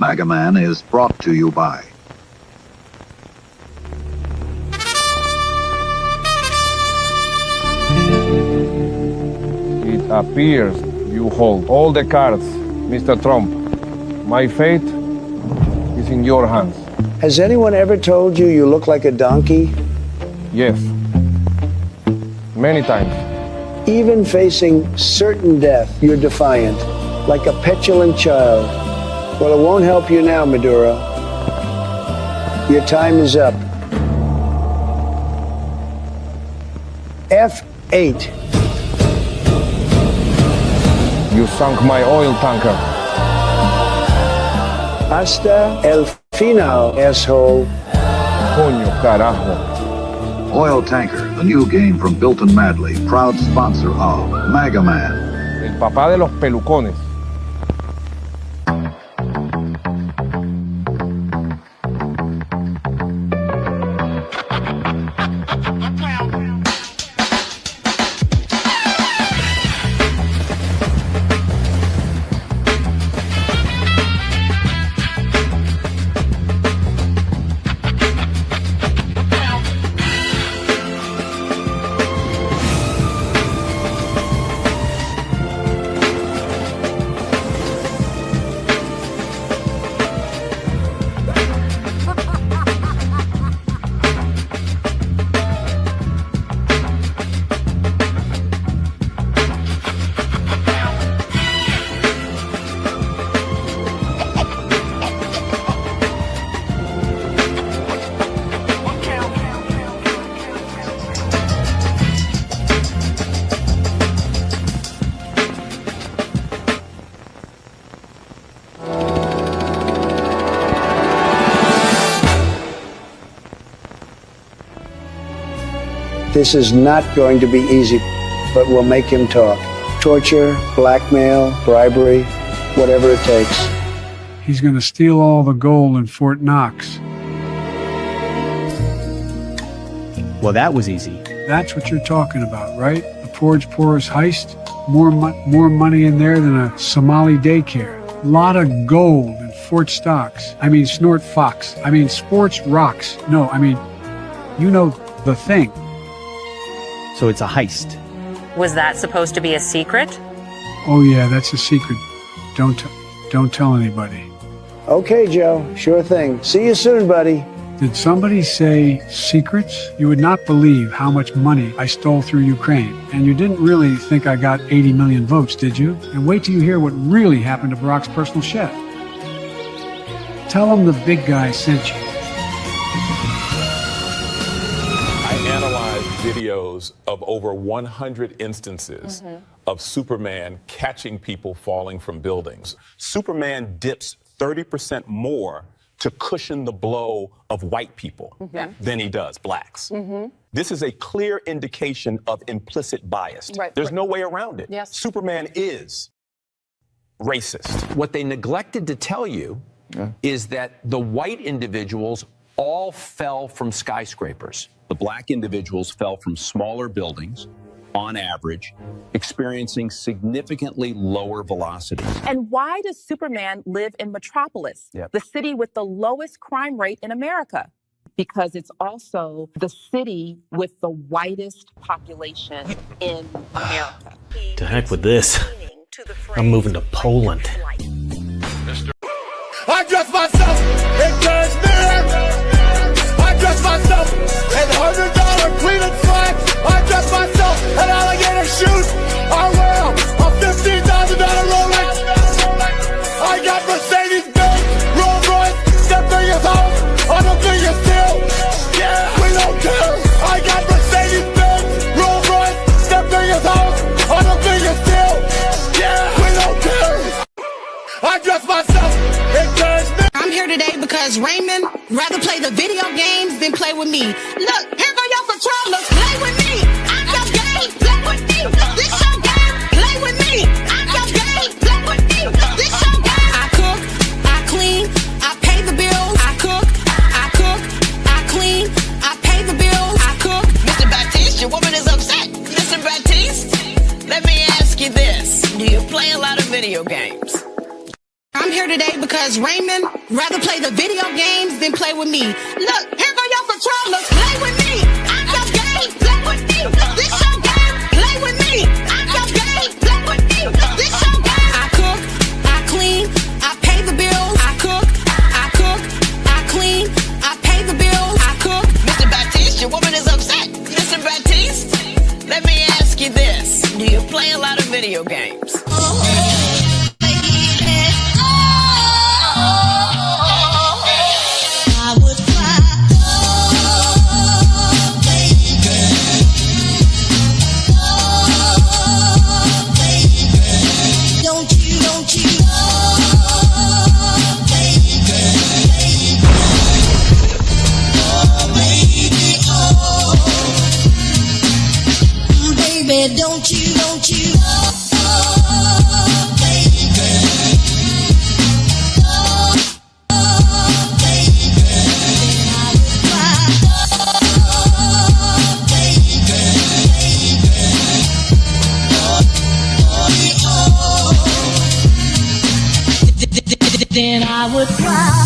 Mega Man is brought to you by It appears you hold all the cards, Mr. Trump. My fate is in your hands. Has anyone ever told you you look like a donkey? Yes. Many times. Even facing certain death, you're defiant, like a petulant child. Well, it won't help you now, Maduro. Your time is up. F8. You sunk my oil tanker. Hasta el final, asshole. Coño, carajo. Oil Tanker, the new game from Bilton Madley, proud sponsor of Mega Man. El papá de los pelucones. This is not going to be easy, but we'll make him talk. Torture, blackmail, bribery, whatever it takes. He's going to steal all the gold in Fort Knox. Well, that was easy. That's what you're talking about, right? The Porridge Pourers heist? More money in there than a Somali daycare. A lot of gold in Fort Stocks. I mean, Snort Fox. I mean, Sports Rocks. No, I mean, you know the thing. So it's a heist. Was that supposed to be a secret? Oh yeah, that's a secret. Don't tell anybody. Okay, Joe, sure thing. See you soon, buddy. Did somebody say secrets? You would not believe how much money I stole through Ukraine. And you didn't really think I got 80 million votes, did you? And wait till you hear what really happened to Barack's personal chef. Tell him the big guy sent you. Videos of over 100 instances of Superman catching people falling from buildings. Superman dips 30% more to cushion the blow of white people than he does blacks. This is a clear indication of implicit bias. There's no way around it. Superman is racist. What they neglected to tell you is that the white individuals all fell from skyscrapers. The black individuals fell from smaller buildings, on average, experiencing significantly lower velocities. And why does Superman live in Metropolis, the city with the lowest crime rate in America? Because it's also the city with the whitest population in America. To heck with this. I'm moving to Poland. I dress myself in cashmere. I dress myself in $100 Cleveland slacks. I dress myself in alligator shoes. I wear a $15,000 Rolex. I got Mercedes-Benz, Rolls Royce, that thing is home. I don't think it's still. Yeah, we don't care. I got Mercedes-Benz, Rolls Royce, that thing is home. I don't think it's still. Yeah, we don't care. I dress myself in cashmere. I'm here today because Raymond rather play the video games than play with me. Look, here go your controllers, play with me. I'm your game, play with me. This your game, play with me. I'm your game, play with me. This your game. I cook, I clean, I pay the bills. I cook, I clean, I pay the bills. I cook. Mr. Baptiste, your woman is upset. Mr. Baptiste, let me ask you this. Do you play a lot of video games? I'm here today because Raymond rather play the video games than play with me. Look, here go your controllers. Play with me. I'm your game. Play with me. This your game. Play with me. I'm your game. Play with me. This your game. I cook. I clean. I pay the bills. I cook. I cook. I clean. I pay the bills. I cook. Mr. Baptiste, your woman is upset. Mr. Baptiste, let me ask you this. Do you play a lot of video games? Don't you, then I would cry.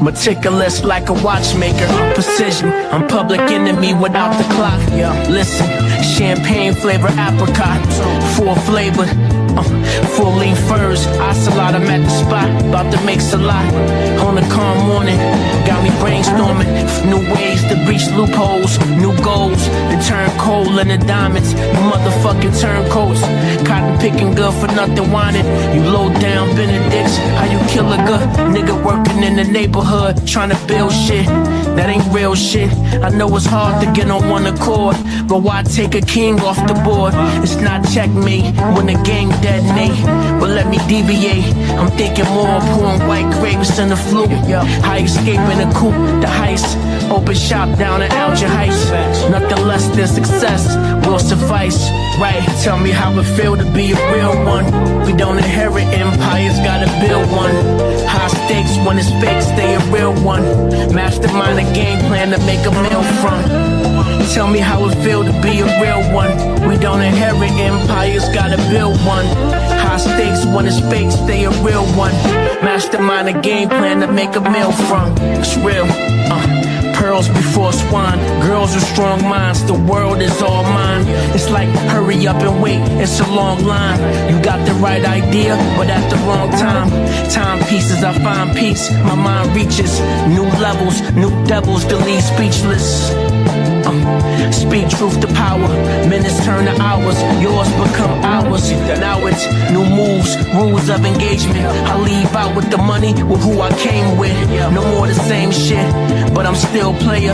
Meticulous like a watchmaker, precision. I'm public enemy without the clock. Listen, champagne flavor apricot, full flavored, full lean furs. Ocelot, I'm at the spot, about to make a lot. On a calm morning, got me brainstorming new ways to breach loopholes, new goals to turn coal into diamonds. You motherfucking turncoats, cotton picking good for nothing wanted. You low down Benedicts, how you kill a good nigga working in the neighborhood, trying to build shit. That ain't real shit. I know it's hard to get on one accord, but why take a king off the board? It's not checkmate when the gang detonate, but let me deviate. I'm thinking more pouring white grapes in the flu. How escaping a coupe, the heist. Open shop down in Alger Heights. Nothing less than success will suffice. Right, tell me how it feel to be a real one. We don't inherit empires, gotta build one. High stakes when it's fake, stay a real one. Mastermind a game plan to make a meal from. Tell me how it feel to be a real one. We don't inherit empires, gotta build one. High stakes when it's fake, stay a real one. Mastermind a game plan to make a meal from. It's real, pearls before swine. Girls with strong minds, the world is all mine. It's like hurry up and wait, it's a long line. You got the right idea, but at the wrong time. Timepieces, I find peace, my mind reaches new levels, new devils to leave speechless. Speak truth to power. Minutes turn to hours. Yours become ours. Now it's new moves, rules of engagement. I leave out with the money, with who I came with. No more the same shit, but I'm still player.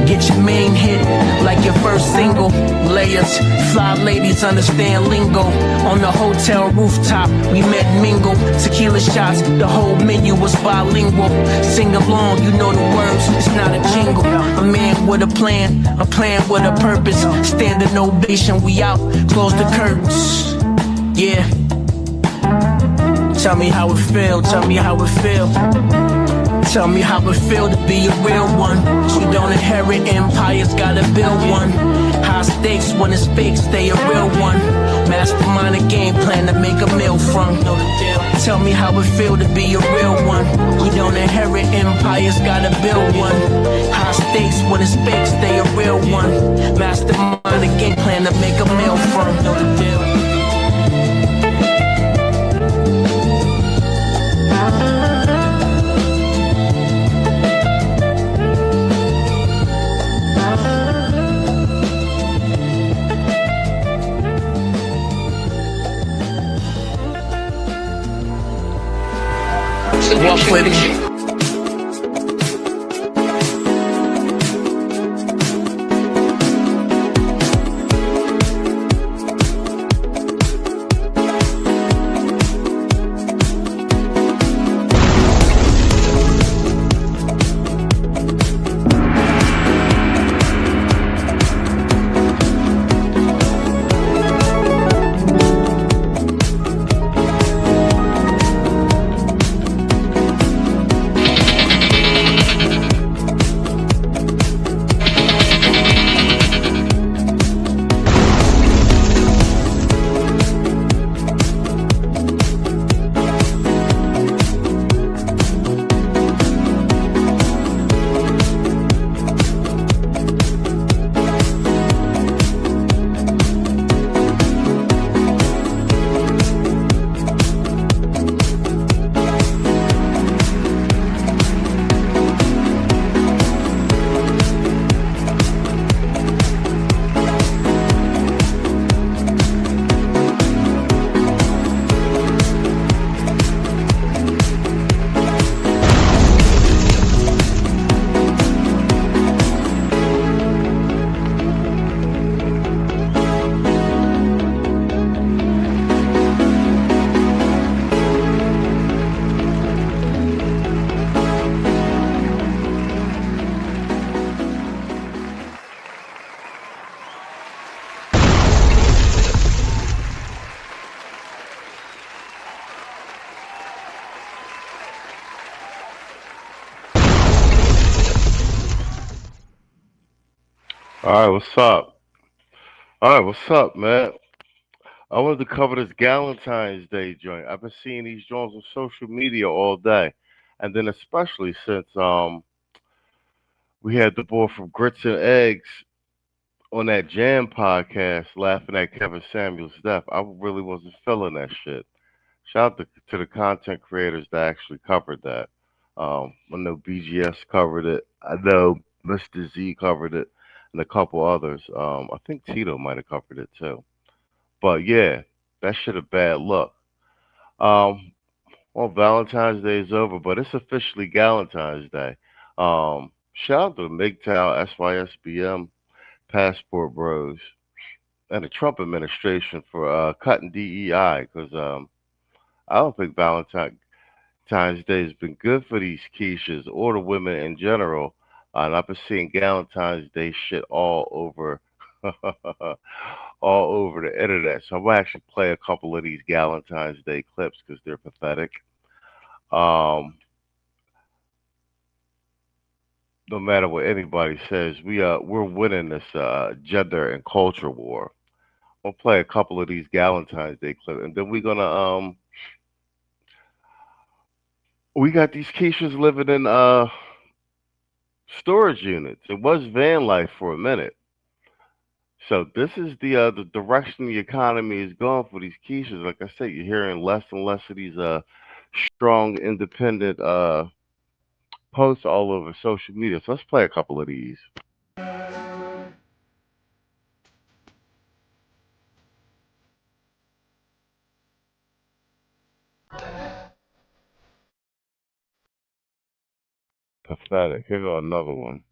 Get your main hit like your first single. Layers, fly ladies understand lingo. On the hotel rooftop, we met mingle. Tequila shots, the whole menu was bilingual. Sing along, you know the words, it's not a jingle. A man with a plan with a purpose. Standing ovation, we out, close the curtains. Yeah. Tell me how it feel, tell me how it feel. Tell me how it feel to be a real one. You don't inherit empires, gotta build one. High stakes when it's fake, stay a real one. Mastermind a game plan to make a meal from. Know the deal. Tell me how it feel to be a real one. We don't inherit empires, gotta build one. High stakes when it's fake, stay a real one. Mastermind a game plan to make a meal from. Know the deal. Walk with me. What's up? What's up, man? I wanted to cover this Galentine's Day joint. I've been seeing these joints on social media all day, and then especially since we had the boy from Grits and Eggs on that Jam podcast laughing at Kevin Samuel's death. I really wasn't feeling that shit. Shout out to the content creators that actually covered that. I know BGS covered it. I know Mr. Z covered it, and a couple others. I think Tito might have covered it too. But yeah, that shit a bad look. Well, Valentine's Day is over, but it's officially Galentine's Day. Shout out to the MGTOW, SYSBM, Passport Bros, and the Trump administration for cutting DEI, because I don't think Valentine's Day has been good for these Keishas or the women in general. And I've been seeing Galentine's Day shit all over all over the internet. So I'm gonna actually play a couple of these Galentine's Day clips because they're pathetic. No matter what anybody says, we're winning this gender and culture war. I'll play a couple of these Galentine's Day clips, and then we're gonna we got these Keishas living in storage units. It was van life for a minute. So this is the direction the economy is going for these Keishas. Like I said, you're hearing less and less of these strong, independent posts all over social media. So let's play a couple of these. Pathetic. Here go another one.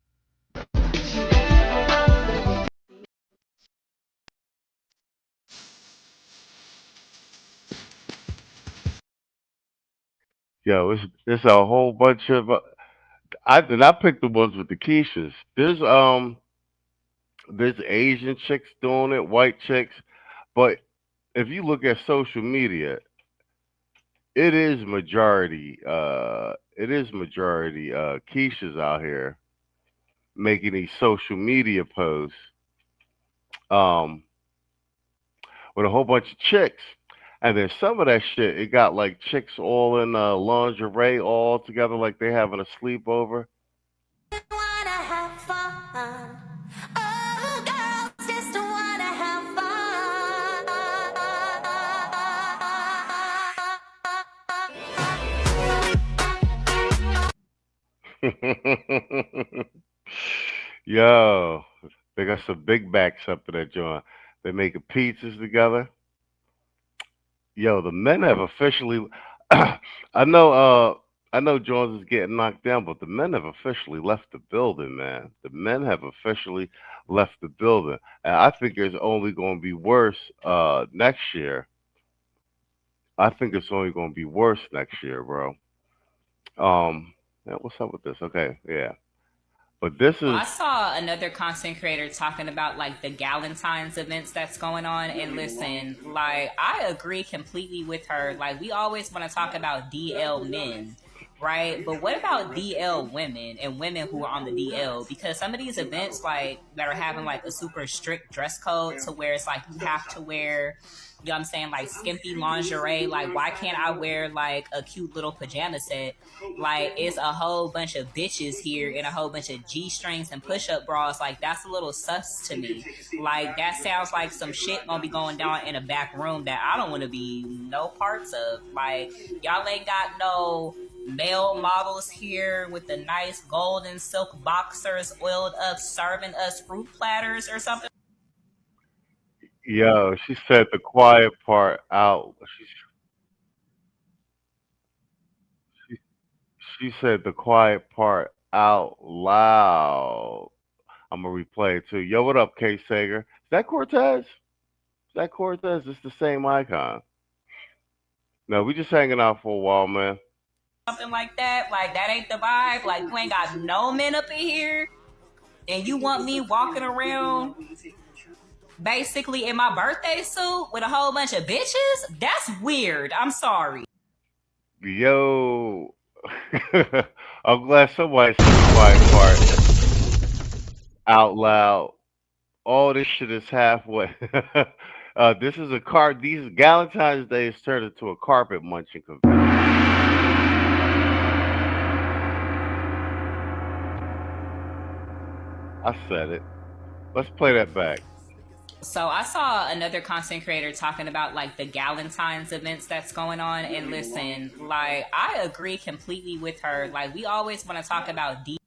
Yo, it's a whole bunch of. I picked the ones with the quiches. There's Asian chicks doing it, white chicks, but if you look at social media, it is majority quiches out here making these social media posts um with a whole bunch of chicks. And then some of that shit, it got like chicks all in lingerie all together like they having a sleepover. Yo, they got some big backs up in that joint. They making pizzas together. Yo, the men have officially. I know. I know Jones is getting knocked down, but the men have officially left the building, man. The men have officially left the building, and I think it's only going to be worse next year. I think it's only going to be worse next year, bro. Yeah, what's up with this? Okay, yeah, but this Well, is I saw another content creator talking about like the Galentines events that's going on. And listen, like, I agree completely with her. Like, we always want to talk about DL men, right? But what about DL women and women who are on the DL? Because some of these events, like, that are having like a super strict dress code to where it's like you have to wear, you know what I'm saying, like skimpy lingerie. Like, why can't I wear like a cute little pajama set? Like, it's a whole bunch of bitches here and a whole bunch of G-strings and push-up bras. Like, that's a little sus to me. Like, that sounds like some shit gonna be going down in a back room that I don't want to be no parts of. Like, y'all ain't got no male models here with the nice golden silk boxers oiled up serving us fruit platters or something. yo. She said the quiet part out. She said the quiet part out loud. I'm gonna replay it too. Yo, what up, K Sager? Is that Cortez? Is that Cortez? It's the same icon. No, we just hanging out for a while, man. Something like that. Like, that ain't the vibe. Like, you ain't got no men up in here. And you want me walking around basically in my birthday suit with a whole bunch of bitches? That's weird. I'm sorry. Yo, I'm glad somebody said the quiet part out loud. All this shit is halfway. This is a car. These Galentine's Day has turned into a carpet munching convention. I said it. Let's play that back. So I saw another content creator talking about like the Galentines events that's going on. And listen, like, I agree completely with her. Like, we always want to talk about You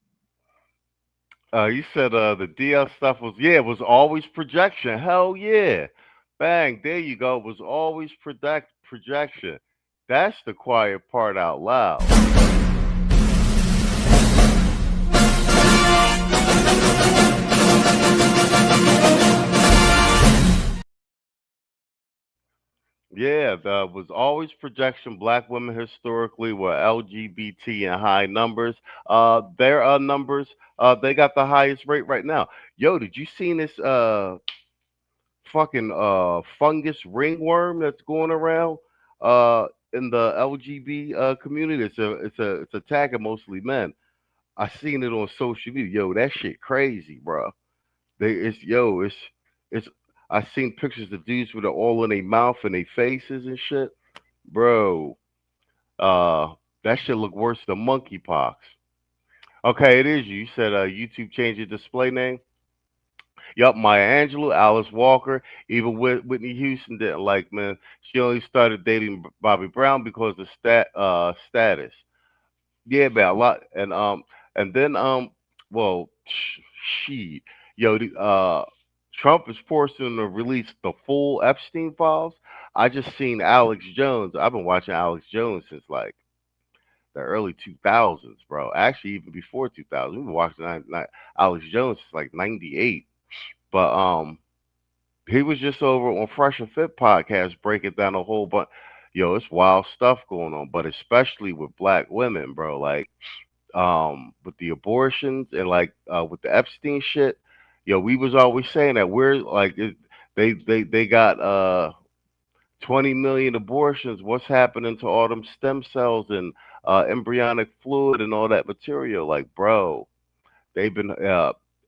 said the DL stuff was, yeah, it was always projection. Hell yeah. Bang, there you go. It was always projection. That's the quiet part out loud. Yeah, the was always projection. Black women historically were LGBT in high numbers. Their numbers, they got the highest rate right now. Yo, did you see this fucking fungus ringworm that's going around in the LGBT community? It's attacking mostly men. I seen it on social media. Yo, that shit crazy, bro. It's I seen pictures of dudes with it all in their mouth and their faces and shit. Bro, that shit look worse than monkeypox. Okay, it is you. You said YouTube changed your display name. Yup, Maya Angelou, Alice Walker, even Whitney Houston didn't like, man. She only started dating Bobby Brown because of status. Yeah, man, a lot, and then well, she, yo, Trump is forcing to release the full Epstein files. I just seen Alex Jones. I've been watching Alex Jones since like the early 2000s, bro. Actually, even before 2000. We were watching Alex Jones since like 98. But he was just over on Fresh and Fit podcast breaking down a whole bunch. Yo, it's wild stuff going on, but especially with black women, bro. Like, with the abortions and like with the Epstein shit. Yo, we was always saying that we're like they got 20 million abortions. What's happening to all them stem cells and embryonic fluid and all that material? Like, bro, they've been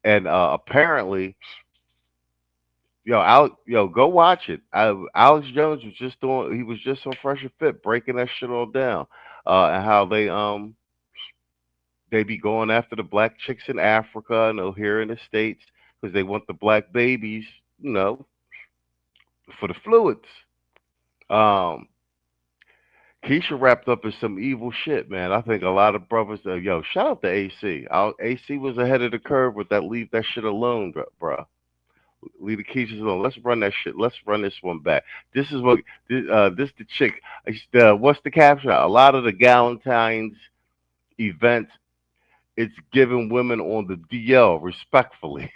and apparently, go watch it. Alex Jones was just doing. He was just on Fresh and Fit breaking that shit all down, and how they be going after the black chicks in Africa and here in the States because they want the black babies, for the fluids. Um, Keisha wrapped up in some evil shit, man. I think a lot of brothers, shout out to AC. AC was ahead of the curve with that. Leave that shit alone, bro. Leave the Keisha alone. Let's run that shit. Let's run this one back. This is what this the chick. What's the caption? A lot of the Galentines events. It's giving women on the DL respectfully.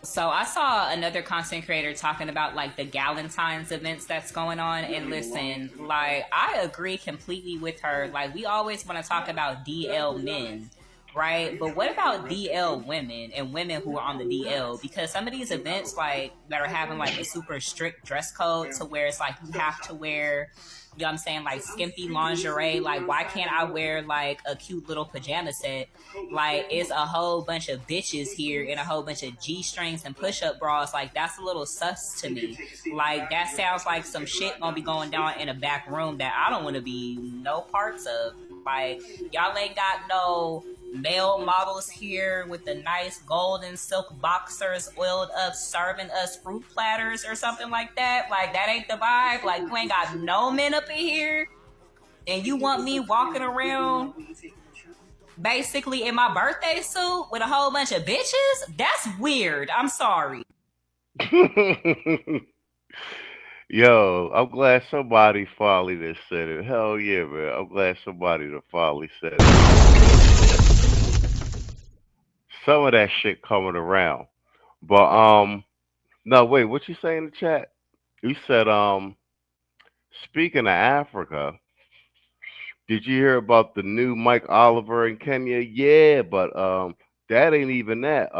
So I saw another content creator talking about like the Galentines events that's going on, and listen, like I agree completely with her. Like we always want to talk about DL men, right? But what about DL women and women who are on the DL? Because some of these events like that are having like a super strict dress code to where it's like you have to wear, you know what I'm saying, like skimpy lingerie. Like, why can't I wear like a cute little pajama set? Like, it's a whole bunch of bitches here and a whole bunch of G-strings and push-up bras. Like, that's a little sus to me. Like, that sounds like some shit gonna be going down in a back room that I don't want to be no parts of. Like, y'all ain't got no male models here with the nice golden silk boxers oiled up serving us fruit platters or something like that. Like, that ain't the vibe. Like, you ain't got no men up in here and you want me walking around basically in my birthday suit with a whole bunch of bitches? That's weird. I'm sorry. Yo, I'm glad somebody finally just said it. Hell yeah, man. I'm glad somebody finally said it. Some of that shit coming around. But no, wait, what you say in the chat? You said speaking of Africa, did you hear about the new Mike Oliver in Kenya? Yeah, but that ain't even that.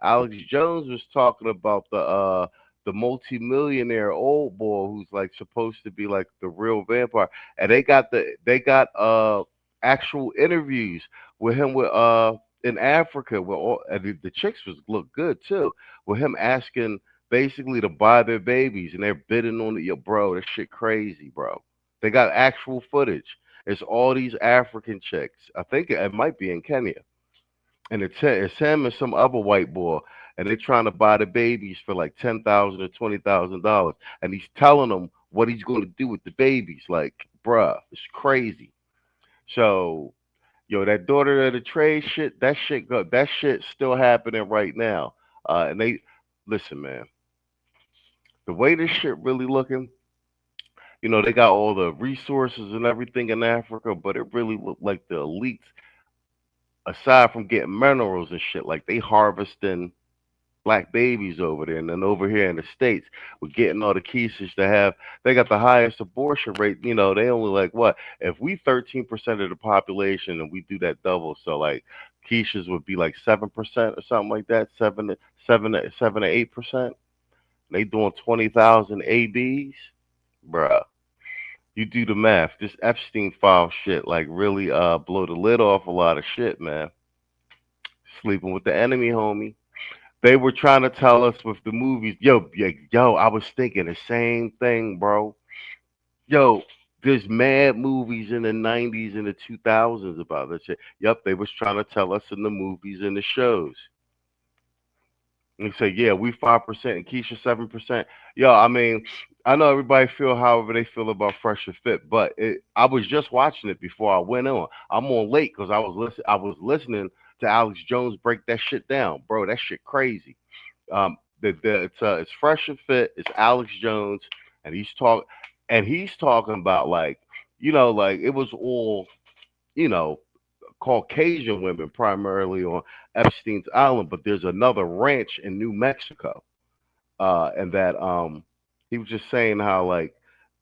Alex Jones was talking about the multimillionaire old boy who's like supposed to be like the real vampire, and they got actual interviews with him in Africa where and the chicks look good too, with him asking basically to buy their babies and they're bidding on it. Yo, bro, that shit crazy, bro. They got actual footage. It's all these African chicks. I think it might be in Kenya, and it's him and some other white boy, and they're trying to buy the babies for like $10,000 or $20,000, and he's telling them what he's going to do with the babies. Like, bruh, it's crazy. So, yo, that daughter of the trade shit, that shit's still happening right now. And they listen, man. The way this shit really looking, they got all the resources and everything in Africa, but it really looked like the elites, aside from getting minerals and shit, like they harvesting black babies over there. And then over here in the States, we're getting all the cases they got the highest abortion rate. They only like what? If we 13% of the population and we do that double, so like Keisha's would be like 7% or something like that, 7 to 8%. They doing 20,000 ABs, bruh. You do the math. This Epstein file shit like really blow the lid off a lot of shit, man. Sleeping with the enemy, homie. They were trying to tell us with the movies, yo, I was thinking the same thing, bro. Yo, there's mad movies in the 90s and the 2000s about that shit. Yup, they was trying to tell us in the movies and the shows. And say, yeah, we 5% and Keisha 7%. Yo, I mean, I know everybody feel however they feel about Fresh and Fit, but I was just watching it before I went on. I'm on late because I was listening to Alex Jones break that shit down, bro. That shit crazy. It's Fresh and Fit. It's Alex Jones, and he's talking about like, like it was all you know, Caucasian women primarily on Epstein's Island, but there's another ranch in New Mexico, and that he was just saying how like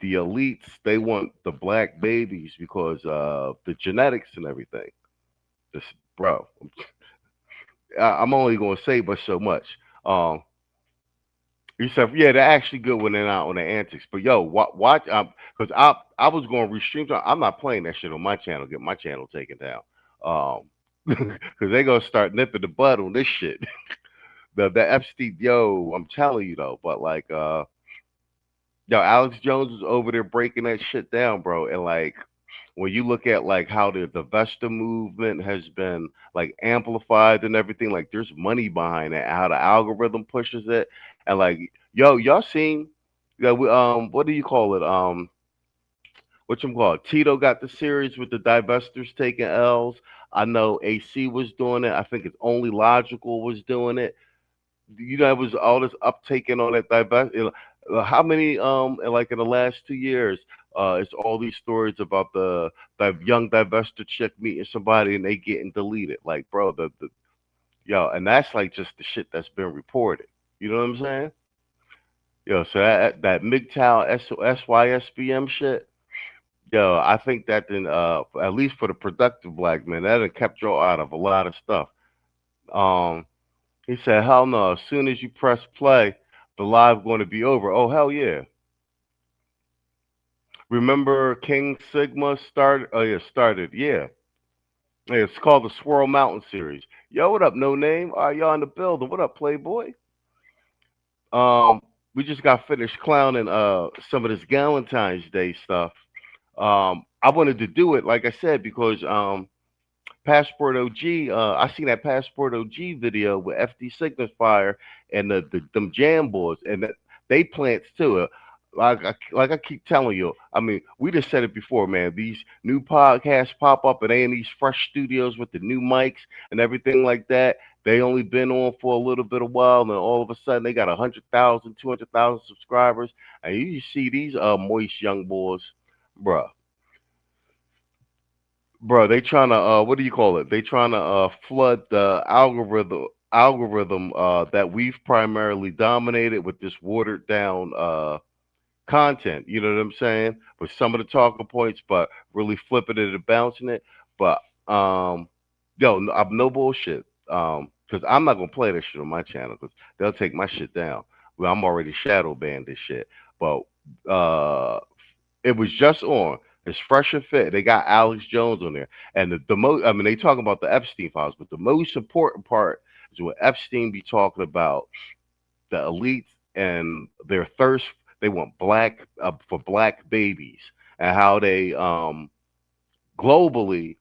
the elites they want the black babies because the genetics and everything. This bro, I'm only gonna say but so much. He said, yeah, they're actually good when they're not on their antics. But yo, watch, because I was going to restream. I'm not playing that shit on my channel. Get my channel taken down. Because they're gonna start nipping the bud on this shit. the Epstein, yo, I'm telling you though. But like, yo, Alex Jones was over there breaking that shit down, bro. And like, when you look at like how the Vesta movement has been like amplified and everything, like there's money behind it, how the algorithm pushes it, and like yo, y'all seen what do you call it? What you call it? Tito got the series with the divestors taking L's. I know AC was doing it. I think it's Only Logical was doing it. You know, it was all this uptaking on that divest. How many like in the last 2 years, it's all these stories about the young divestor chick meeting somebody and they getting deleted. Like, bro, the yo, and that's like just the shit that's been reported. You know what I'm saying? Yo, so that MGTOW SYSBM shit, yo, I think that then at least for the productive black men, that done kept y'all out of a lot of stuff. He said, hell no, as soon as you press play, the live going to be over. Oh, hell yeah. Remember King Sigma started? Oh, yeah, started. Yeah. Hey, it's called the Swirl Mountain series. Yo, what up, No Name? Y'all in the building. What up, Playboy? We just got finished clowning some of this Galentine's Day stuff. I wanted to do it, like I said, because Passport OG, I seen that Passport OG video with FD Signifier and them jam boards, and that they plants too. Like I keep telling you, I mean, we just said it before, man. These new podcasts pop up and they in these fresh studios with the new mics and everything like that. They only been on for a little bit of while, and all of a sudden they got 100,000, 200,000 subscribers, and you see these moist young boys, bruh. Bro, they trying to what do you call it? They trying to flood the algorithm that we've primarily dominated with this watered down content. You know what I'm saying? With some of the talking points, but really flipping it and bouncing it. But yo, I'm no bullshit. Because I'm not gonna play this shit on my channel because they'll take my shit down. Well, I'm already shadow banned this shit. But it was just on. It's fresh and fit. They got Alex Jones on there. And the most, I mean, they talk about the Epstein files, but the most important part is when Epstein be talking about the elites and their thirst. They want black for black babies and how they globally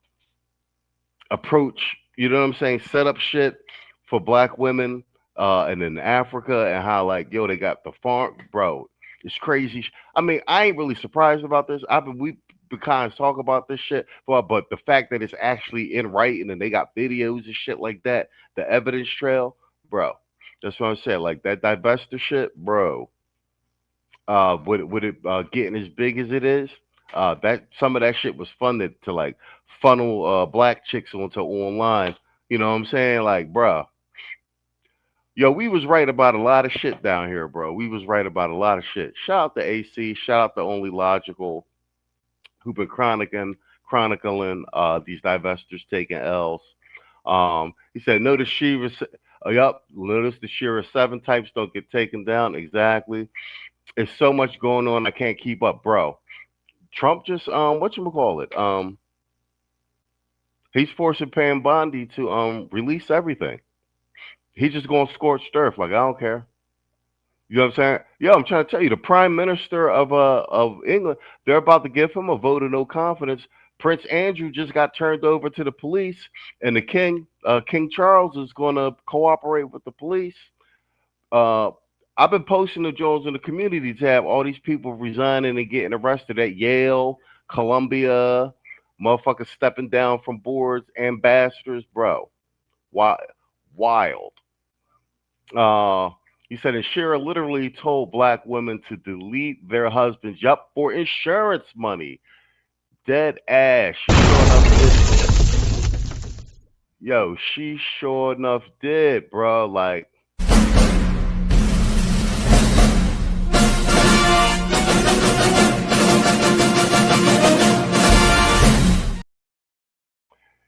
approach, you know what I'm saying, set up shit for black women and in Africa, and how like, yo, they got the farm, bro. It's crazy. I mean, I ain't really surprised about this. We kind of talk about this shit, but the fact that it's actually in writing and they got videos and shit like that, the evidence trail, bro. That's what I'm saying. Like that divestor shit, bro. With it getting as big as it is, that some of that shit was funded to like funnel black chicks onto online. You know what I'm saying? Like, bro. Yo, we was right about a lot of shit down here, bro. We was right about a lot of shit. Shout out to AC. Shout out to Only Logical, who been chronicling these divestors taking L's. He said, notice Shira. Yup. Notice the Shira 7 types don't get taken down. Exactly. It's so much going on. I can't keep up, bro. Trump just whatchamacallit? He's forcing Pam Bondi to release everything. He's just going scorched earth. Like, I don't care. You know what I'm saying? Yo, I'm trying to tell you, the Prime Minister of England, they're about to give him a vote of no confidence. Prince Andrew just got turned over to the police, and the King Charles is going to cooperate with the police. I've been posting the Jones in the community tab, all these people resigning and getting arrested at Yale, Columbia, motherfuckers stepping down from boards, ambassadors, bro. Wild. He said, and Shira literally told black women to delete their husbands, yup, for insurance money. Dead ass. She sure enough did. Yo, she sure enough did, bro. Like,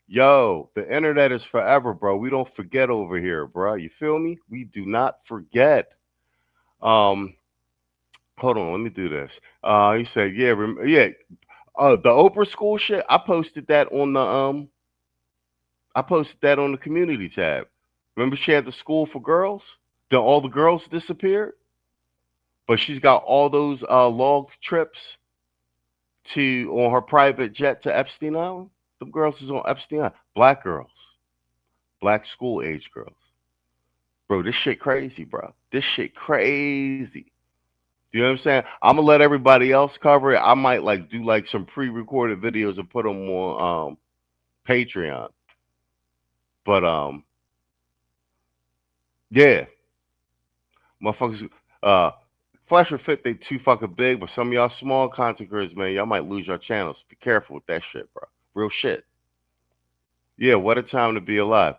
yo, the internet is forever, bro. We don't forget over here, bro. You feel me? We do not forget. Um, Hold on, let me do this. He said, yeah, yeah. The Oprah school shit. I posted that on the community tab. Remember, she had the school for girls. Then all the girls disappeared, but she's got all those log trips to on her private jet to Epstein Island. Them girls is on Epstein Island. Black girls, black school age girls. Bro, this shit crazy, bro. This shit crazy. You know what I'm saying? I'm gonna let everybody else cover it. I might like do like some pre-recorded videos and put them on Patreon. But yeah, motherfuckers. Flash or Fit, they too fucking big. But some of y'all small content creators, man, y'all might lose your channels. Be careful with that shit, bro. Real shit. Yeah, what a time to be alive.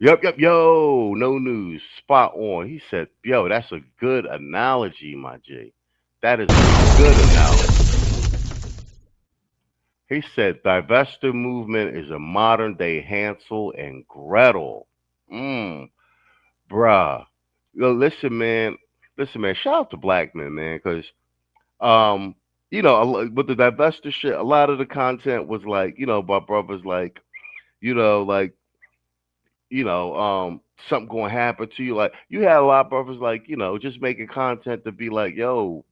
Yep, yo, no news, spot on. He said, yo, that's a good analogy, my G. That is a good analogy. He said, divestiture movement is a modern day Hansel and Gretel. Bruh. Yo, listen, man, shout out to black men, man, because, you know, with the divestiture shit, a lot of the content was like, you know, by brothers like, you know, like, something gonna happen to you. Like you had a lot of brothers like, you know, just making content to be like, yo,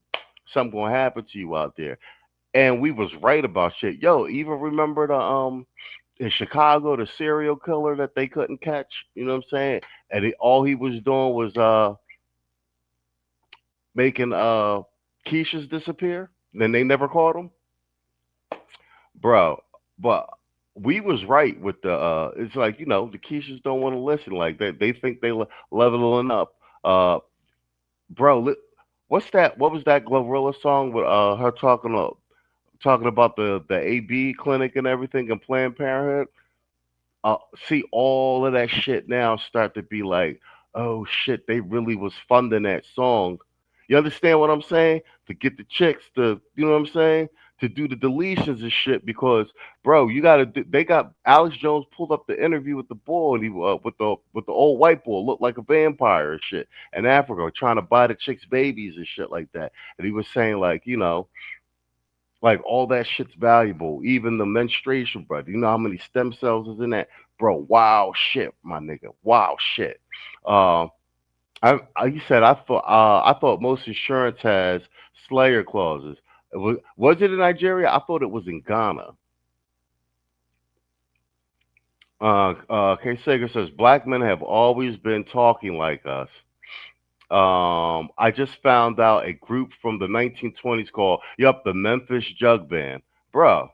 something gonna happen to you out there. And we was right about shit. Yo, even remember the in Chicago, the serial killer that they couldn't catch, you know what I'm saying? And all he was doing was making Keisha's disappear. Then they never caught him. Bro, but we was right with the it's like, you know, the Keishas don't want to listen like that. They think they leveling up. Bro, what's that? What was that Glorilla song with her talking about the AB clinic and everything and Planned Parenthood? See all of that shit now start to be like, oh shit, they really was funding that song. You understand what I'm saying? To get the chicks to, you know what I'm saying? To do the deletions and shit because, bro, you gotta. They got Alex Jones pulled up the interview with the boy and he with the old white boy looked like a vampire and shit in Africa trying to buy the chicks' babies and shit like that. And he was saying like, you know, like all that shit's valuable, even the menstruation, bro. Do you know how many stem cells is in that, bro? Wow, shit, my nigga. Wow, shit. He said I thought most insurance has slayer clauses. Was it in Nigeria? I thought it was in Ghana. K. Sager says black men have always been talking like us. I just found out a group from the 1920s called the Memphis Jug Band, bro.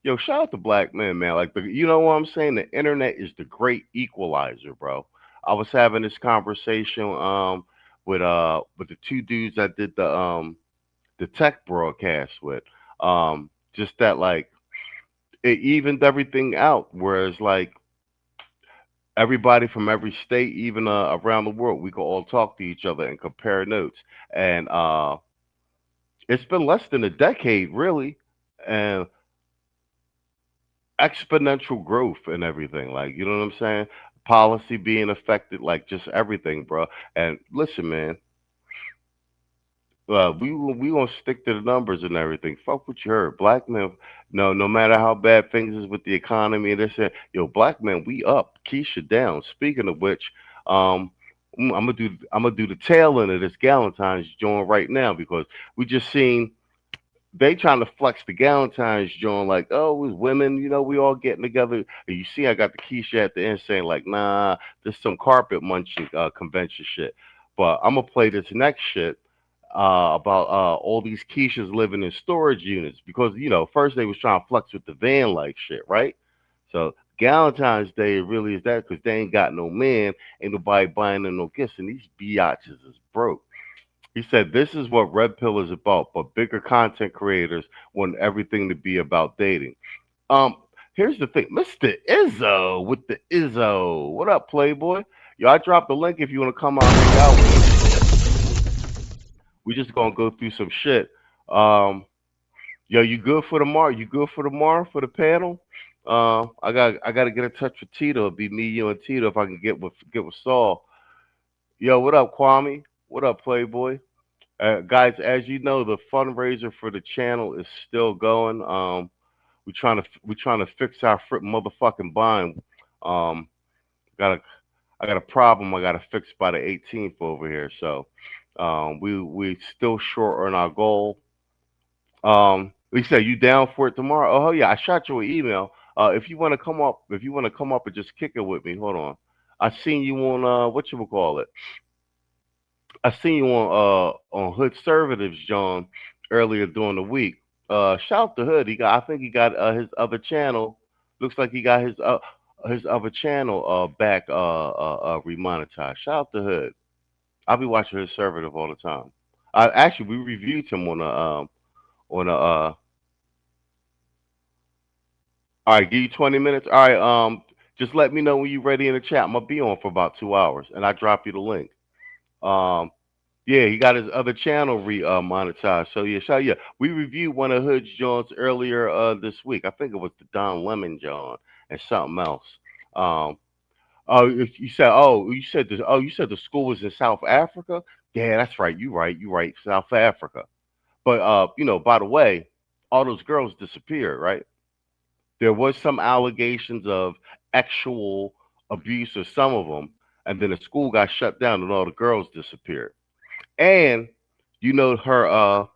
Yo, shout out to black men, man. Like you know what I'm saying? The internet is the great equalizer, bro. I was having this conversation with the two dudes I did the tech broadcast with. Just that like it evened everything out. Whereas like everybody from every state, even around the world, we could all talk to each other and compare notes. And it's been less than a decade, really, and exponential growth and everything. Like you know what I'm saying? Policy being affected, like just everything, bro. And listen, man. We gonna stick to the numbers and everything. Fuck what you heard. Black men, no matter how bad things is with the economy and this and yo, black men, we up, Keisha down. Speaking of which, I'm gonna do the tail end of this Galentine's joint right now because we just seen they trying to flex the Galentine's joint like, oh, it's women, you know, we all getting together. And you see, I got the Keisha at the end saying like, nah, this some carpet munching convention shit. But I'm gonna play this next shit about all these Keishas living in storage units because you know first they was trying to flex with the van life shit, right? So Galentine's Day really is that because they ain't got no man, ain't nobody buying them no gifts, and these biatches is broke. He said, "This is what Red Pill is about, but bigger content creators want everything to be about dating." Um, Here's the thing, Mr. Izzo with the Izzo. What up, Playboy? Yo, I dropped the link if you want to come out and hang out with us. We just gonna go through some shit. Yo, you good for tomorrow? You good for tomorrow for the panel? I got to get in touch with Tito. It'll be me, you, and Tito if I can get with Saul. Yo, what up, Kwame? What up, Playboy? Guys, as you know, the fundraiser for the channel is still going. We're trying to fix our motherfucking bind. Got a I got a problem I got to fix by the 18th over here. So we still short on our goal. We say you down for it tomorrow? Oh yeah, I shot you an email. If you want to come up, and just kick it with me, hold on. I seen you on what you call it. I seen you on Hood Conservatives, John, earlier during the week. Shout out to Hood. I think he got his other channel. Looks like he got his other channel back remonetized. Shout out to Hood. I'll be watching Hood Conservative all the time. Actually, we reviewed him on a all right, give you 20 minutes. All right, just let me know when you're ready in the chat. I'm gonna be on for about 2 hours, and I drop you the link. Yeah, he got his other channel monetized. So yeah, we reviewed one of Hood's joints earlier this week. I think it was the Don Lemon John and something else. You said the school was in South Africa. Yeah, that's right. You right. South Africa. But by the way, all those girls disappeared, right? There was some allegations of actual abuse of some of them, and then the school got shut down and all the girls disappeared. And her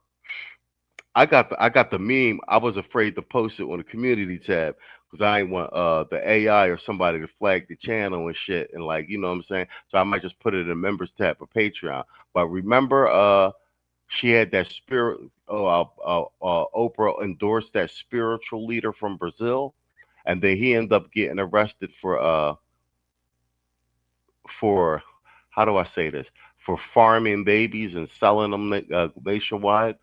I got the meme. I was afraid to post it on the community tab because I ain't want the AI or somebody to flag the channel and shit, and what I'm saying. So I might just put it in the members tab for Patreon. But remember, she had that spirit. Oprah endorsed that spiritual leader from Brazil, and then he ended up getting arrested for how do I say this? For farming babies and selling them nationwide.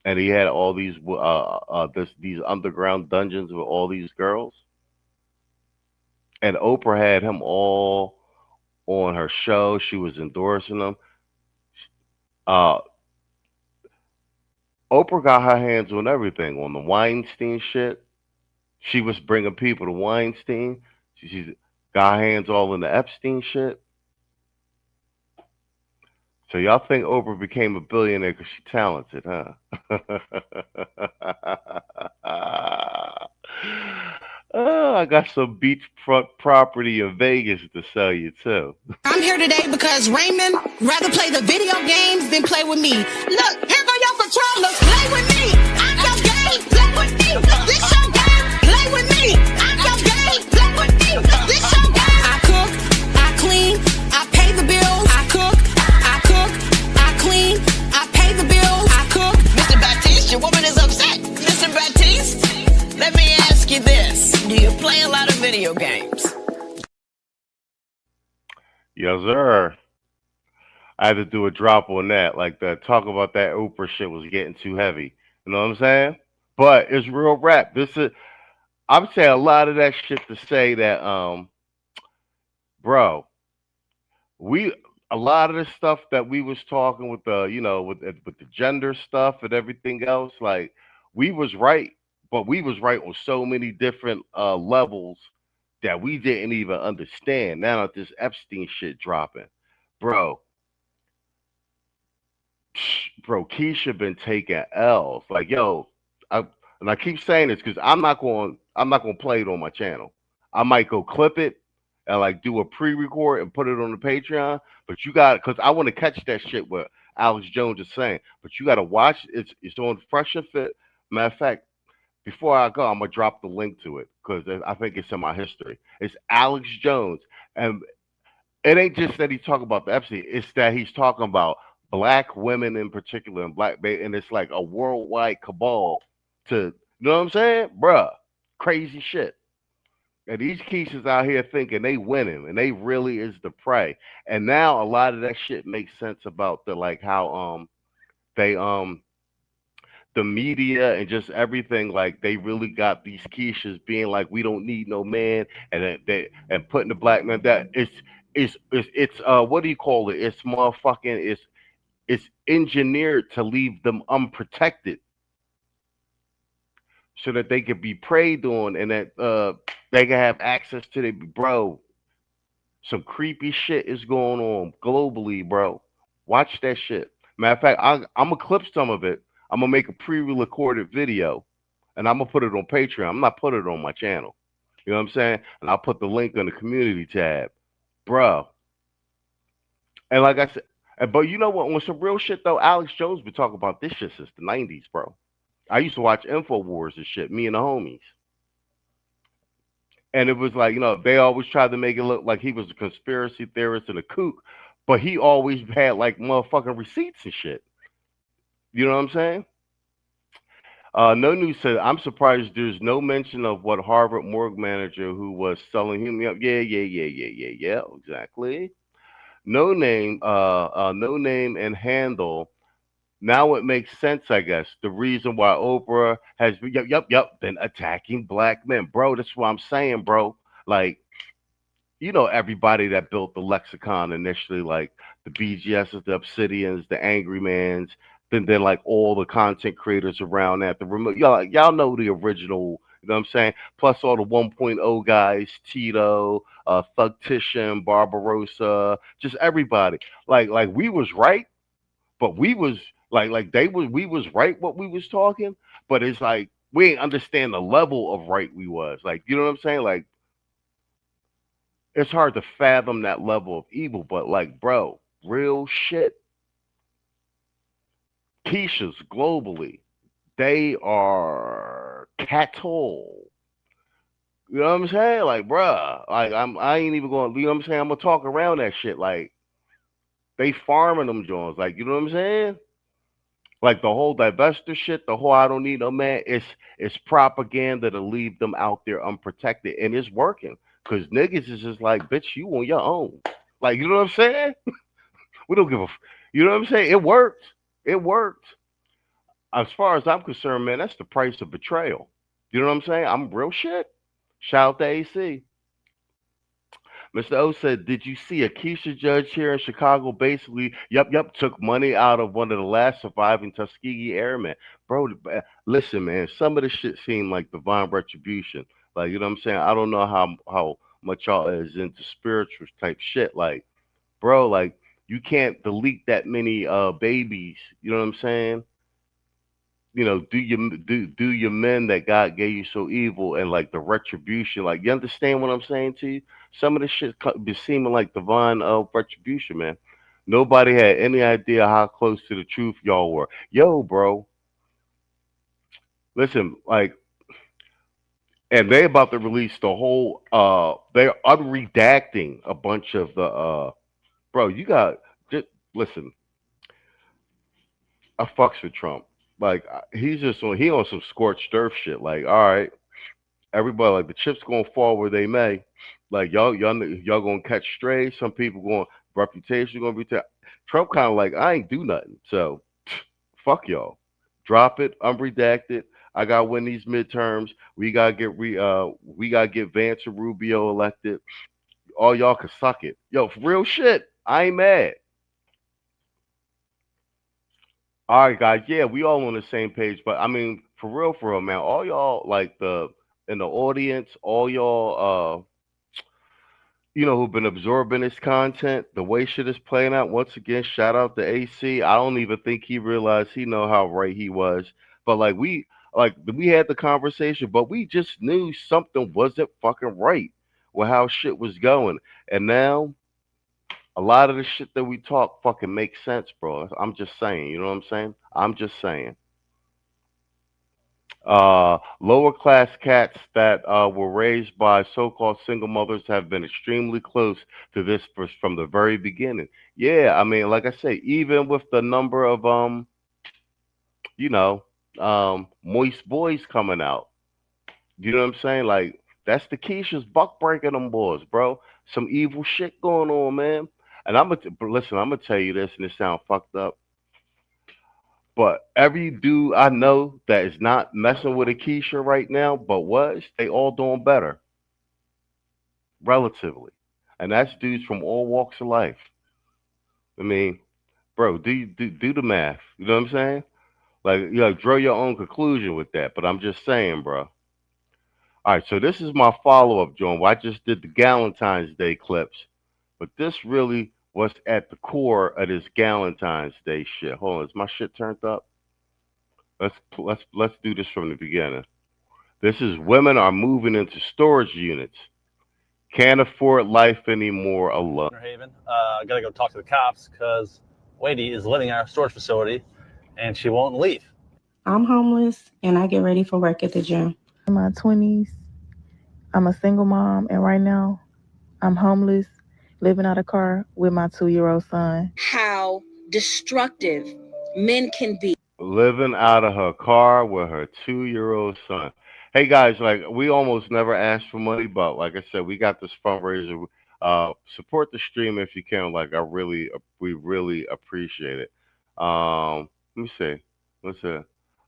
And he had all these these underground dungeons with all these girls. And Oprah had him all on her show. She was endorsing them. Oprah got her hands on everything, on the Weinstein shit. She was bringing people to Weinstein. She's got her hands all in the Epstein shit. So y'all think Oprah became a billionaire because she's talented, huh? Oh, I got some beachfront property in Vegas to sell you too. I'm here today because Raymond rather play the video games than play with me. Look, here go your controllers, play with me. I'm your game, play with me. This your game, play with me. I'm your game, play with me. This your game. I cook, I clean, I pay the bills. I cook, I clean, I pay the bills. I cook. Mr. Baptiste, your woman is upset. Mr. Baptiste, let me ask you this. Do you play a lot of video games? Yes, sir. I had to do a drop on that. Talk about that Oprah shit was getting too heavy. You know what I'm saying? But it's real rap. I'm saying a lot of that shit to say that, bro, a lot of the stuff that we was talking with the, with the gender stuff and everything else, we was right, but we was right on so many different levels that we didn't even understand. Now that this Epstein shit dropping, bro, Keisha been taking L's. And I keep saying this because I'm not going to play it on my channel. I might go clip it and do a pre-record and put it on the Patreon. But you got, because I want to catch that shit what Alex Jones is saying. But you got to watch it. It's on Fresh and Fit. Matter of fact, before I go, I'm gonna drop the link to it because I think it's in my history. It's Alex Jones, and it ain't just that he's talking about the Epstein. It's that he's talking about black women in particular and and it's like a worldwide cabal to, you know what I'm saying, bruh? Crazy shit. And these Keishas out here thinking they winning, and they really is the prey. And now a lot of that shit makes sense about the like how they the media and just everything, like they really got these Keishas being like, we don't need no man, and and putting the black man that it's what do you call it? It's motherfucking it's engineered to leave them unprotected so that they could be preyed on and that they can have access to the bro. Some creepy shit is going on globally, bro. Watch that shit. Matter of fact, I'm gonna clip some of it. I'm gonna make a pre-recorded video, and I'm gonna put it on Patreon. I'm not putting it on my channel. You know what I'm saying? And I'll put the link on the community tab, bro. And like I said, but you know what? On some real shit though, Alex Jones been talking about this shit since the '90s, bro. I used to watch InfoWars and shit. Me and the homies. And it was like, they always tried to make it look like he was a conspiracy theorist and a kook, but he always had like motherfucking receipts and shit. You know what I'm saying? No News said, I'm surprised there's no mention of what Harvard morgue manager who was selling him. Yeah, exactly. No Name, No Name and Handle. Now it makes sense, I guess. The reason why Oprah has been attacking black men. Bro, that's what I'm saying, bro. Like, everybody that built the lexicon initially, like the BGSs, the Obsidians, the Angry Mans, then like all the content creators around that, the remote, y'all know the original, you know what I'm saying? Plus all the 1.0 guys, Tito, Thugtician, Barbarossa, just everybody. Like we was right, but we was we was right what we was talking, but it's like we ain't understand the level of right we was. Like, you know what I'm saying? Like, it's hard to fathom that level of evil, but like, bro, real shit. Keishas globally, they are cattle. You know what I'm saying? Like, bruh, like I ain't even going. You know what I'm saying? I'm gonna talk around that shit. Like, they farming them Jones. Like, you know what I'm saying? Like the whole divestiture shit, the whole I don't need no man, it's propaganda to leave them out there unprotected, and it's working. Cause niggas is just like, bitch, you on your own. Like, you know what I'm saying? We don't give a, you know what I'm saying? It worked. It worked. As far as I'm concerned, man, that's the price of betrayal. You know what I'm saying? I'm real shit. Shout out to AC. Mr. O said, did you see a Keisha judge here in Chicago basically, took money out of one of the last surviving Tuskegee Airmen? Bro, listen, man, some of this shit seemed like divine retribution. Like, you know what I'm saying? I don't know how much y'all is into spiritual type shit. Like, bro, like, you can't delete that many babies. You know what I'm saying? Do your men that God gave you so evil, and like the retribution, like, you understand what I'm saying to you? Some of this shit be seeming like divine retribution, man. Nobody had any idea how close to the truth y'all were. Yo, bro, listen, like, and they about to release the whole they're unredacting a bunch of the bro, you got just listen, I fucks with Trump. Like, he's just on some scorched earth shit. Like, all right, everybody, like, the chips gonna fall where they may. Like, y'all gonna catch strays. Some people going reputation gonna be. Trump kind of like, I ain't do nothing. So fuck y'all. Drop it. Unredacted. I gotta win these midterms. We gotta get Vance and Rubio elected. All y'all can suck it. Yo, for real shit. I ain't mad. All right, guys. Yeah, we all on the same page. But I mean, for real, man. All y'all, like, in the audience, all y'all, who've been absorbing this content, the way shit is playing out. Once again, shout out to AC. I don't even think he realized he know how right he was. But we had the conversation, but we just knew something wasn't fucking right with how shit was going. And now a lot of the shit that we talk fucking makes sense, bro. I'm just saying, you know what I'm saying? I'm just saying. Lower class cats that were raised by so-called single mothers have been extremely close to this from the very beginning. Yeah, I mean, like I say, even with the number of moist boys coming out, you know what I'm saying? Like, That's the Keisha's buck breaking them boys, bro. Some evil shit going on, man. And I'm gonna tell you this, and it sounds fucked up. But every dude I know that is not messing with a Keisha right now, but they all doing better. Relatively. And that's dudes from all walks of life. I mean, bro, do the math. You know what I'm saying? Like, draw your own conclusion with that. But I'm just saying, bro. All right, so this is my follow-up, John. I just did the Galentine's Day clips, but this really was at the core of this Galentine's Day shit. Hold on, is my shit turned up? Let's do this from the beginning. This is women are moving into storage units. Can't afford life anymore alone. Haven. I gotta go talk to the cops because Wadey is living in our storage facility and she won't leave. I'm homeless and I get ready for work at the gym. In my 20s, I'm a single mom, and right now I'm homeless, living out of a car with my 2-year-old son. How destructive men can be. Living out of her car with her 2-year-old son. Hey guys, like, we almost never ask for money, but like I said, we got this fundraiser. Support the stream if you can. Like, we really appreciate it. Let me see. What's that?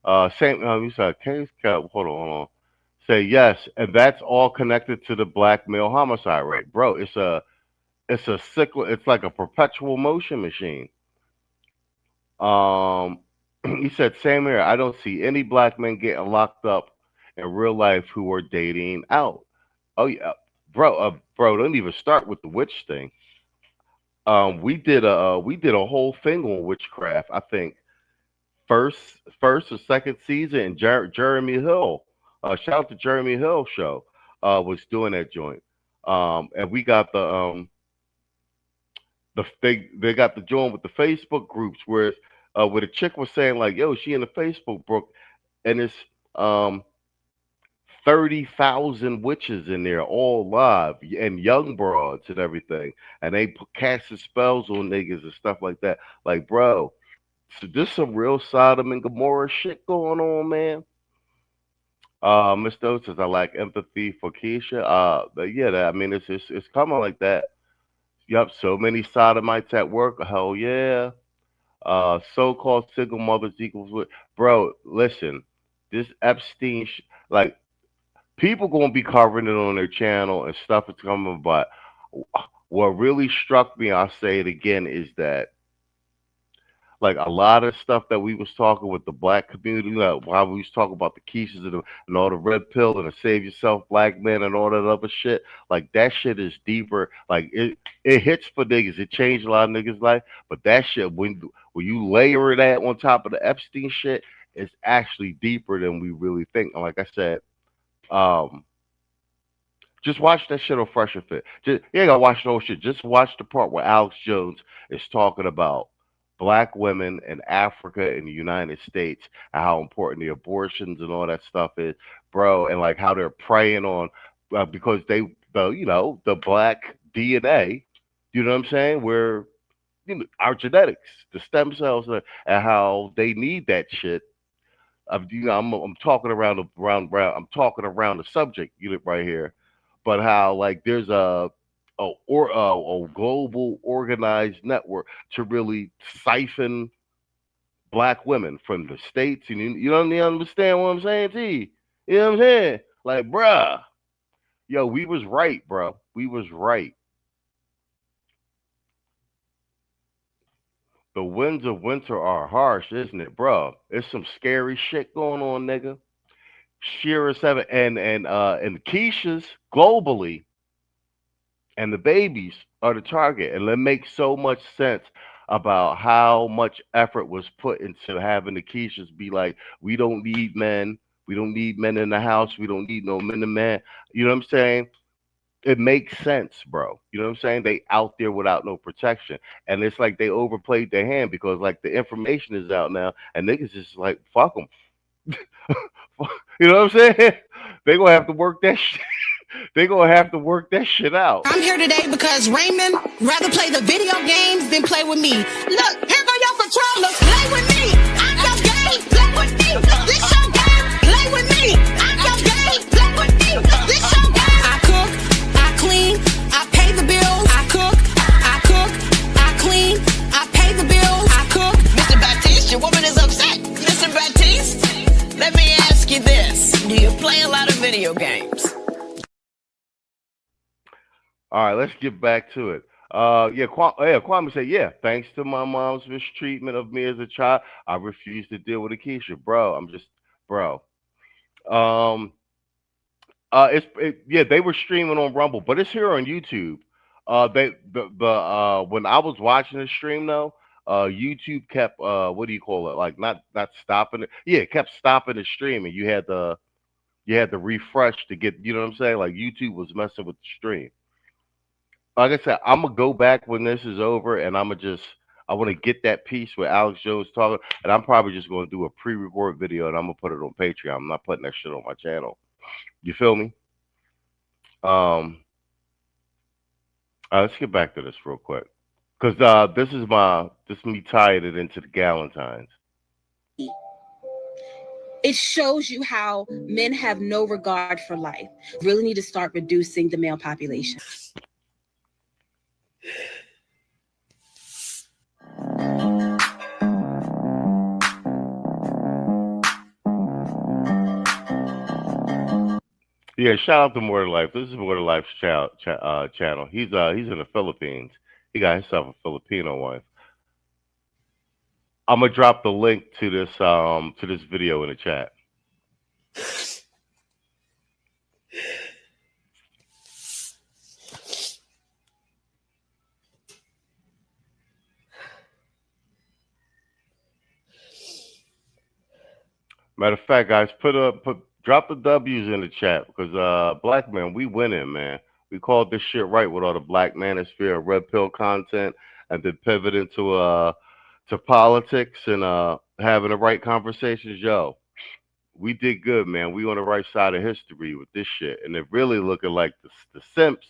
You said case cap. Hold on. Say yes, and that's all connected to the black male homicide rate, bro. It's a cycle. It's like a perpetual motion machine. He said, same here. I don't see any black men getting locked up in real life who are dating out. Oh yeah, bro. Don't even start with the witch thing. We did a whole thing on witchcraft. I think first or second season, and Jeremy Hill. Shout out to Jeremy Hill show. Was doing that joint. And we got they got the joint with the Facebook groups where a chick was saying like, yo, she in the Facebook group, and it's 30,000 witches in there, all live, and young broads and everything, and they casting spells on niggas and stuff like that. Like, bro, so this some real Sodom and Gomorrah shit going on, man. Mr. O says, I lack empathy for Keisha. But yeah, it's coming like that. Yup, so many sodomites at work. Hell yeah. So-called single mothers equals with. Bro, listen, this Epstein, like, people gonna be covering it on their channel and stuff is coming, but what really struck me, I'll say it again, is that like a lot of stuff that we was talking with the black community, like while we was talking about the Keishas and all the red pill and the save yourself black men and all that other shit, like that shit is deeper. Like it hits for niggas. It changed a lot of niggas' life, but that shit, when you layer that on top of the Epstein shit, it's actually deeper than we really think. And like I said, just watch that shit on Fresh and Fit. You ain't gotta watch the whole shit. Just watch the part where Alex Jones is talking about black women in Africa and the United States and how important the abortions and all that stuff is, bro, and like how they're preying on because the black DNA, you know what I'm saying? Where our genetics, the stem cells, and how they need that shit. I'm talking around the subject unit right here, but how like there's a global organized network to really siphon black women from the states, and you don't understand what I'm saying to you. You know what I'm saying? Like, bruh, yo, we was right, bro. We was right. The winds of winter are harsh, isn't it, bro? It's some scary shit going on, nigga. Shira 7 and Keisha's globally, and the babies are the target. And it makes so much sense about how much effort was put into having the Keishas be like, we don't need men. We don't need men in the house. We don't need no men to man. You know what I'm saying? It makes sense, bro. You know what I'm saying? They out there without no protection. And it's like they overplayed their hand because like the information is out now and niggas just like, fuck them. You know what I'm saying? They gonna have to work that shit. They gonna have to work that shit out. I'm here today because Raymond rather play the video games than play with me. Look, here go your controllers. Play with me. I'm your game. Play with me. This your game. Play with me. I'm your game. Play with me. This your game. video games. All right, let's get back to it. Kwame said, yeah, thanks to my mom's mistreatment of me as a child, I refused to deal with Akeisha. Bro. They were streaming on Rumble, but it's here on YouTube. When I was watching the stream though, YouTube kept what do you call it? Like not stopping it. Yeah, it kept stopping the stream, and you had to refresh to get. You know what I'm saying? Like YouTube was messing with the stream. Like I said, I'm gonna go back when this is over, and I want to get that piece where Alex Jones talking, and I'm probably just gonna do a pre-record video, and I'm gonna put it on Patreon. I'm not putting that shit on my channel. You feel me? Let's get back to this real quick, because this is me tying it into the Galentines. It shows you how men have no regard for life. Really need to start reducing the male population. Yeah, shout out to More to Life. This is More to Life's channel. He's in the Philippines. He got himself a Filipino wife. I'm gonna drop the link to this video in the chat. Matter of fact, guys, drop the W's in the chat, because black men, we winning, man. We called this shit right with all the black manosphere and red pill content, and then pivot into to politics and having the right conversations. Yo, we did good, man. We on the right side of history with this shit, and it really looking like the simps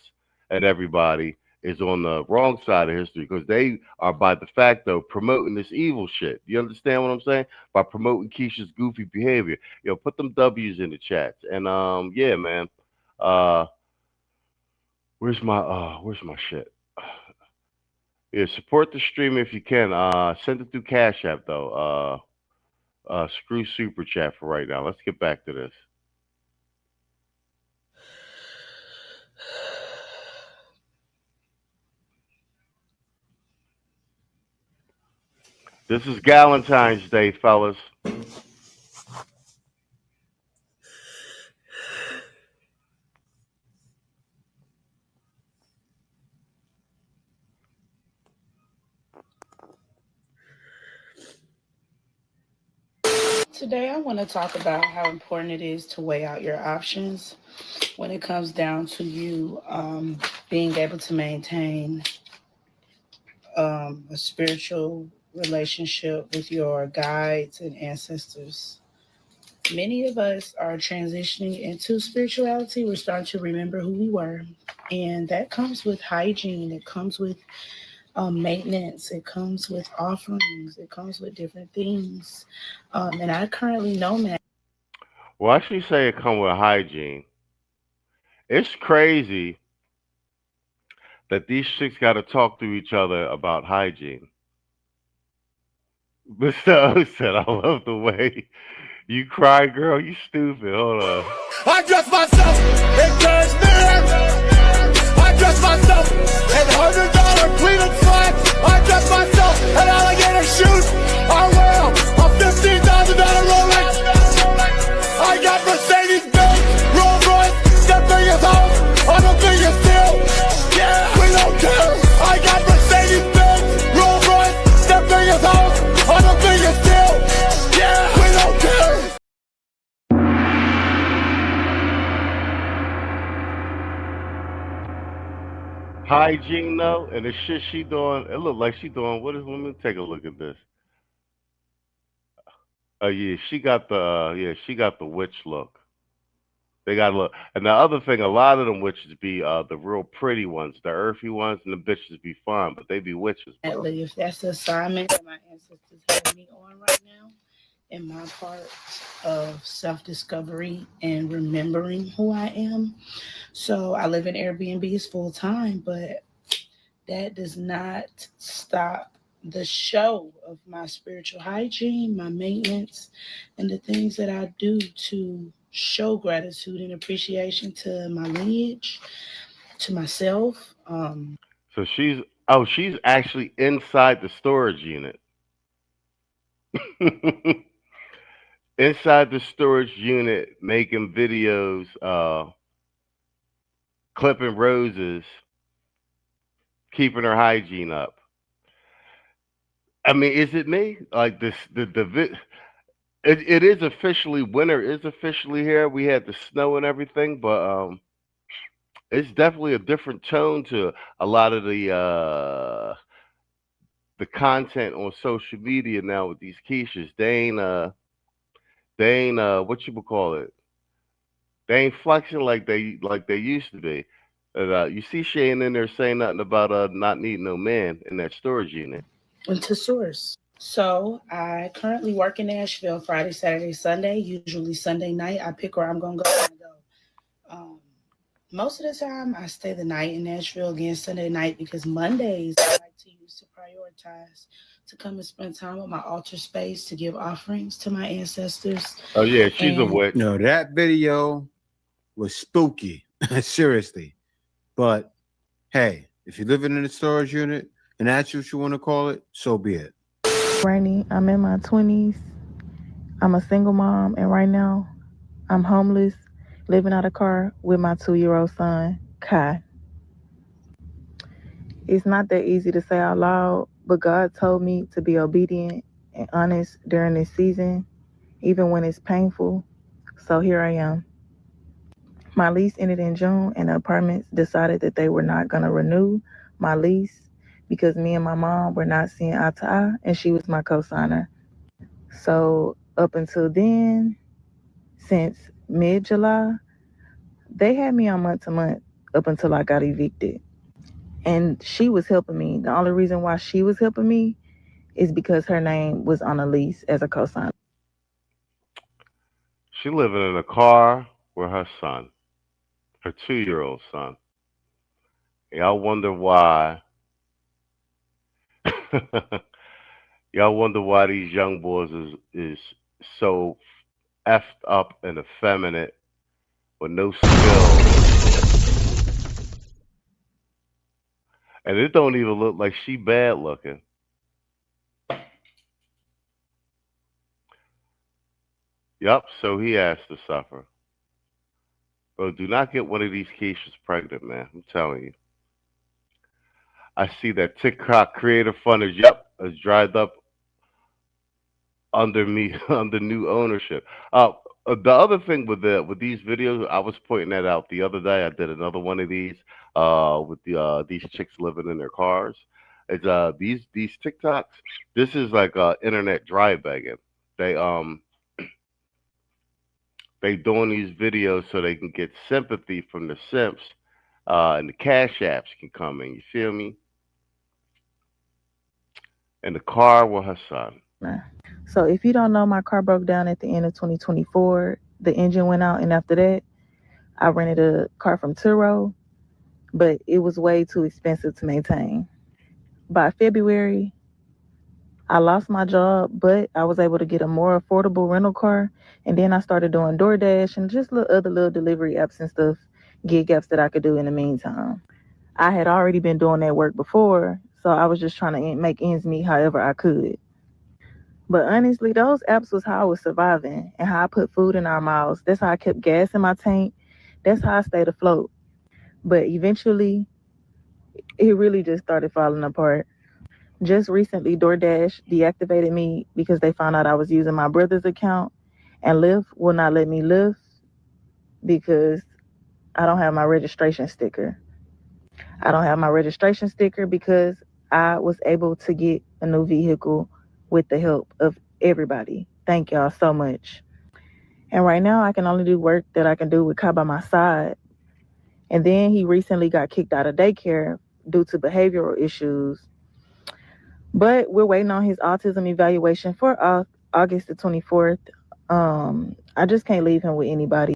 and everybody is on the wrong side of history, because they are by de facto promoting this evil shit. You understand what I'm saying? By promoting Keisha's goofy behavior. Yo, put them W's in the chats. And yeah, man. Where's my shit? Yeah, support the stream if you can. Send it through Cash App though. Screw Super Chat for right now. Let's get back to this. This is Galentine's Day, fellas. Today, I want to talk about how important it is to weigh out your options when it comes down to you being able to maintain a spiritual relationship with your guides and ancestors. Many of us are transitioning into spirituality. We're starting to remember who we were, and that comes with hygiene. It comes with maintenance. It comes with offerings. It comes with different things. And I currently know that. Well, I should say it come with hygiene. It's crazy that these chicks got to talk to each other about hygiene. Mr. O said, I love the way you cry, girl. You stupid. Hold on. I dress myself in cashmere. I dress myself in $100 cleanup slacks. I dress myself in alligator shoes. I wear a $15,000 Rolex. I got Mercedes-Benz, Rolls-Royce, that thing is home. I don't think it's still. Yeah, we don't care. I got Mercedes-Benz, Rolls-Royce, that thing is home. I don't think it's still. Yeah, we don't care. Hygiene though, and the shit she doing, it look like she doing, let me take a look at this. Yeah, she got the witch look. They got a look. And the other thing, a lot of them witches be the real pretty ones, the earthy ones, and the bitches be fine, but they be witches, bro. If that's the assignment that my ancestors have me on right now, in my part of self-discovery and remembering who I am. So I live in Airbnbs full time, but that does not stop the show of my spiritual hygiene, my maintenance, and the things that I do to show gratitude and appreciation to my lineage, to myself. So she's actually inside the storage unit. Inside the storage unit, making videos, clipping roses, keeping her hygiene up. I mean, is it me? Like this, it is officially winter is officially here. We had the snow and everything, but it's definitely a different tone to a lot of the content on social media now with these quiches. They ain't what you would call it. They ain't flexing like they used to be. You see Shane in there saying nothing about not needing no man in that storage unit. And to source. So I currently work in Nashville Friday, Saturday, Sunday. Usually Sunday night, I pick where I'm gonna go. Most of the time, I stay the night in Nashville again Sunday night because Mondays I like to use to prioritize to come and spend time with my altar space to give offerings to my ancestors. Oh yeah, she's a witch. No, that video was spooky, seriously. But hey, if you're living in a storage unit and that's what you want to call it, so be it. Rainy, I'm in my 20s. I'm a single mom, and right now I'm homeless, living out of a car with my 2-year-old son, Kai. It's not that easy to say out loud, but God told me to be obedient and honest during this season, even when it's painful. So here I am. My lease ended in June, and the apartments decided that they were not going to renew my lease because me and my mom were not seeing eye to eye, and she was my co-signer. So up until then, since mid-July, they had me on month to month up until I got evicted. And she was helping me. The only reason why she was helping me is because her name was on a lease as a co-signer. She living in a car with her son, her 2-year-old son. Y'all wonder why. Y'all wonder why these young boys is so effed up and effeminate with no skill. And it don't even look like she bad looking. Yup, so he has to suffer. Bro, do not get one of these Keishas pregnant, man. I'm telling you. I see that TikTok creator fund is dried up under new ownership. The other thing with these videos, I was pointing that out the other day. I did another one of these with these chicks living in their cars. It's these TikToks. This is like internet dry begging. They doing these videos so they can get sympathy from the simps, and the cash apps can come in. You feel me? In the car with her son. So if you don't know, my car broke down at the end of 2024. The engine went out, and after that, I rented a car from Turo, but it was way too expensive to maintain. By February, I lost my job, but I was able to get a more affordable rental car, and then I started doing DoorDash and just other little delivery apps and stuff, gig apps that I could do in the meantime. I had already been doing that work before, so I was just trying to make ends meet however I could. But honestly, those apps was how I was surviving and how I put food in our mouths. That's how I kept gas in my tank. That's how I stayed afloat. But eventually, it really just started falling apart. Just recently, DoorDash deactivated me because they found out I was using my brother's account, and Lyft will not let me Lyft because I don't have my registration sticker. I don't have my registration sticker because I was able to get a new vehicle with the help of everybody. Thank y'all so much. And right now, I can only do work that I can do with Kai by my side. And then he recently got kicked out of daycare due to behavioral issues. But we're waiting on his autism evaluation for August the 24th. I just can't leave him with anybody.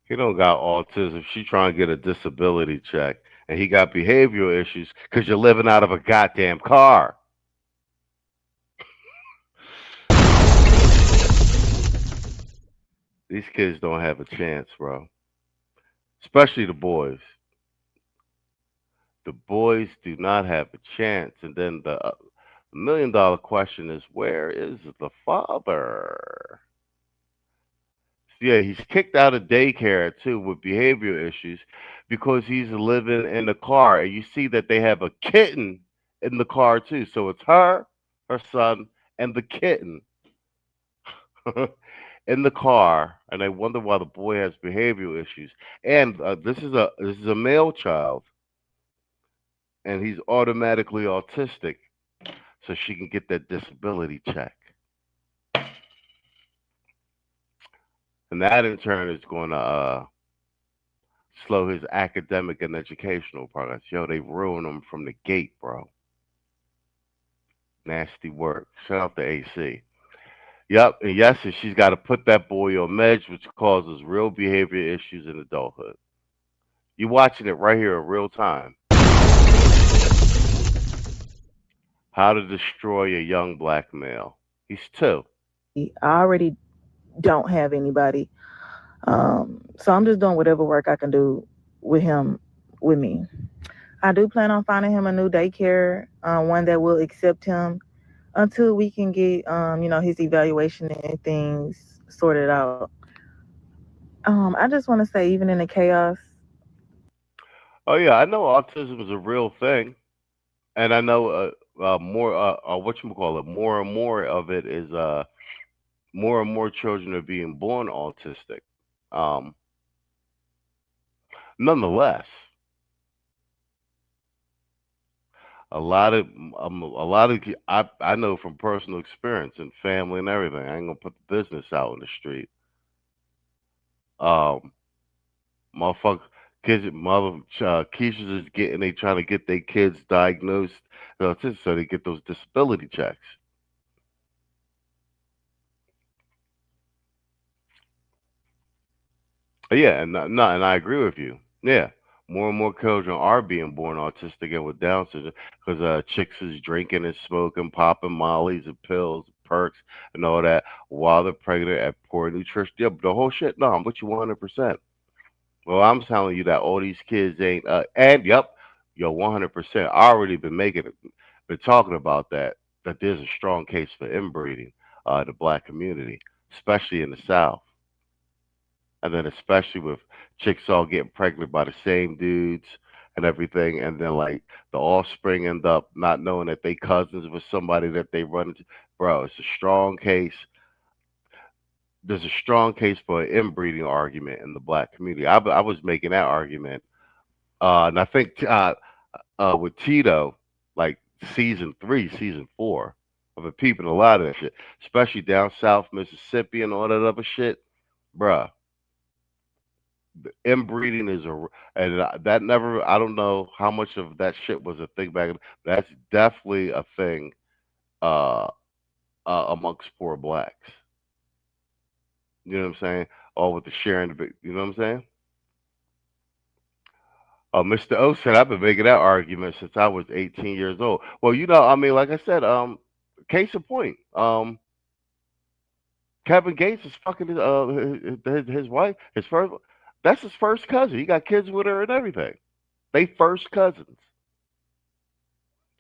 He don't got autism. She trying to get a disability check. And he got behavioral issues because you're living out of a goddamn car. These kids don't have a chance, bro. Especially the boys. The boys do not have a chance. And then the $1 million question is, where is the father? Yeah, he's kicked out of daycare too with behavioral issues because he's living in the car. And you see that they have a kitten in the car too. So it's her son, and the kitten in the car. And I wonder why the boy has behavioral issues. And this is a male child, and he's automatically autistic, so she can get that disability check. And that in turn is going to slow his academic and educational progress. Yo, they ruin him from the gate, bro. Nasty work. Shout out to AC. Yep, and yes, and she's got to put that boy on meds, which causes real behavior issues in adulthood. You're watching it right here in real time. How to destroy a young black male. He's 2. I already don't have anybody. So I'm just doing whatever work I can do with him, with me. I do plan on finding him a new daycare, one that will accept him until we can get, his evaluation and things sorted out. I just want to say, even in the chaos. Oh yeah, I know autism is a real thing, and I know more. More and more of it is more and more children are being born autistic. Nonetheless, a lot of I know from personal experience and family and everything. I ain't gonna put the business out in the street. Motherfucker, Keisha's is they trying to get their kids diagnosed, so they get those disability checks. Yeah, and I agree with you. Yeah, more and more children are being born autistic and with Down syndrome because chicks is drinking and smoking, popping mollies and pills, perks, and all that while they're pregnant at poor nutrition. Yeah, but the whole shit. No, I'm with you 100%. Well, I'm telling you that all these kids ain't. And yep, yo, 100%. I already been talking about that. That there's a strong case for inbreeding in the black community, especially in the South. And then especially with chicks all getting pregnant by the same dudes and everything, and then like the offspring end up not knowing that they cousins with somebody that they run into. Bro, it's a strong case. There's a strong case for an inbreeding argument in the black community. I was making that argument, and I think with Tito, like season 3, season 4, I've been peeping a lot of that shit, especially down south Mississippi and all that other shit, bruh. Inbreeding is that never. I don't know how much of that shit was a thing back. That's definitely a thing amongst poor blacks. You know what I'm saying? All with the sharing. You know what I'm saying? Mr. O said I've been making that argument since I was 18 years old. Well, I mean, like I said, case in point, Kevin Gates is fucking his wife, his first. That's his first cousin. He got kids with her and everything. They first cousins.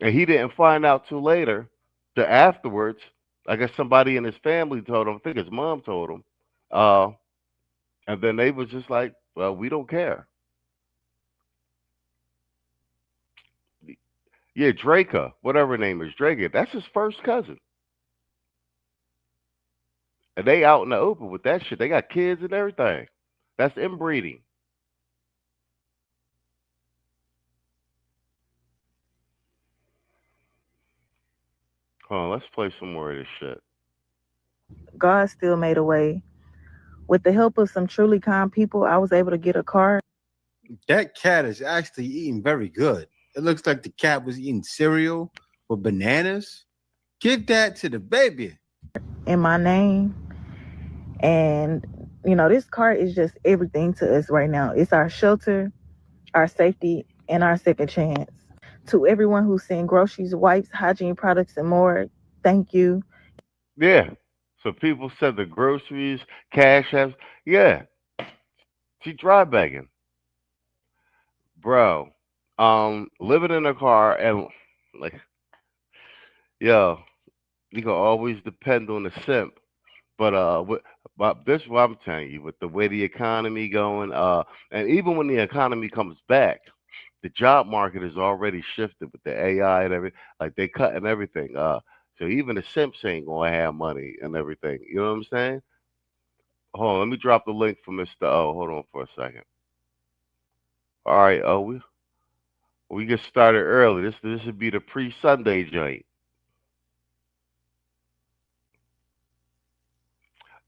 And he didn't find out till later that afterwards, I guess somebody in his family told him, I think his mom told him. And then they was just like, well, we don't care. Yeah, Draca, whatever her name is, Draca, that's his first cousin. And they out in the open with that shit. They got kids and everything. That's inbreeding. Hold on, let's play some more of this shit. God still made a way. With the help of some truly kind people, I was able to get a car. That cat is actually eating very good. It looks like the cat was eating cereal with bananas. Give that to the baby. In my name. And this car is just everything to us right now. It's our shelter, our safety, and our second chance. To everyone who sent groceries, wipes, hygiene products, and more, thank you. Yeah. So people said the groceries, cash apps. Yeah, she dry begging, bro. Living in a car and like, yo, you can always depend on the simp. But this is what I'm telling you, with the way the economy going, and even when the economy comes back, the job market is already shifted with the AI and everything. Like they cutting everything. So even the simps ain't gonna have money and everything. You know what I'm saying? Hold on, let me drop the link for Mr. O. Hold on for a second. All right, we get started early. This would be the pre-Sunday joint.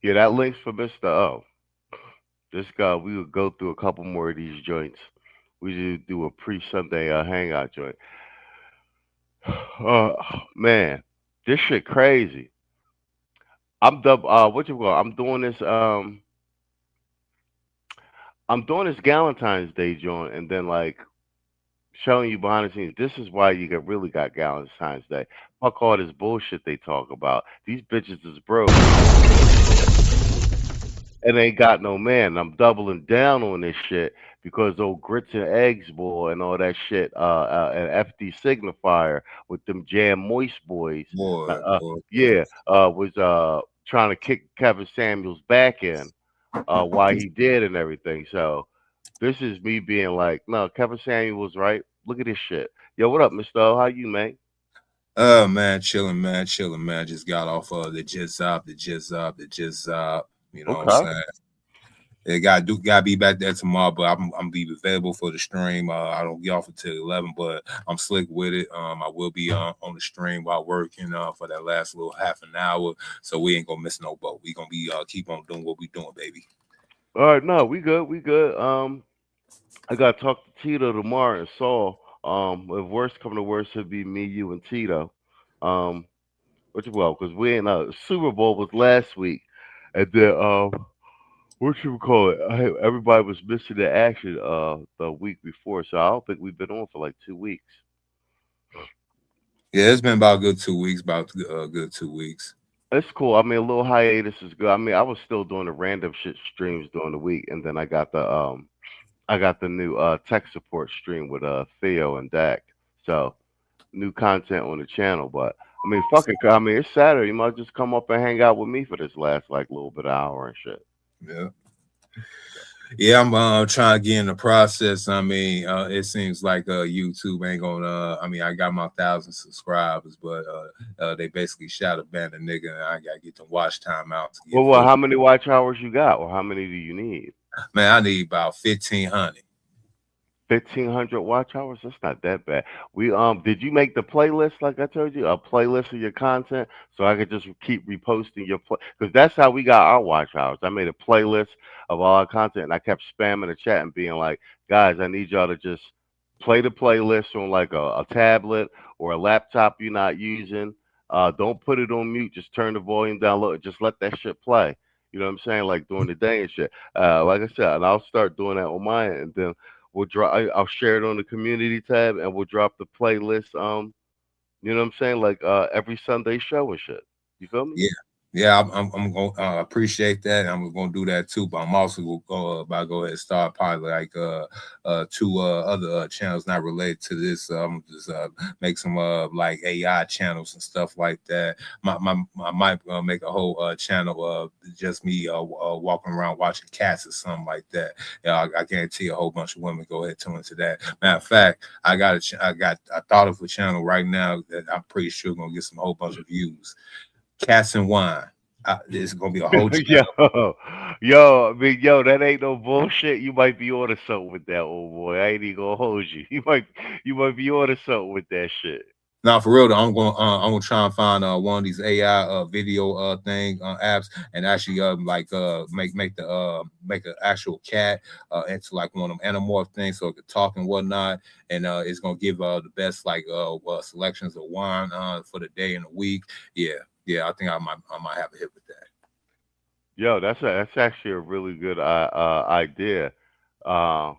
Yeah, that link's for Mr. O. This guy, we would go through a couple more of these joints. We just do a pre-Sunday hangout joint. Man, this shit crazy. What you call? I'm doing this Galentine's Day joint, and then like showing you behind the scenes. This is why you really got Galentine's Day. Fuck all this bullshit they talk about. These bitches is broke and ain't got no man. I'm doubling down on this shit because old grits and eggs boy and all that shit. And FD Signifier with them Jam Moist boys. Yeah, was trying to kick Kevin Samuels back in. Why he did and everything. So this is me being like, no, Kevin Samuel was right. Look at this shit. Yo, what up, Mr. O? How you, man? Man, chilling, man. Just got off the jizz. You know what I'm saying? It gotta be back there tomorrow, but I'm be available for the stream. I don't get off until 11, but I'm slick with it. I will be on the stream while working for that last little half an hour, so we ain't gonna miss no boat. We gonna be keep on doing what we doing, baby. All right, no, we good. I gotta talk to Tito tomorrow and Saul. If worst come to worst, it'd be me, you, and Tito. Because we ain't Super Bowl was last week, and then what you call it? Everybody was missing the action the week before, so I don't think we've been on for like 2 weeks. Yeah, it's been about a good 2 weeks. Good 2 weeks. It's cool. I mean, a little hiatus is good. I mean, I was still doing the random shit streams during the week, and then I got the new tech support stream with Theo and Dak. So new content on the channel. But I mean, fuck it. I mean, it's Saturday. You might just come up and hang out with me for this last like little bit of hour and shit. Yeah, I'm trying to get in the process. I mean, it seems like YouTube ain't gonna. I mean, I got my 1,000 subscribers, but they basically shot a band of nigga, and I gotta get the watch time out. Well, how many watch hours you got, or how many do you need? Man, I need about 1,500. 1,500 watch hours? That's not that bad. We did you make the playlist like I told you? A playlist of your content so I could just keep reposting your because that's how we got our watch hours. I made a playlist of all our content and I kept spamming the chat and being like, guys, I need y'all to just play the playlist on like a tablet or a laptop you're not using. Don't put it on mute, just turn the volume down low, just let that shit play. You know what I'm saying? Like during the day and shit. Like I said, and I'll start doing that on mine and then I'll share it on the community tab and we'll drop the playlist. You know what I'm saying? Like every Sunday show and shit. You feel me? Yeah, I'm going to appreciate that. I'm going to do that too. But I'm also about to go ahead and start probably like 2 other channels not related to this. I'm just make some like AI channels and stuff like that. I might make a whole channel just me walking around watching cats or something like that. Yeah, I guarantee a whole bunch of women go ahead and tune into that. Matter of fact, I thought of a channel right now that I'm pretty sure gonna get some whole bunch of views. Cats and wine. There's gonna be a whole yo, I mean, that ain't no bullshit. You might be ordered something with that, old boy. I ain't even gonna hold you. You might be ordered something with that shit. Now, for real though, I'm gonna try and find one of these AI video thing apps and actually make an actual cat into like one of them anamorph things so it could talk and whatnot, and it's gonna give the best like selections of wine for the day and the week. Yeah, I think I might have a hit with that. Yo, that's actually a really good idea. Having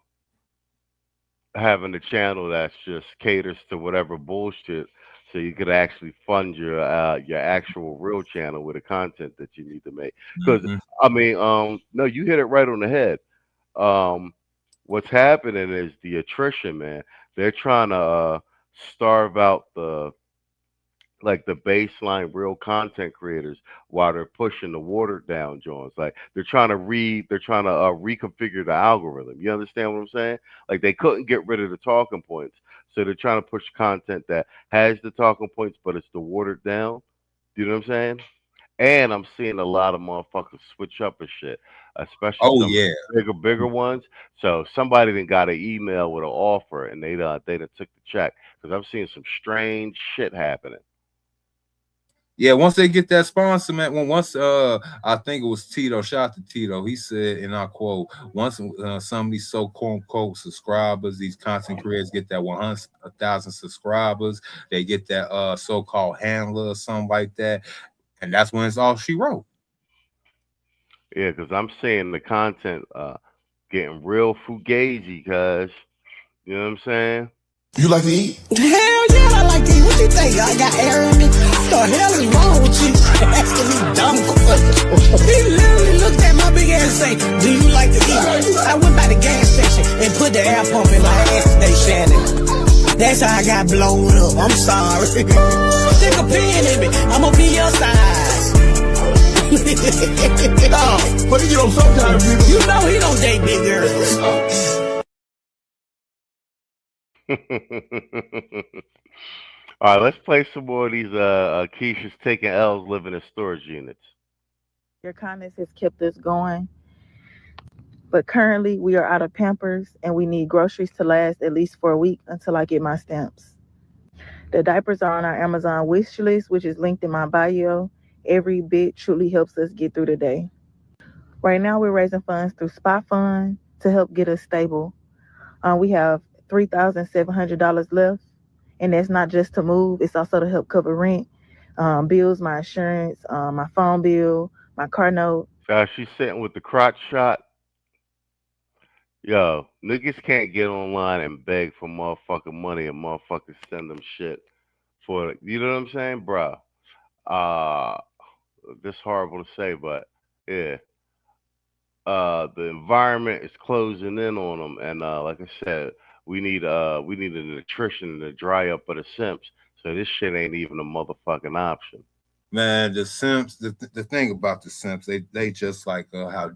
a channel that's just caters to whatever bullshit so you could actually fund your actual real channel with the content that you need to make. Because I mean, no, you hit it right on the head. What's happening is the attrition, man. They're trying to starve out the baseline real content creators while they're pushing the watered down joints. Like they're trying to reconfigure the algorithm. You understand what I'm saying? Like they couldn't get rid of the talking points, so they're trying to push content that has the talking points, but it's the watered down. You know what I'm saying? And I'm seeing a lot of motherfuckers switch up and shit, especially some bigger ones. So somebody then got an email with an offer, and they done took the check, because I'm seeing some strange shit happening. Yeah, once they get that sponsor, man. Once I think it was Tito. Shout out to Tito. He said, and I quote, once some of these so quote unquote subscribers, these content creators get that 100,000 subscribers, they get that so-called handler or something like that, and that's when it's all she wrote. Yeah, because I'm seeing the content getting real fugazi, cuz. You know what I'm saying? You like to eat? Hell yeah, I like to eat. What you think? I got air in me? What the hell is wrong with you? Asking me dumb questions. He literally looked at my big ass and say, do you like to eat? I went by the gas station and put the air pump in my ass today, Shannon. That's how I got blown up. I'm sorry. Stick a pin in me. I'm gonna be your size. But you know, sometimes you know he don't date big girls. All right, let's play some more of these Keisha's taking L's living in storage units. Your kindness has kept us going, but currently we are out of Pampers and we need groceries to last at least for a week until I get my stamps. The diapers are on our Amazon wish list, which is linked in my bio. Every bit truly helps us get through the day. Right now we're raising funds through Spot Fund to help get us stable. We have $3,700 left, and that's not just to move, it's also to help cover rent, bills, my insurance, my phone bill, my car note. She's sitting with the crotch shot. Yo, niggas can't get online and beg for motherfucking money and motherfuckers send them shit for it. You know what I'm saying, bro? This horrible to say, but yeah. The environment is closing in on them, and like I said, we need an attrition to dry up of the simps. So this shit ain't even a motherfucking option. Man, the simps. The thing about the simps, they just like how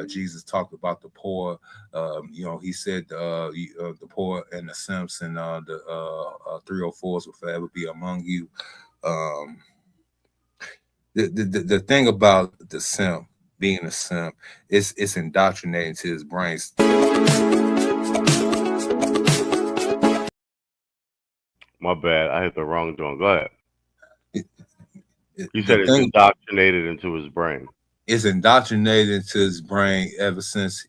Jesus talked about the poor. You know, he said the poor and the simps and the 304s will forever be among you. The thing about the simp being a simp, it's indoctrinating to his brain. My bad, I hit the wrong joint. Go ahead. You said it's indoctrinated into his brain. It's indoctrinated into his brain ever since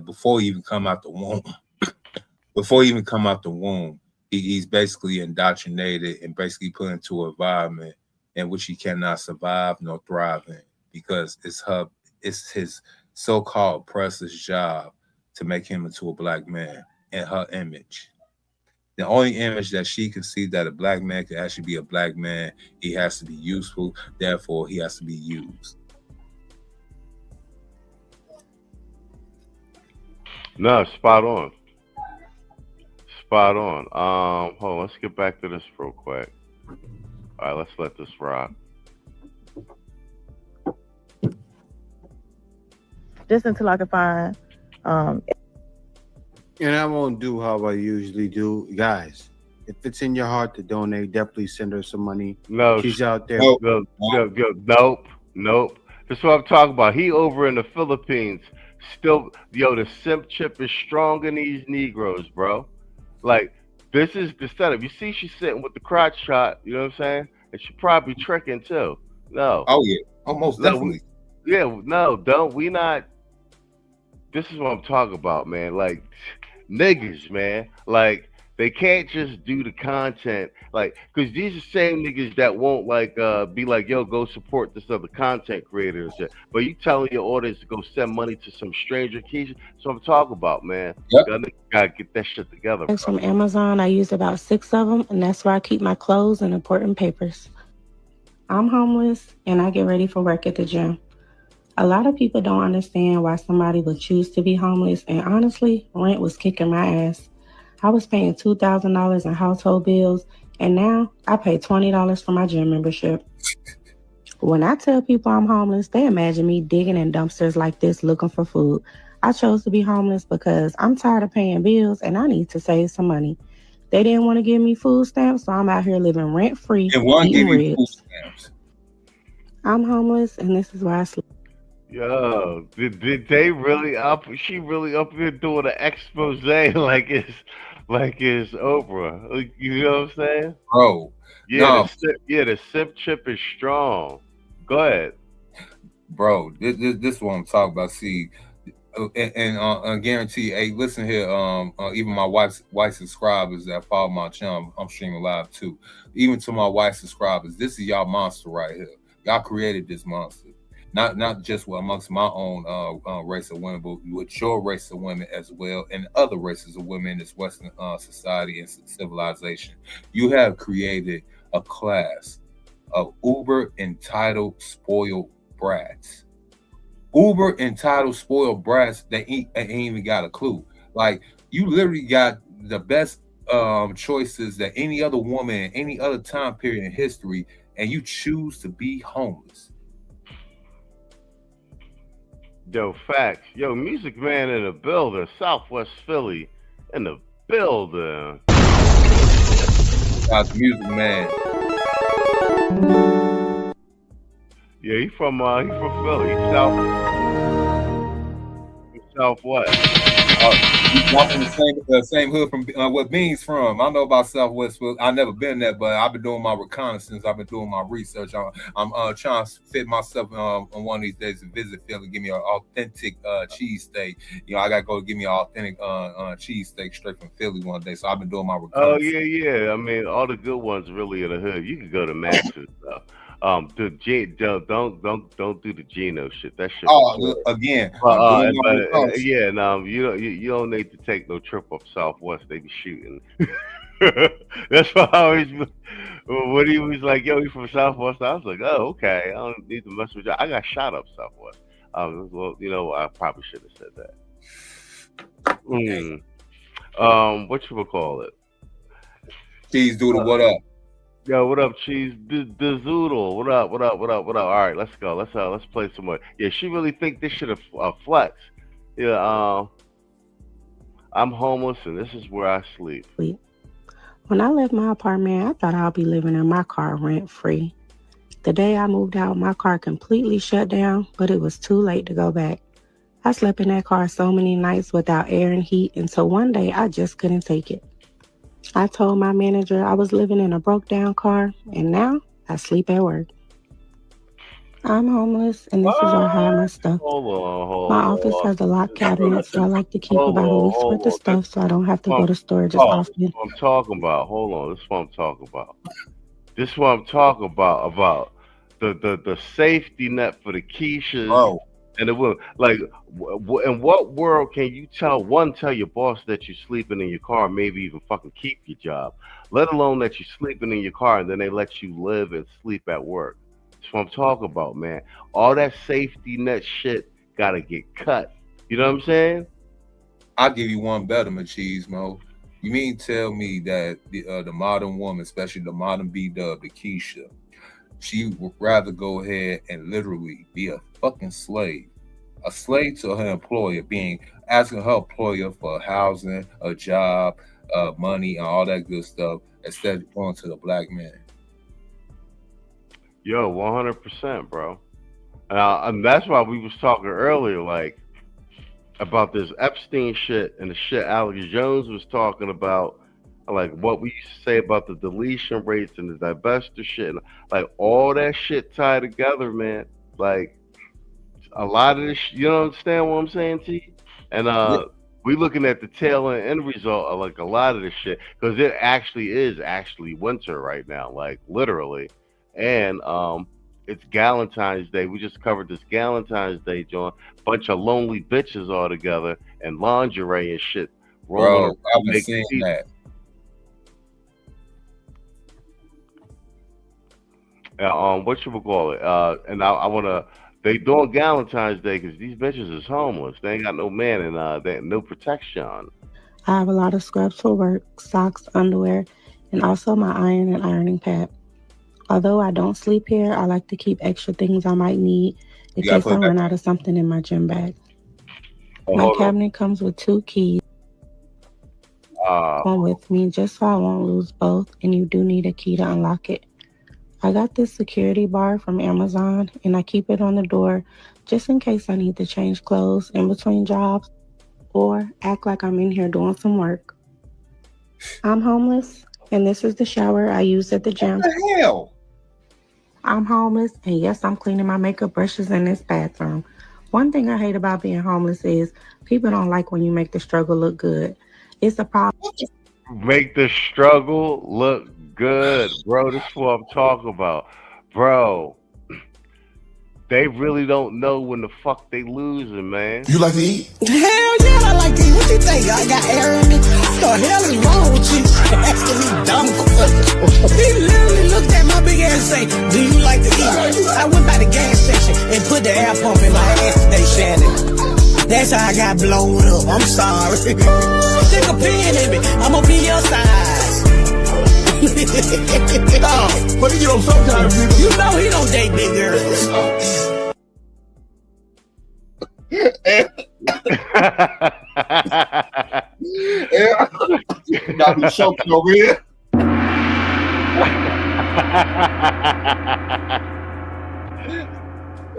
before he even come out the womb. Before he even come out the womb, he's basically indoctrinated and basically put into an environment in which he cannot survive nor thrive in, because it's his so-called oppressor's job to make him into a black man in her image. The only image that she can see that a black man can actually be a black man, he has to be useful, therefore he has to be used. No, spot on. Spot on. Hold on, let's get back to this real quick. All right, let's let this rock. Just until I can find and I won't do how I usually do. Guys, if it's in your heart to donate, definitely send her some money. No, she's out there. Nope. That's what I'm talking about. He over in the Philippines still, the simp chip is strong in these Negroes, bro. Like, this is the setup. You see, she's sitting with the crotch shot, you know what I'm saying? And she probably tricking too. No. Oh, yeah. Almost definitely. We not. This is what I'm talking about, man. Like, niggas, man. Like, They can't just do the content like, because these are same niggas that won't like be like, yo, go support this other content creator and shit. But you telling your audience to go send money to some stranger Keisha. That's what I'm talking about, man. Yep. Y'all niggas gotta get that shit together. It's from Amazon. I use about 6 of them, and that's where I keep my clothes and important papers. I'm homeless, and I get ready for work at the gym. A lot of people don't understand why somebody would choose to be homeless, and honestly, rent was kicking my ass. I was paying $2,000 in household bills, and now I pay $20 for my gym membership. When I tell people I'm homeless, they imagine me digging in dumpsters like this looking for food. I chose to be homeless because I'm tired of paying bills and I need to save some money. They didn't want to give me food stamps, so I'm out here living rent-free, eating ribs. I'm homeless, and this is where I sleep. Yo, did they really up? She really up here doing an expose like it's Oprah. Like, you know what I'm saying, bro? Yeah, the sip chip is strong. Go ahead, bro. This is what I'm talking about. See, and I guarantee. Hey, listen here. Even my wife's subscribers that follow my channel, I'm streaming live too. Even to my wife's subscribers, this is y'all monster right here. Y'all created this monster. Not just amongst my own race of women, but with your race of women as well, and other races of women in this Western society and civilization. You have created a class of uber entitled spoiled brats. Uber entitled spoiled brats that ain't even got a clue. Like, you literally got the best choices that any other woman in any other time period in history, and you choose to be homeless. Yo, facts. Yo, Music Man in the building. Southwest Philly in the building. That's Music Man. Yeah, he's from Philly. Southwest. Y'all from the same hood from where Bean's from. I know about Southwest. I've never been there, but I've been doing my reconnaissance. I've been doing my research. I'm trying to fit myself on one of these days to visit Philly, give me an authentic cheesesteak. You know, I gotta go give me an authentic cheesesteak straight from Philly one day. So I've been doing my reconnaissance. Oh yeah. I mean, all the good ones really in the hood. You can go to Max's though. Don't do the Geno shit. That shit. Again. You don't need to take no trip up Southwest. They be shooting. That's why I always. When he was like, "Yo, he from Southwest," I was like, "Oh, okay. I don't need to mess with you." I got shot up Southwest. Well, you know, I probably should have said that. What you would call it? Cheese Doodle, what up? Yo, what up, Cheese? The Zoodle. What up? All right, let's go. Let's play some more. Yeah, she really think this shit a flex. Yeah, I'm homeless and this is where I sleep. When I left my apartment, I thought I'd be living in my car rent-free. The day I moved out, my car completely shut down, but it was too late to go back. I slept in that car so many nights without air and heat until one day I just couldn't take it. I told my manager I was living in a broke-down car, and now I sleep at work. I'm homeless, and this is where I hide my stuff. My office has a locked cabinet, so I like to keep about a week's worth of stuff so I don't have to go to storage as often. This is what I'm talking about. Hold on. This is what I'm talking about. This is what I'm talking about the safety net for the Keishas and the women. Like, in what world can you tell your boss that you're sleeping in your car, maybe even fucking keep your job, let alone that you're sleeping in your car and then they let you live and sleep at work? That's what I'm talking about, man. All that safety net shit gotta get cut. You know what I'm saying? I'll give you one better, Machismo. You mean tell me that the modern woman, especially the modern B-dub, the Keisha, she would rather go ahead and literally be a fucking slave to her employer, asking her employer for housing, a job, money, and all that good stuff, instead of going to the black man? Yo, 100%, bro. And that's why we was talking earlier, like, about this Epstein shit and the shit Alex Jones was talking about, like what we used to say about the deletion rates and the divestiture shit, and like all that shit tied together, man. Like a lot of this, you don't understand what I'm saying, T? And we looking at the tail end result of like a lot of this shit because it actually is winter right now, like literally, and it's Galentine's Day. We just covered this Galentine's Day, John. Bunch of lonely bitches all together and lingerie and shit. Bro, I've been seeing that. What you would call it? And I wanna. They doing Galentine's Day because these bitches is homeless. They ain't got no man and they no protection. I have a lot of scrubs for work, socks, underwear, and also my iron and ironing pad. Although I don't sleep here, I like to keep extra things I might need in case I run out of something in my gym bag. My cabinet comes with 2 keys. One with me just so I won't lose both, and you do need a key to unlock it. I got this security bar from Amazon, and I keep it on the door just in case I need to change clothes in between jobs or act like I'm in here doing some work. I'm homeless, and this is the shower I use at the gym. What the hell? I'm homeless, and yes, I'm cleaning my makeup brushes in this bathroom. One thing I hate about being homeless is people don't like when you make the struggle look good. It's a problem. Make the struggle look good, bro. This is what I'm talking about, bro. They really don't know when the fuck they losing, man. You like to eat? Hell yeah, I like to eat. What you think? I got air in me? What the hell is wrong with you? Asking me dumb questions. He literally looked at my big ass and say, do you like to eat? I went by the gas station and put the air pump in my ass today, Shannon. That's how I got blown up. I'm sorry. Stick a pin in me. I'm gonna be your size. But you know, sometimes you know he don't date big girls. Got me choking over here.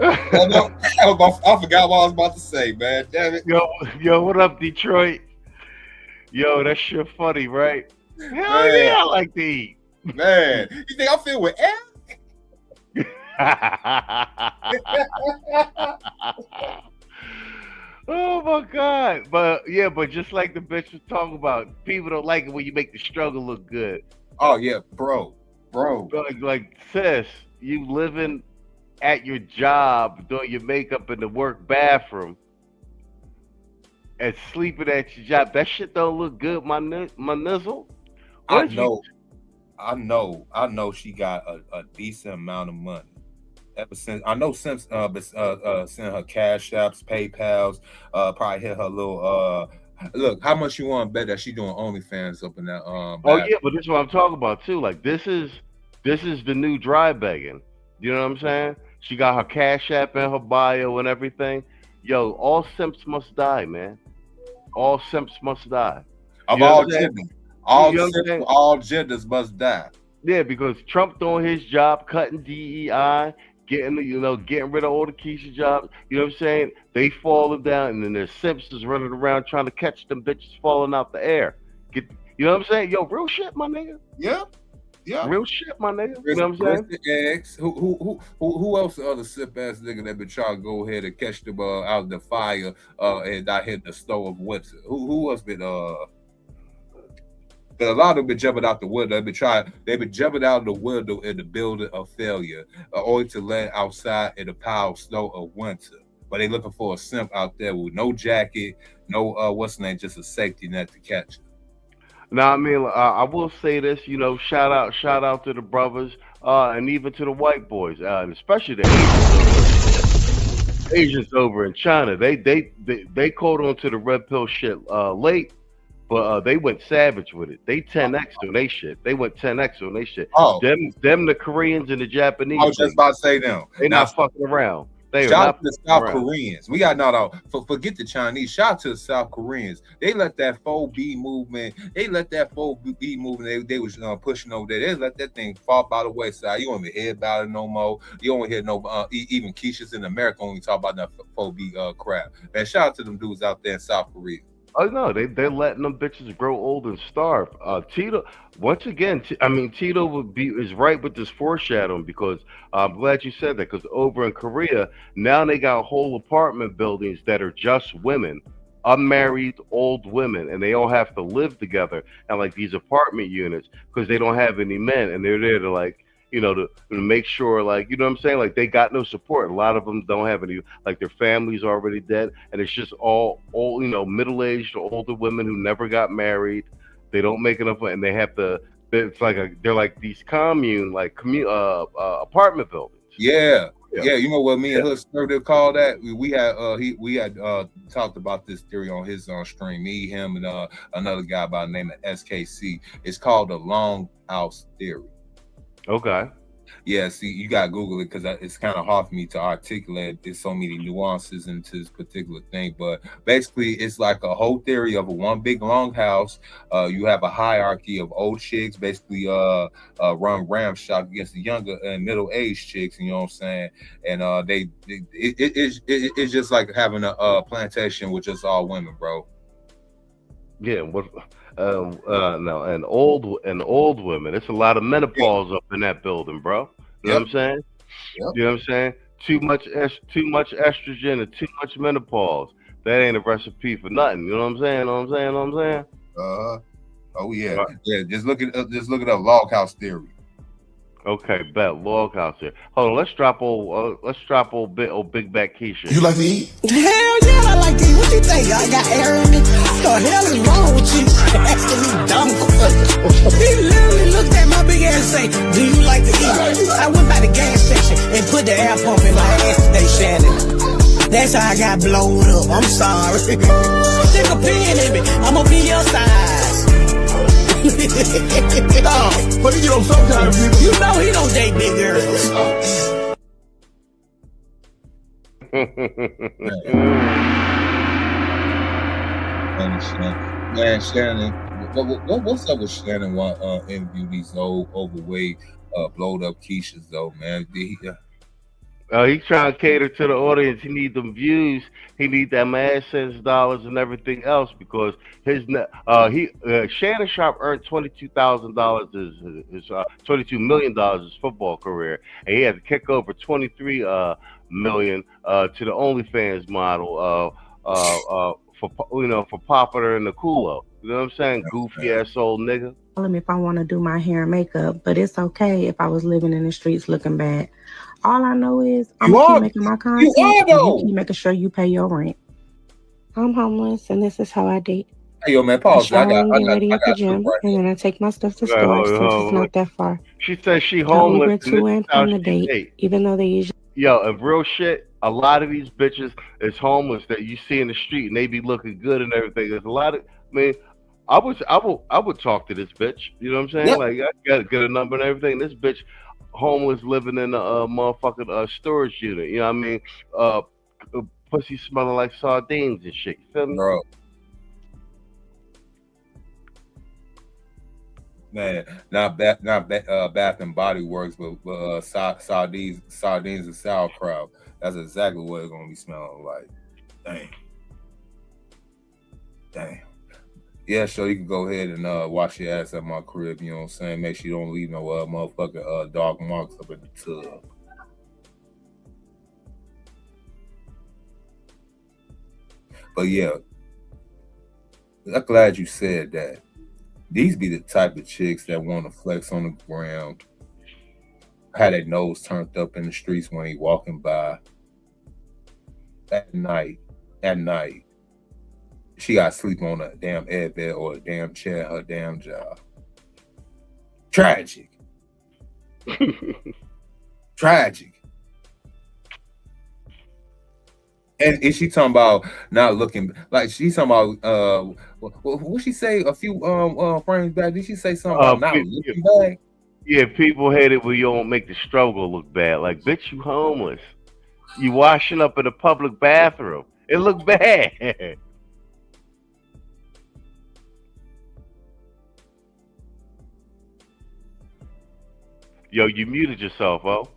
I forgot what I was about to say, man. Damn it. Yo, what up, Detroit? Yo, that shit funny, right? Hell yeah, I like to eat. Man, you think I feel with air? Oh my God. But just like the bitch was talking about, people don't like it when you make the struggle look good. Oh yeah, bro. Like sis, you living at your job, doing your makeup in the work bathroom, and sleeping at your job. That shit don't look good, my nizzle. I know she got a decent amount of money. Ever since I know since send her cash apps, PayPals, probably hit her little look, how much you want to bet that she doing OnlyFans up in that Oh yeah, but this is what I'm talking about too. Like this is the new dry begging. You know what I'm saying? She got her cash app in her bio and everything. Yo, all simps must die, man. All simps must die. Of all genders. All genders must die. Yeah, because Trump doing his job, cutting DEI, getting rid of all the Keisha jobs. You know what I'm saying? They falling down, and then there's simps running around trying to catch them bitches falling out the air. You know what I'm saying? Yo, real shit, my nigga. Yeah. Real shit, my nigga. You know what I'm saying? Eggs. Who else the other sip ass nigga that been trying to go ahead and catch them out of the fire and not hit the stove of winter? Who else been But a lot of them been jumping out the window. They've been jumping out the window in the building of failure, only to land outside in the pile of snow of winter. But they looking for a simp out there with no jacket, no just a safety net to catch it. Now, I mean, I will say this, shout out to the brothers, and even to the white boys, and especially the Asians over in China. They caught on to the red pill shit late. But they went savage with it. They 10x on they shit. They went 10x on they shit. Oh, them the Koreans and the Japanese. I was just about to say them. They not fucking around. They shout out to the South Koreans. We got forget the Chinese. Shout out to the South Koreans. They let that 4B movement. They was pushing over there. They let that thing fall by the wayside. You don't even hear about it no more. You don't hear no even Keisha's in America only talk about that 4B crap. Man, shout out to them dudes out there in South Korea. Oh no, they're letting them bitches grow old and starve. Tito, once again, Tito is right with this foreshadowing, because I'm glad you said that, because over in Korea now they got whole apartment buildings that are just women, unmarried old women, and they all have to live together in like these apartment units because they don't have any men, and they're there to like, to make sure, like, you know what I'm saying, like they got no support. A lot of them don't have any, like their family's already dead, and it's just all middle-aged older women who never got married. They don't make enough, and they have to. They're like these apartment buildings. Yeah. You know what me and Hood Sturdy call that? We had talked about this theory on his stream. Me, him, and another guy by the name of SKC. It's called the Longhouse theory. Okay. Yeah, see, you gotta Google it because it's kind of hard for me to articulate. There's so many nuances into this particular thing, but basically, it's like a whole theory of one big long house. You have a hierarchy of old chicks, basically, run ramshot against the younger and middle-aged chicks. You know what I'm saying? And it's just like having a plantation with just all women, bro. Yeah. No, and old women. It's a lot of menopause up in that building, bro. You know what I'm saying? You know what I'm saying? Too much estrogen and too much menopause. That ain't a recipe for nothing. You know what I'm saying? Oh yeah. Right. Yeah. Just look at a log house theory. Okay, bet log house here. Hold on, let's drop old big back Keisha. You like to eat? Hell yeah, I like to eat. What you think? I got air in me? What the hell is wrong with you? Asking me dumb questions. He literally looked at my big ass and say, do you like to eat? I went by the gas station and put the air pump in my ass today, Shannon. That's how I got blown up. I'm sorry. Stick a pin in me. I'ma be your size. But sometimes you know he don't date big girls. Man, Shannon, what's up with Shannon? Interview these old, overweight, blowed up Keishas though, man. He's trying to cater to the audience. He need them views. He need them AdSense dollars and everything else because Shannon Sharp earned $22,000 his $22 million his football career, and he had to kick over $23 million to the OnlyFans model for Popular and the Kulo. You know what I'm saying? Goofy ass old nigga. Tell him if I want to do my hair and makeup, but it's okay if I was living in the streets looking bad. All I know is I'm gonna keep making my content and you keep making sure you pay your rent. I'm homeless and this is how I date. Hey, yo, man, pause. I get ready at the gym and then I take my stuff to stores since it's not that far. She says she homeless to and from the date, even though they usually. Yo, and real shit, a lot of these bitches is homeless that you see in the street and they be looking good and everything. There's a lot of, I would talk to this bitch. You know what I'm saying? Yep. Like I gotta get a number and everything. This bitch homeless living in a motherfucking storage unit. You know what I mean? Pussy smelling like sardines and shit. You feel me? Bro. Man, not Bath and Body Works, but sardines and sauerkraut. That's exactly what it's gonna be smelling like. Dang. Yeah, sure, you can go ahead and wash your ass at my crib, you know what I'm saying? Make sure you don't leave no motherfucking dog marks up in the tub. But yeah, I'm glad you said that. These be the type of chicks that want to flex on the ground, had their nose turned up in the streets when they walking by. At night, she got to sleep on a damn airbed or a damn chair, her damn job. Tragic. Tragic. And she talking about not looking like she's talking about what she say a few frames back? Did she say something about not looking bad? Yeah, people hate it when you don't make the struggle look bad. Like, bitch, you homeless. You washing up in a public bathroom. It look bad. Yo, you muted yourself, oh.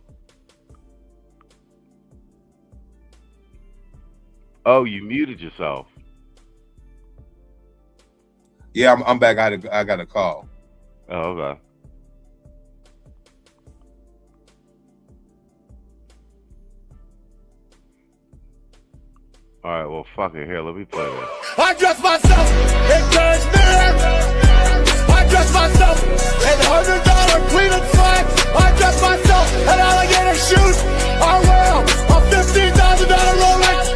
Oh, you muted yourself. Yeah, I'm back. I got a call. Oh, okay. All right, well, fuck it. Here, let me play that. I dress myself in cashmere. I dress myself in $100 Cleveland slacks. I dress myself in alligator shoes. I wear a $15,000 Rolex.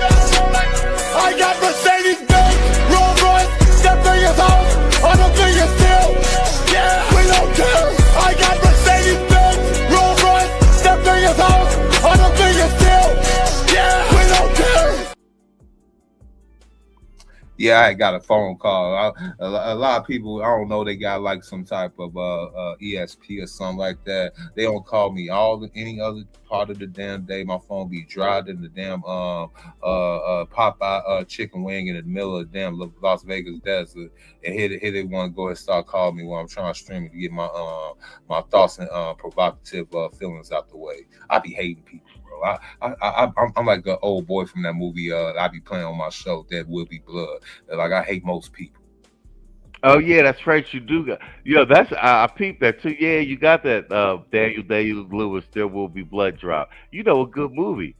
I got Mercedes-Benz, Rolls Royce, that thing is house. I don't think it's still. Yeah, we don't care. I got Mercedes-Benz, Rolls Royce, that thing is house. I don't think it's still. Yeah, we don't care. Yeah, I got a phone call. A lot of people, I don't know, they got like some type of ESP or something like that. They don't call me any other part of the damn day. My phone be dried in the damn Popeye chicken wing in the middle of the damn Las Vegas desert. And here they want to go ahead and start calling me while I'm trying to stream it to get my my thoughts and provocative feelings out the way. I be hating people. I'm like an old boy from that movie I be playing on my show, There Will Be Blood. Like, I hate most people. Oh yeah, that's right. You do got, that's I peeped that too. Yeah, you got that. Daniel Lewis, There Will Be Blood drop. A good movie.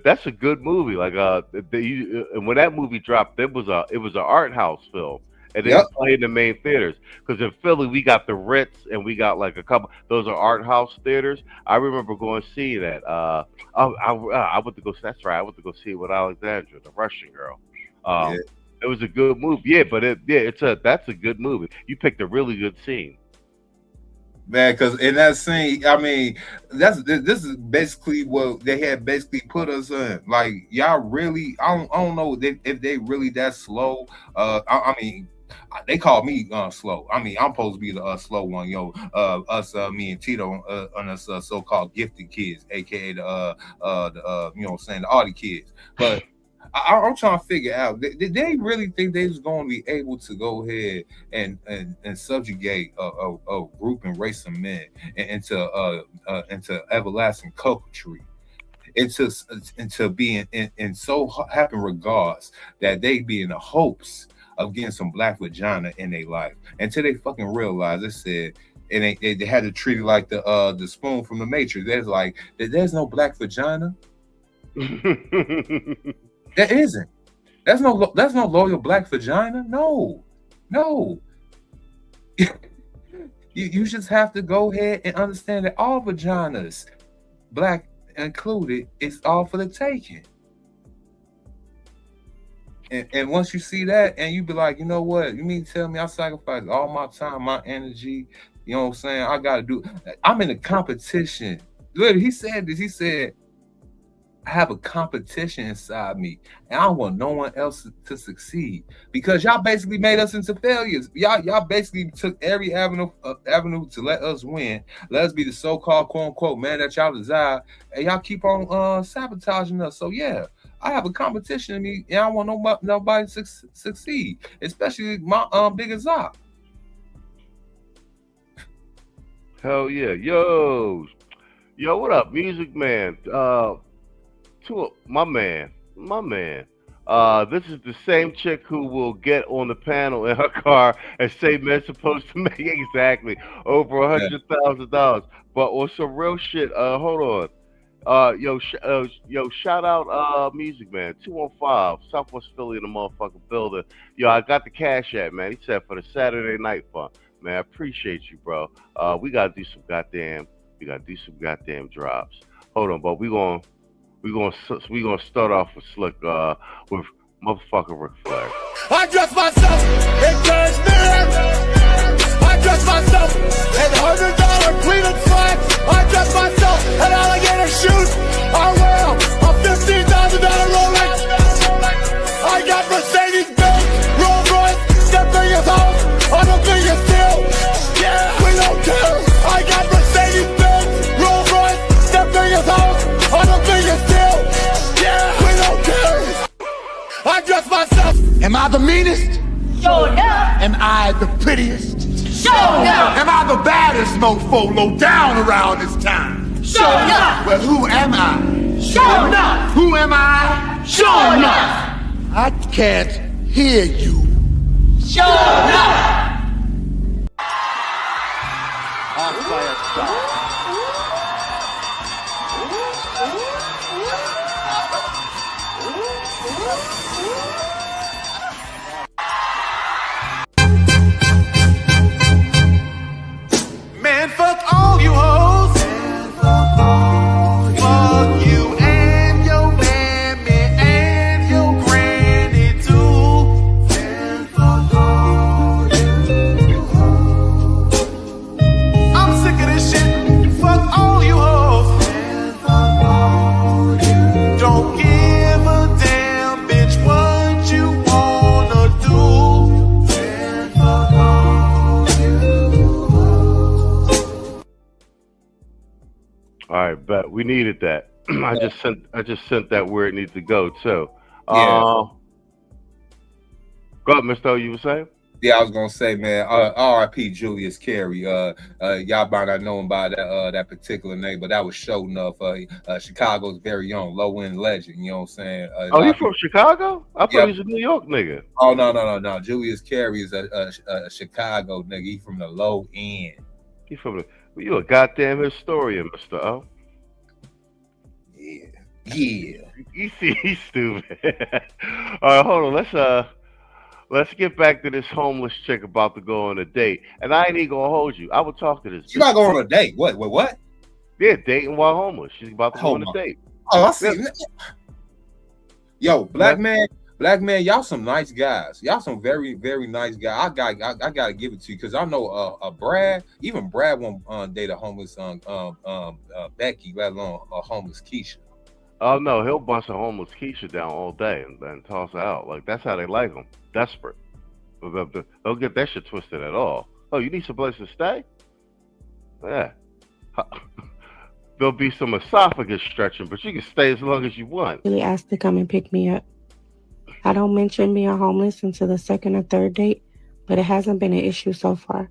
That's a good movie. Like and when that movie dropped, it was an art house film. And they play in the main theaters. Because in Philly, we got the Ritz, and we got like a couple. Those are art house theaters. I remember going to see that. I went to go. That's right. I went to go see it with Alexandra, the Russian girl. It was a good movie. Yeah, but that's a good movie. You picked a really good scene. Man, because in that scene, I mean, this is basically what they had basically put us in. Like, y'all really, I don't know if they really that slow. I mean, they call me slow. I mean, I'm supposed to be the slow one, me and Tito on us so-called gifted kids, aka the the arty kids. But I'm trying to figure out, did they really think they was going to be able to go ahead and subjugate a group and race of men into everlasting coquetry? Into being in so happy regards that they be in the hopes of getting some black vagina in their life until they fucking realize they said, and they had to treat it like the spoon from the Matrix. There's no black vagina. There isn't. That's no loyal black vagina. No. You just have to go ahead and understand that all vaginas, black included, is all for the taking. And once you see that, and you be like, you know what? You mean to tell me I sacrifice all my time, my energy? You know what I'm saying? I got to do. I'm in a competition. Look, he said this. He said, I have a competition inside me, and I want no one else to succeed because y'all basically made us into failures. Y'all basically took every avenue to let us win. Let us be the so-called quote unquote man that y'all desire, and y'all keep on sabotaging us. So yeah, I have a competition in me, and I want nobody to succeed, especially my biggest eye. Hell yeah, yo, what up, Music Man? My man. This is the same chick who will get on the panel in her car and say men's supposed to make exactly over $100,000. But on some real shit, hold on. Shout out Music Man, 215, Southwest Philly in the motherfucking building. Yo, I got the cash app, man. He said for the Saturday night fun. Man, I appreciate you, bro. We gotta do some goddamn drops. Hold on, but we gonna start off with slick with motherfucking Ric Flair. I dress myself in cashmere. I dress myself in $100 Cleveland slacks. I dress myself in alligator shoes. I wear a $15,000 Rolex. I got Mercedes-Benz, Rolls Royce, that thing is house. I don't think it's still. Yeah, we don't care. I got Mercedes-Benz, Rolls Royce, that thing is house. I don't think it's still. Yeah, we don't care. I dress myself. Am I the meanest? Sure enough. Am I the prettiest? Sure enough. Am I the baddest mofo low down around this town? Sure enough. Well, who am I? Sure enough. Who am I? Sure enough. I can't hear you. Sure enough. Off by a stop. Man, fuck all you hoes. Fuck you and your mammy and your granny too. I'm sick of this shit. Fuck all you hoes. Don't give a damn, bitch, what you wanna do. All right, bet we needed that. I just sent that where it needs to go too. Yeah. Go ahead, Mr. O, you were saying? Yeah, I was gonna say, man, R.I.P. Julius Carey. Y'all might not know him by that particular name, but that was show enough. Chicago's very own low end legend. You know what I'm saying? Oh, you from Chicago? I thought he was a New York nigga. Oh no. Julius Carey is a Chicago nigga. He from the low end. He from the. Well, you a goddamn historian, Mr. O. Yeah. You see, he's stupid. All right, hold on. Let's get back to this homeless chick about to go on a date. And I ain't even gonna hold you. I would talk to this. She about going on a date. What? Yeah, dating while homeless. She's about to go on a date. Oh, I see. Yo, black man, y'all some nice guys. Y'all some very, very nice guys. I gotta give it to you because I know Brad. Even Brad won't date a homeless Becky, let alone a homeless Keisha. Oh no, he'll bust a homeless Keisha down all day and toss her out. Like that's how they like them. Desperate. Don't get that shit twisted at all. Oh, you need some place to stay? Yeah. There'll be some esophagus stretching, but you can stay as long as you want. Really asked to come and pick me up. I don't mention being homeless until the second or third date, but it hasn't been an issue so far.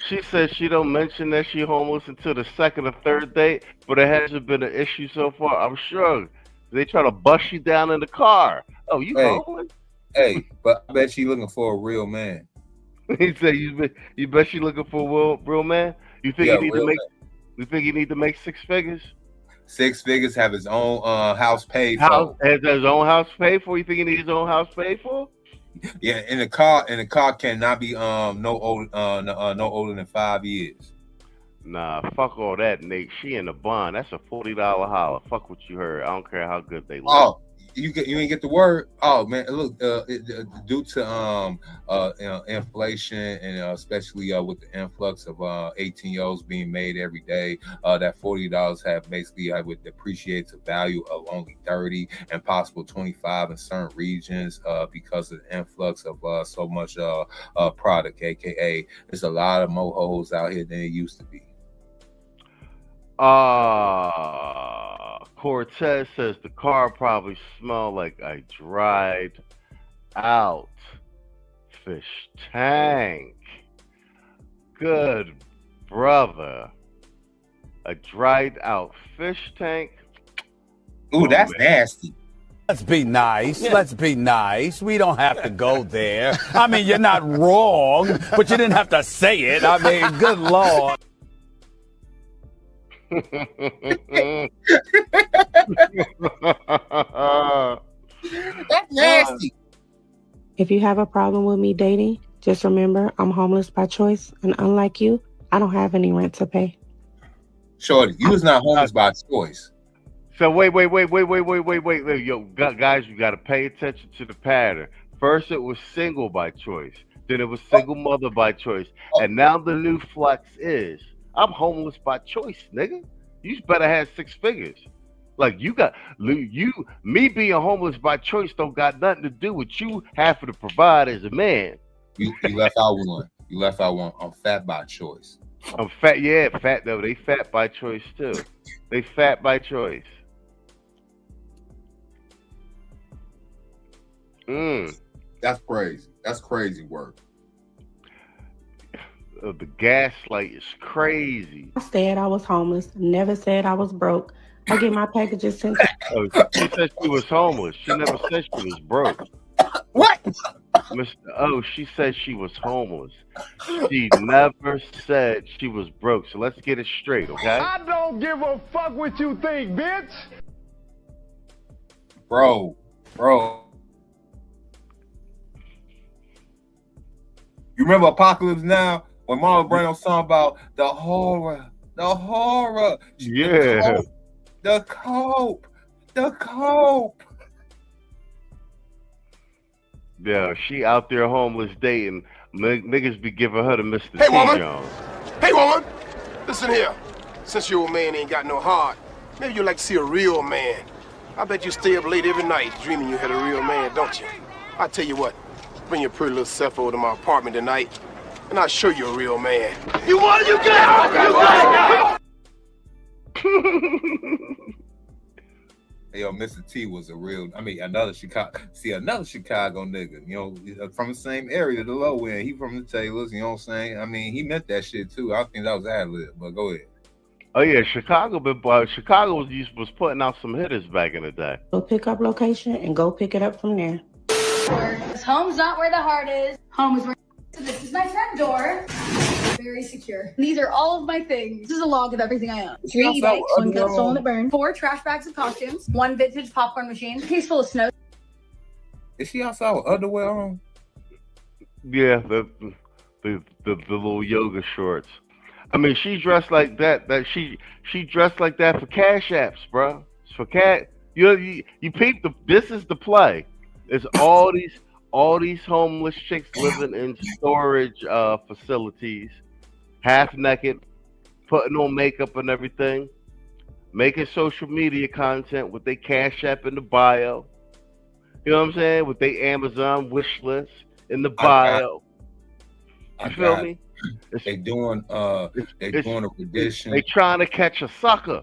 She says she don't mention that she homeless until the second or third date, but it hasn't been an issue so far. I'm sure they try to bust you down in the car. Oh, you homeless? Hey, but I bet she looking for a real man. He said, "You bet she looking for a real man. You think you need to make? You think you need to make 6 figures? 6 figures, have his own house paid for. Has his own house paid for? You think he needs his own house paid for? Yeah, in the car cannot be no older than 5 years. Nah, fuck all that, Nate. She in the bond. That's a $40 holler. Fuck what you heard. I don't care how good they look. Oh, you ain't get the word. Oh man, look, due to inflation and especially with the influx of 18-year-olds being made every day, that $40 have basically would depreciate to value of only 30 and possible 25 in certain regions because of the influx of so much product. AKA, there's a lot of more hoes out here than it used to be. Cortez says the car probably smelled like a dried out fish tank. Good brother. A dried out fish tank? Ooh, that's nasty. Let's be nice. Yeah. Let's be nice. We don't have to go there. I mean, you're not wrong, but you didn't have to say it. I mean, good Lord. That's nasty. If you have a problem with me dating, just remember I'm homeless by choice, and unlike you, I don't have any rent to pay. Shorty, you was not homeless by choice. So wait. Yo, guys, you got to pay attention to the pattern. First, it was single by choice. Then it was single mother by choice. And now the new flex is I'm homeless by choice, nigga. You better have 6 figures. Like me being homeless by choice don't got nothing to do with you having to provide as a man. You left out one. You left out one. I'm fat by choice. I'm fat. Yeah, fat though. They fat by choice too. They fat by choice. That's crazy. That's crazy work. The gaslight is crazy. I said I was homeless. Never said I was broke. I get my packages sent. She said she was homeless. She never said she was broke. What? Mr. O, she said she was homeless. She never said she was broke. So let's get it straight, okay? I don't give a fuck what you think, bitch. Bro, Bro. You remember Apocalypse Now? When Marlon Brando song about the horror. Yeah. The cope. Yeah, she out there homeless dating. Niggas be giving her the Mr. Hey, T. woman. Jones. Hey, woman. Listen here. Since your old man ain't got no heart, maybe you'd like to see a real man. I bet you stay up late every night dreaming you had a real man, don't you? I tell you what, bring your pretty little self over to my apartment tonight, and I'll show you a real man. You want it? You get it! Hey, yo, Mr. T was another Chicago nigga, you know, from the same area, the low end. He from the Taylors, you know what I'm saying? I mean, he meant that shit too. I think that was ad-lib, but go ahead. Oh yeah, Chicago was putting out some hitters back in the day. Go pick up location and go pick it up from there. Home's not where the heart is. Home is where. So this is my front door. Very secure. These are all of my things. This is a log of everything I own. 3 e-bikes, 1 cut stolen that burned, 4 trash bags of costumes, 1 vintage popcorn machine, a case full of snow. Is she outside with underwear on? Yeah, the little yoga shorts. I mean, she dressed like that. She dressed like that for cash apps, bro. It's for cat. You peep this is the play. It's all these homeless chicks living in storage facilities, half naked, putting on makeup and everything, making social media content with their cash app in the bio. You know what I'm saying? With their Amazon wish list in the bio. You feel me? They doing a rendition. They trying to catch a sucker.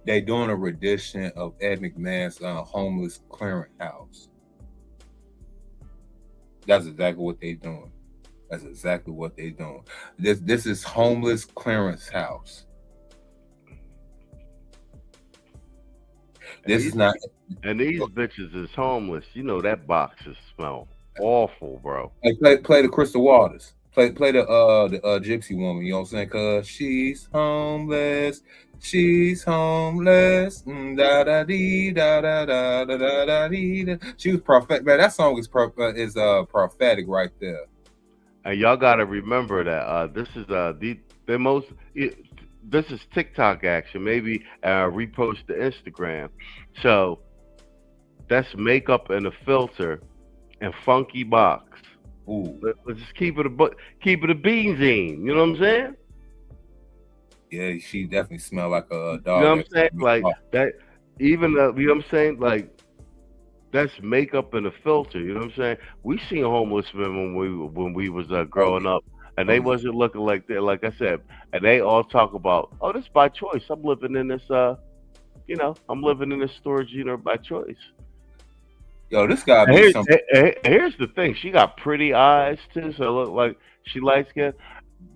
They doing a rendition of Ed McMahon's homeless clearinghouse. That's exactly what they doing. This is homeless clearance house. This is not. And these bitches is homeless. You know that box is smell awful, bro. Hey, play the Crystal Waters. Play the gypsy woman. You know what I'm saying? Cause she's homeless. She's homeless. Da da dee da da da da da da dee. She was prophetic. Man, that song is prophetic right there. And y'all gotta remember that this is the most. This is TikTok action. Maybe repost to Instagram. So that's makeup and a filter and funky box. Ooh. Let's just keep it a beanzine. You know what I'm saying? Yeah, she definitely smelled like a dog. You know what I'm saying? Like that. Even you know what I'm saying? Like that's makeup and a filter. You know what I'm saying? We seen homeless men when we was growing up, and they wasn't looking like that. Like I said, and they all talk about, oh, this by choice. I'm living in this. I'm living in this storage unit by choice. Yo, this guy. Here's the thing. She got pretty eyes too, so it look like she light skinned.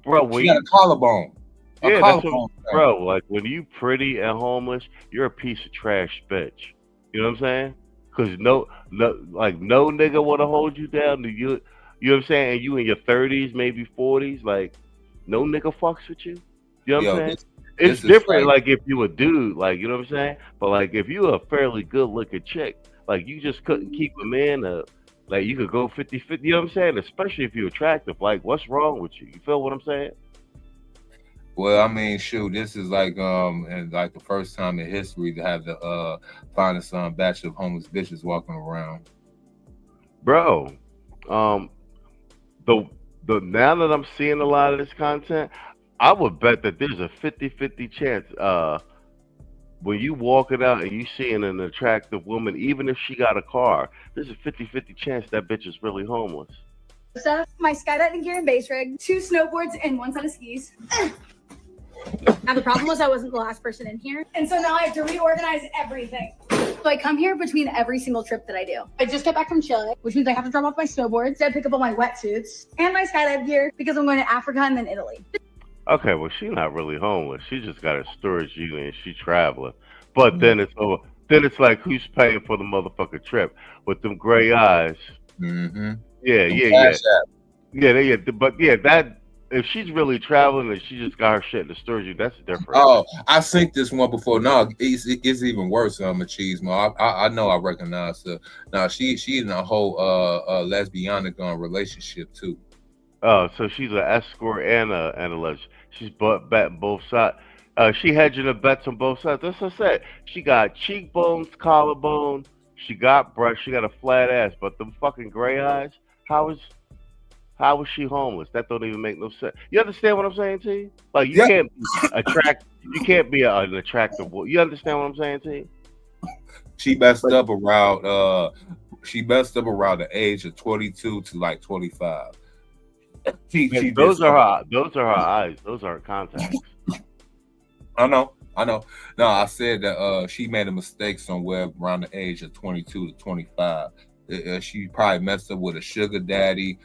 Bro, she got a collarbone. Yeah, that's what, bro. Like when you pretty and homeless, you're a piece of trash bitch. You know what I'm saying? Because no nigga want to hold you down. You know what I'm saying? And you in your 30s, maybe 40s, like no nigga fucks with you. You know what I'm saying? It's different, like if you a dude, like, you know what I'm saying? But like if you a fairly good looking chick, like you just couldn't keep a man up. Like you could go 50-50, you know what I'm saying? Especially if you're attractive. Like what's wrong with you? You feel what I'm saying? Well, I mean, shoot, this is like and like the first time in history to have the finest batch of homeless bitches walking around. Bro, the now that I'm seeing a lot of this content, I would bet that there's a 50-50 chance when you walking out and you seeing an attractive woman, even if she got a car, there's a 50-50 chance that bitch is really homeless. Stuff, my skydiving gear and base rig, 2 snowboards and 1 set of skis. Now the problem was I wasn't the last person in here, and so now I have to reorganize everything. So I come here between every single trip that I do. I just got back from Chile, which means I have to drop off my snowboards, I pick up all my wetsuits and my skydive gear because I'm going to Africa and then Italy. Okay, well she's not really homeless. She just got a storage unit and she's traveling. But then it's over. Then it's like who's paying for the motherfucking trip with them gray eyes? Mm-hmm. Yeah. But yeah, if she's really traveling and she just got her shit in the storage unit, that's different. Oh, I seen this one before. No, it's even worse. Machismo. I know I recognize her. No, she in a whole lesbianic relationship too. Oh, so she's an escort and a lesbian. She's betting both sides. She hedging the bets on both sides. That's what I said. She got cheekbones, collarbone. She got breasts. She got a flat ass. But them fucking gray eyes. How is she homeless? That don't even make no sense. You understand what I'm saying to you? Like you can't attract. You can't be an attractive woman. You understand what I'm saying to you? She messed up around. The age of 22 to like 25. Those are her eyes. Those aren't contacts. I know. No, I said that she made a mistake somewhere around the age of 22 to 25. She probably messed up with a sugar daddy.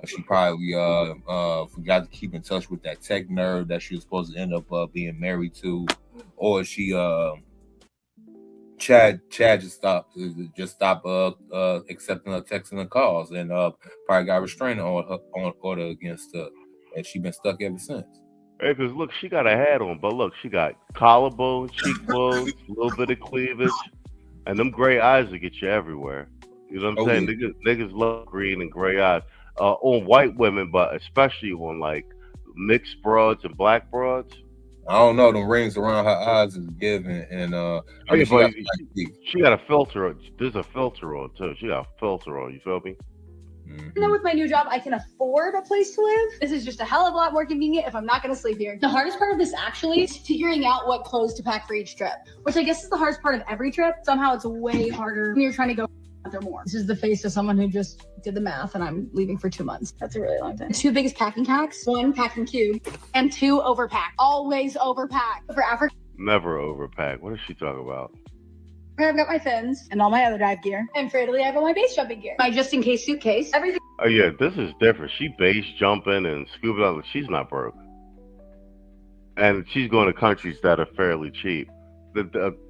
She probably forgot to keep in touch with that tech nerd that she was supposed to end up being married to, or she Chad just stopped accepting her texts and her calls, and probably got a restraining order against her, and she been stuck ever since. Hey, because look, she got a hat on, but look, she got collarbone, cheekbones, a little bit of cleavage, and them gray eyes will get you everywhere. You know what I'm saying? Yeah. Niggas love green and gray eyes on white women, but especially on like mixed broads and black broads. I don't know. Them rings around her eyes is given, and she got a filter. There's a filter on too. She got a filter on. You feel me? You know, with my new job, I can afford a place to live. This is just a hell of a lot more convenient if I'm not going to sleep here. The hardest part of this actually is figuring out what clothes to pack for each trip, which I guess is the hardest part of every trip. Somehow it's way harder when you're trying to go or more. This is the face of someone who just did the math, and I'm leaving for 2 months. That's a really long time. 2 biggest packing packs, 1 packing cube, and 2 overpack. Always overpack. For Africa. Never overpack. What is she talking about? I've got my fins and all my other dive gear. And for Italy, I've got my base jumping gear. My just in case suitcase. Everything. Oh yeah, this is different. She base jumping and scuba diving. She's not broke. And she's going to countries that are fairly cheap.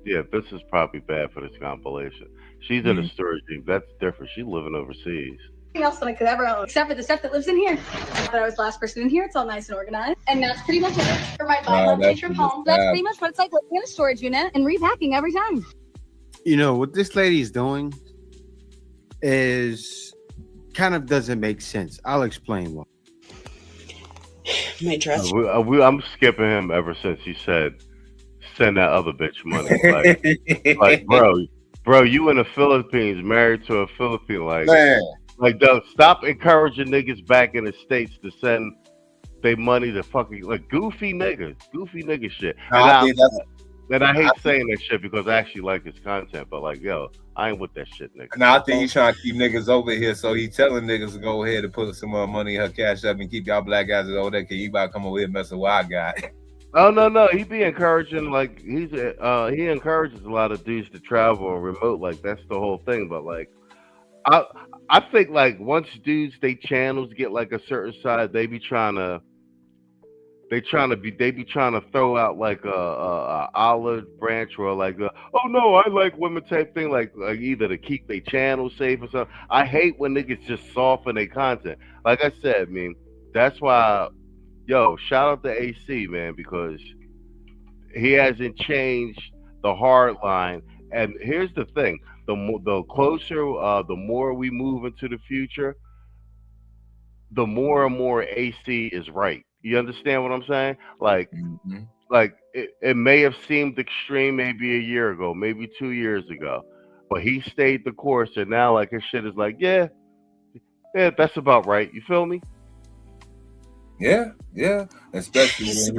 Yeah, this is probably bad for this compilation. She's in a storage unit. That's different. She's living overseas. Else than I could ever own, except for the stuff that lives in here. But I was the last person in here. It's all nice and organized. And that's pretty much it for my bi-monthly trip home. That's pretty much what it's like living in a storage unit and repacking every time. You know, what this lady is doing is kind of doesn't make sense. I'll explain why. My dress. I'm skipping him ever since he said, send that other bitch money. Like bro, you in the Philippines, married to a Philippine. Like, stop encouraging niggas back in the States to send their money to fucking, like, goofy nigga shit. And I hate saying that shit because I actually like his content, but like, yo, I ain't with that shit, nigga. Now I think he's trying to keep niggas over here, so he telling niggas to go ahead and put some more money in her cash up and keep y'all black guys over there, cause you about to come over here and mess with what I got. Oh no, he be encouraging, like he encourages a lot of dudes to travel and remote, like that's the whole thing. But like, I think like once dudes they channels get like a certain size, they be trying to throw out like a olive branch or like oh no, I like women type thing, like either to keep their channel safe or something. I hate when niggas just soften their content. Like I said, I mean, that's why, yo, shout out to AC, man, because he hasn't changed the hard line. And here's the thing: the closer, the more we move into the future, the more and more AC is right. You understand what I'm saying? Like, like it may have seemed extreme maybe a year ago, maybe 2 years ago, but he stayed the course, and now like his shit is like, yeah, that's about right. You feel me? Yeah. Especially when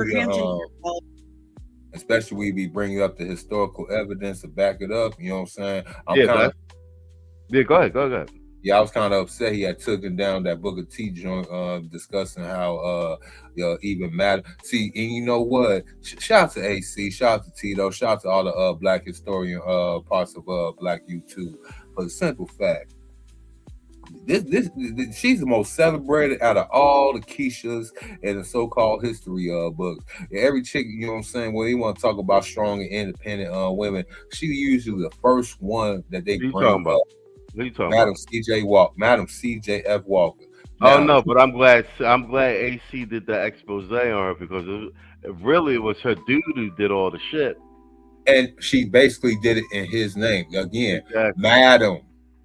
we be bringing up the historical evidence to back it up. You know what I'm saying? Go ahead. Yeah, I was kind of upset he had taken down that Booker T joint discussing how even matter. See, and you know what? Shout out to AC, shout out to Tito, shout out to all the black historian parts of Black YouTube for the simple fact. She's the most celebrated out of all the Keishas and the so-called history books. Every chick, you know what I'm saying, when they want to talk about strong and independent women, she usually the first one that they bring up. What are you talking Madam about? CJ Walker, Madam CJF Walker. Oh Now, no, but I'm glad AC did the expose on her because it really was her dude who did all the shit. and she basically did it in his name again, Exactly. Madam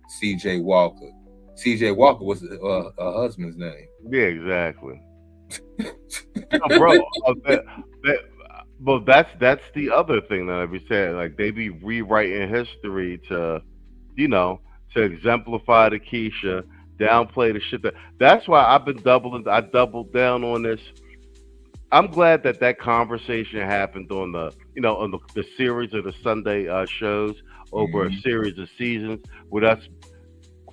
C.J. Walker. C.J. Walker was her husband's name. Yeah, exactly. So, bro, well, that's the other thing that I be saying. Like they be rewriting history to, to exemplify the Keisha, downplay the shit. That's why I doubled down on this. I'm glad that conversation happened on the series of the Sunday shows over a series of seasons with us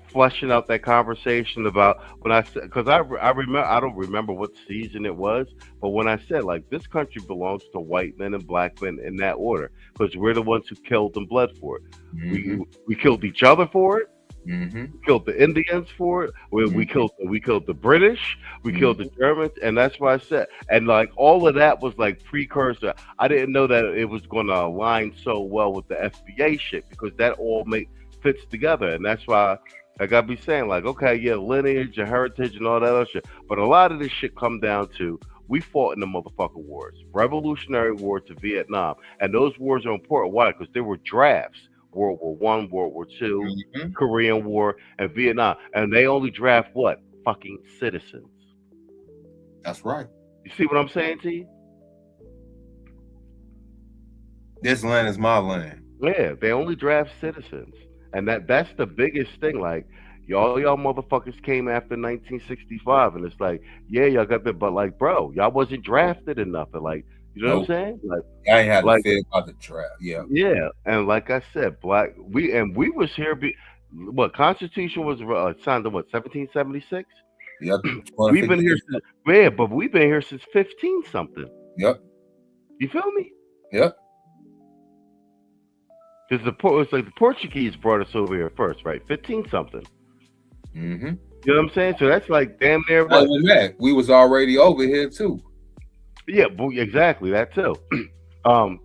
fleshing out that conversation about when I said, because I remember, I don't remember what season it was, but when I said like this country belongs to white men and black men in that order because we're the ones who killed and bled for it. We killed each other for it. We killed the Indians for it. We killed the British. We killed the Germans, and that's why I said. And like all of that was like precursor. I didn't know that it was going to align so well with the FBA shit because that all fits together, and that's why I gotta be saying like, okay, yeah, lineage and heritage and all that other shit. But a lot of this shit come down to we fought in the motherfucking wars, Revolutionary War to Vietnam, and those wars are important. Why? Because there were drafts. World War I, World War II, Korean War, and Vietnam. And they only draft what? Fucking citizens. That's right. You see what I'm saying to you? This land is my land. Yeah, they only draft citizens. And that's the biggest thing. Like, y'all motherfuckers came after 1965, and it's like, yeah, y'all got that, but like, bro, y'all wasn't drafted enough. And like, you know what I'm saying? Like, I ain't had to feel about the draft. Yeah. Yeah, and like I said, we was here. What Constitution was signed in what 1776? Yep. We've been here since but we've been here since 15 something. Yep. You feel me? Yep. Because it's like the Portuguese brought us over here first, right? 15 something. You know what I'm saying? So that's like damn near. We was already over here too. Yeah, exactly that too. So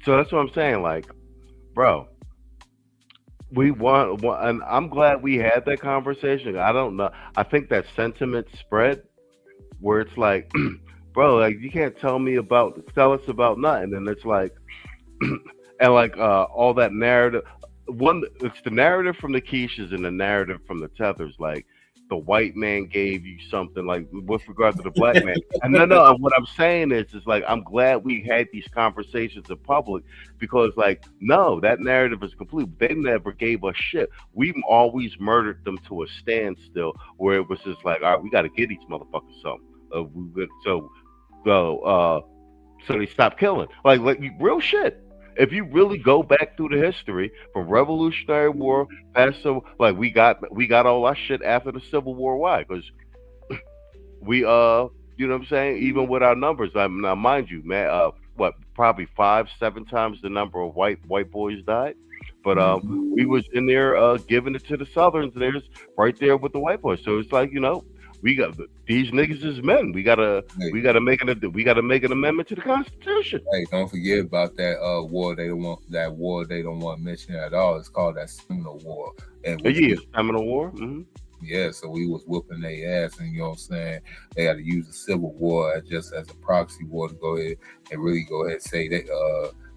that's what I'm saying. Like, bro, we want, and I'm glad we had that conversation. I don't know. I think that sentiment spread where it's like, bro, like you can't tell us about nothing, and it's like, and like all that narrative. It's the narrative from the Keishas and the narrative from the Tethers. Like, the white man gave you something, like with regard to the black man. And no, what I'm saying is like, I'm glad we had these conversations in public because like, no, that narrative is complete. They never gave us shit. We've always murdered them to a standstill where it was just like, all right, we got to get these motherfuckers something. So they stopped killing. Like real shit. If you really go back through the history from Revolutionary War past, so like we got all our shit after the Civil War. Why? Because we you know what I'm saying? Even with our numbers, now mind you, man, probably 5-7 times the number of white boys died. But we was in there giving it to the Southerns. There's right there with the white boys. So it's like, we got these niggas as men. We gotta make an amendment to the Constitution. Hey, don't forget about that war. They don't want mentioned at all. It's called that Seminole War. And Seminole War. Mm-hmm. Yeah, so we was whooping their ass, and you know what I'm saying. They had to use the Civil War just as a proxy war to go ahead and really go ahead and say they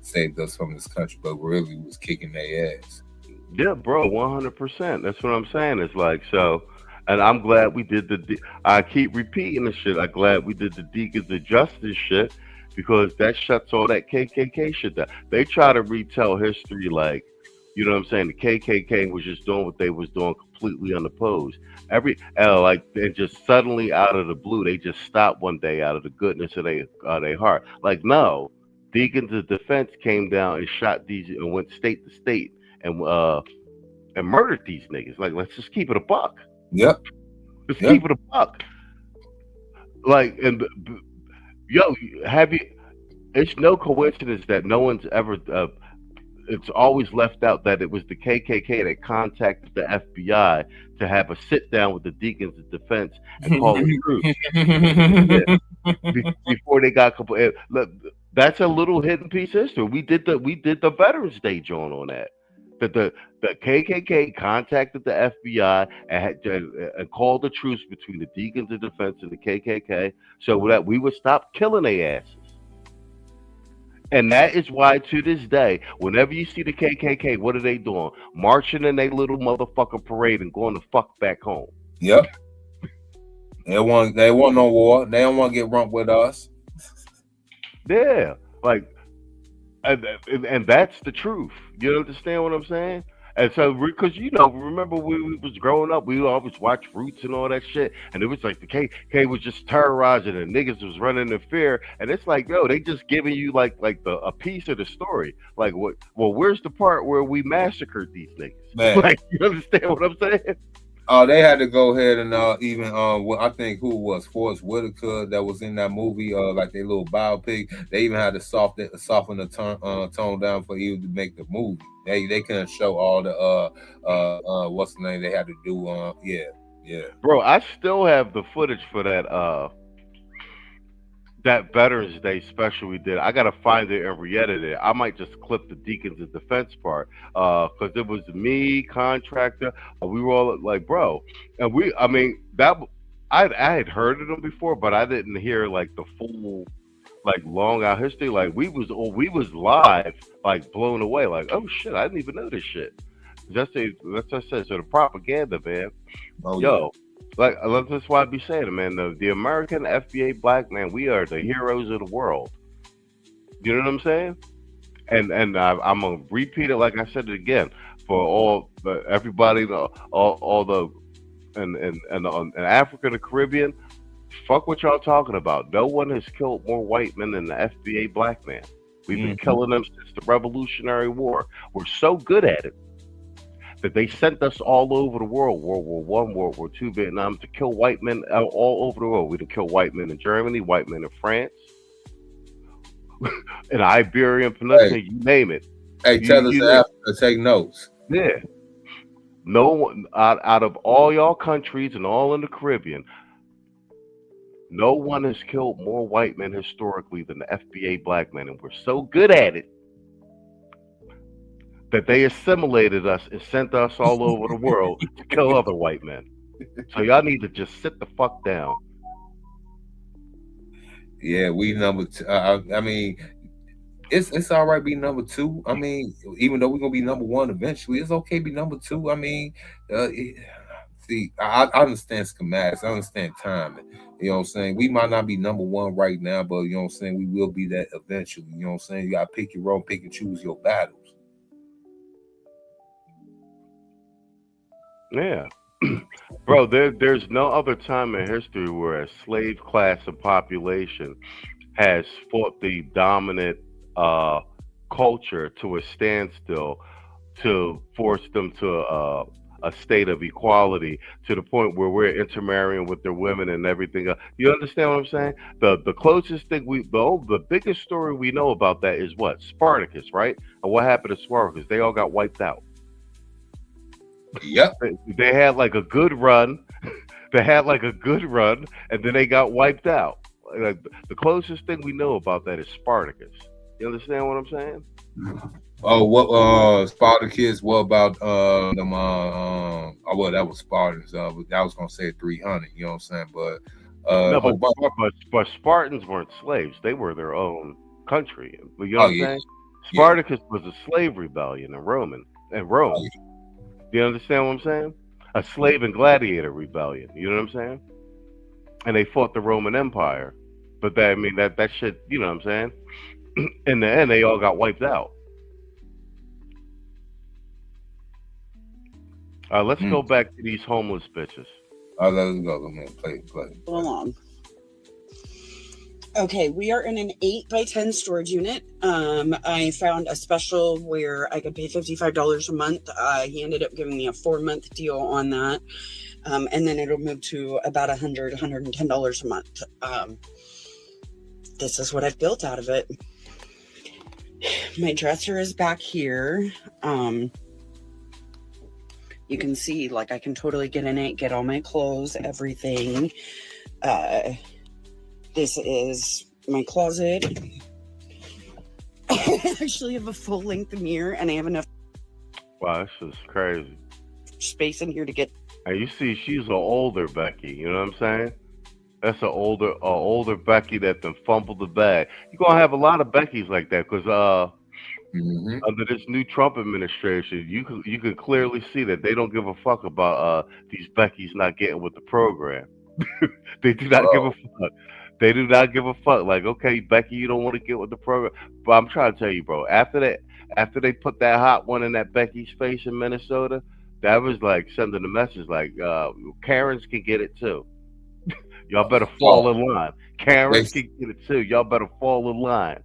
saved us from this country, but really was kicking their ass. Yeah, bro, 100%. That's what I'm saying. It's like so. And I'm glad we did I keep repeating this shit. I'm glad we did the Deacons of Justice shit because that shuts all that KKK shit down. They try to retell history like, you know what I'm saying? The KKK was just doing what they was doing completely unopposed. And just suddenly out of the blue, they just stopped one day out of the goodness of their heart. Like, no, Deacons of Defense came down and shot these and went state to state and murdered these niggas. Like, let's just keep it a buck. Yep. Let's keep it a buck. Like, and it's no coincidence that no one's ever, it's always left out that it was the KKK that contacted the FBI to have a sit down with the Deacons of Defense and call the truth. Before they got look, that's a little hidden piece of history. We did the Veterans Day joint on that. That the KKK contacted the FBI and called the truce between the Deacons of Defense and the KKK so that we would stop killing their asses. And that is why, to this day, whenever you see the KKK, what are they doing? Marching in their little motherfucking parade and going the fuck back home. Yep. They want no war. They don't want to get rumped with us. Yeah, like, and that's the truth. You understand what I'm saying? And so, because remember we was growing up, we always watched Roots and all that shit, and it was like the KKK was just terrorizing, and niggas was running in fear, and it's like, yo, they just giving you like a piece of the story. Like, what? Well, where's the part where we massacred these niggas? Man. Like, you understand what I'm saying? They had to go ahead and even I think who was Forrest Whitaker that was in that movie, like their little biopic. They even had to soften the tone down for you to make the movie. They couldn't show all the what's the name they had to do. Yeah. Bro, I still have the footage for that Veterans Day special we did. I gotta find it and re-edit it. I might just clip the Deacons of Defense part, because it was me, Contractor. We were all like, bro, and I had heard of them before, but I didn't hear like the full, like, long out history. Like we was live, like blown away. Like, oh shit, I didn't even know this shit. That's what I said. So the propaganda, man. Oh, yo. yeah. Like, that's why I be saying it, man. The American FBA black man, we are the heroes of the world. You know what I'm saying? And I'm gonna repeat it like I said it again for everybody, in Africa, the Caribbean. Fuck what y'all talking about. No one has killed more white men than the FBA black man. We've been killing them since the Revolutionary War. We're so good at it that they sent us all over the world, World War I, World War II, Vietnam, to kill white men all over the world. We done kill white men in Germany, white men in France, in the Iberian Peninsula, you name it. Hey, tell us to Africa, take notes. Yeah. No one, out of all y'all countries and all in the Caribbean, no one has killed more white men historically than the FBA black men, and we're so good at it that they assimilated us and sent us all over the world to kill other white men. So y'all need to just sit the fuck down. Yeah, we number two. I mean, it's all right be number two. I mean, even though we're gonna be number one eventually, it's okay to be number two. I mean, see, I understand schematics, I understand timing. You know what I'm saying? We might not be number one right now, but you know what I'm saying, we will be that eventually. You know what I'm saying? You gotta pick your role, pick and choose your battles. Yeah. Bro, there's no other time in history where a slave class of population has fought the dominant culture to a standstill to force them to a state of equality, to the point where we're intermarrying with their women and everything else. You understand what I'm saying? The closest thing the biggest story we know about that is what? Spartacus, right? And what happened to Spartacus? They all got wiped out. Yep. They had like a good run. And then they got wiped out. Like, the closest thing we know about that is Spartacus. You understand what I'm saying? Oh, what Spartacus? What about them? Well, that was Spartans. I was gonna say 300. You know what I'm saying? But but Spartans weren't slaves. They were their own country. You know what I'm saying? Spartacus was a slave rebellion in Rome. Do you understand what I'm saying? A slave and gladiator rebellion. You know what I'm saying? And they fought the Roman Empire. But that shit, you know what I'm saying? In the end, they all got wiped out. Let's go back to these homeless bitches. Let's go. Let me play. Go along. Okay, we are in an 8x10 storage unit. I found a special where I could pay $55 a month. He ended up giving me a 4-month deal on that. And then it'll move to about $110 a month. This is what I've built out of it. My dresser is back here. You can see, like, I can totally get in it, get all my clothes, everything. This is my closet. I actually have a full-length mirror, and I have enough. Wow, this is crazy. Space in here to get. And you see, she's an older Becky. You know what I'm saying? That's an older Becky that done fumbled the bag. You're gonna have a lot of Beckys like that because under this new Trump administration, you can clearly see that they don't give a fuck about these Beckys not getting with the program. They do not give a fuck. They do not give a fuck. Like, okay, Becky, you don't want to get with the program, but I'm trying to tell you, bro. After they put that hot one in that Becky's face in Minnesota, that was like sending a message like, Karens can get it too. Y'all better fall in line. Karens can get it too. Y'all better fall in line.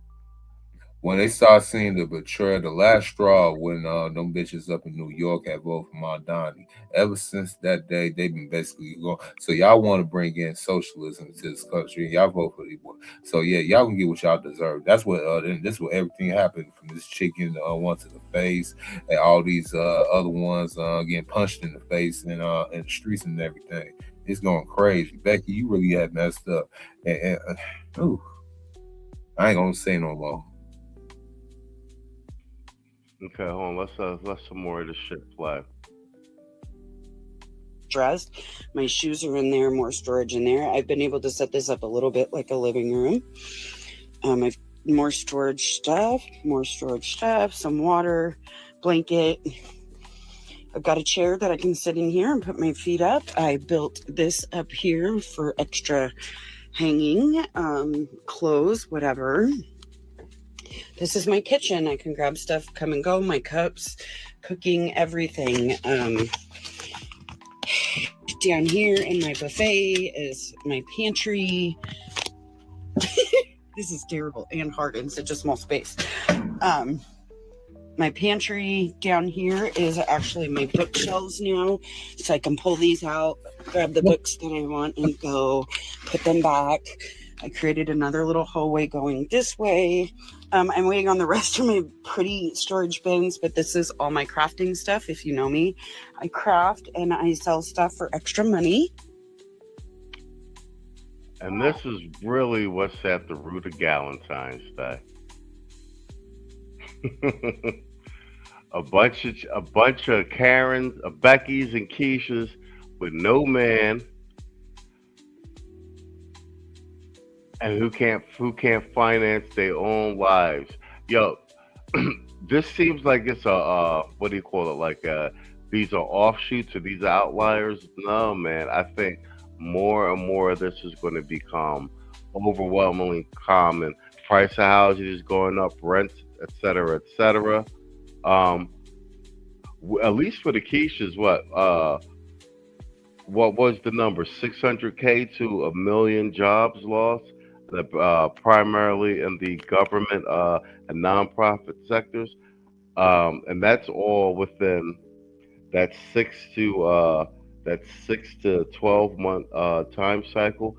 When they start seeing the betrayal, the last straw when them bitches up in New York had voted for Mondani. Ever since that day, they've been basically going. So y'all want to bring in socialism to this country, and y'all vote for these boys. So yeah, y'all can get what y'all deserve. That's what. This is what everything happened from this chicken one to the face, and all these other ones getting punched in the face and in the streets and everything. It's going crazy. Becky, you really had messed up. And I ain't gonna say no more. Okay, hold on. Let's some more of this shit play. Dressed. My shoes are in there, more storage in there. I've been able to set this up a little bit like a living room. I've more storage stuff, some water, blanket. I've got a chair that I can sit in here and put my feet up. I built this up here for extra hanging, clothes, whatever. This is my kitchen. I can grab stuff, come and go, my cups, cooking, everything. Down here in my buffet is my pantry. This is terrible and hard in such a small space. My pantry down here is actually my bookshelves now, so I can pull these out, grab the books that I want and go put them back. I created another little hallway going this way. I'm waiting on the rest of my pretty storage bins, but this is all my crafting stuff. If you know me, I craft and I sell stuff for extra money. And this is really what's at the root of Galentine's Day. a bunch of Karens, Beckys and Keishas with no man, and who can't finance their own lives. Yo, this seems like it's a what do you call it? Like these are offshoots or these are outliers. No, man, I think more and more of this is going to become overwhelmingly common. Price of houses is going up, rents, etc., etc. At least for the Keishas, what was the number? 600K to 1 million jobs lost, primarily in the government and nonprofit sectors, and that's all within that 6 to 12 month time cycle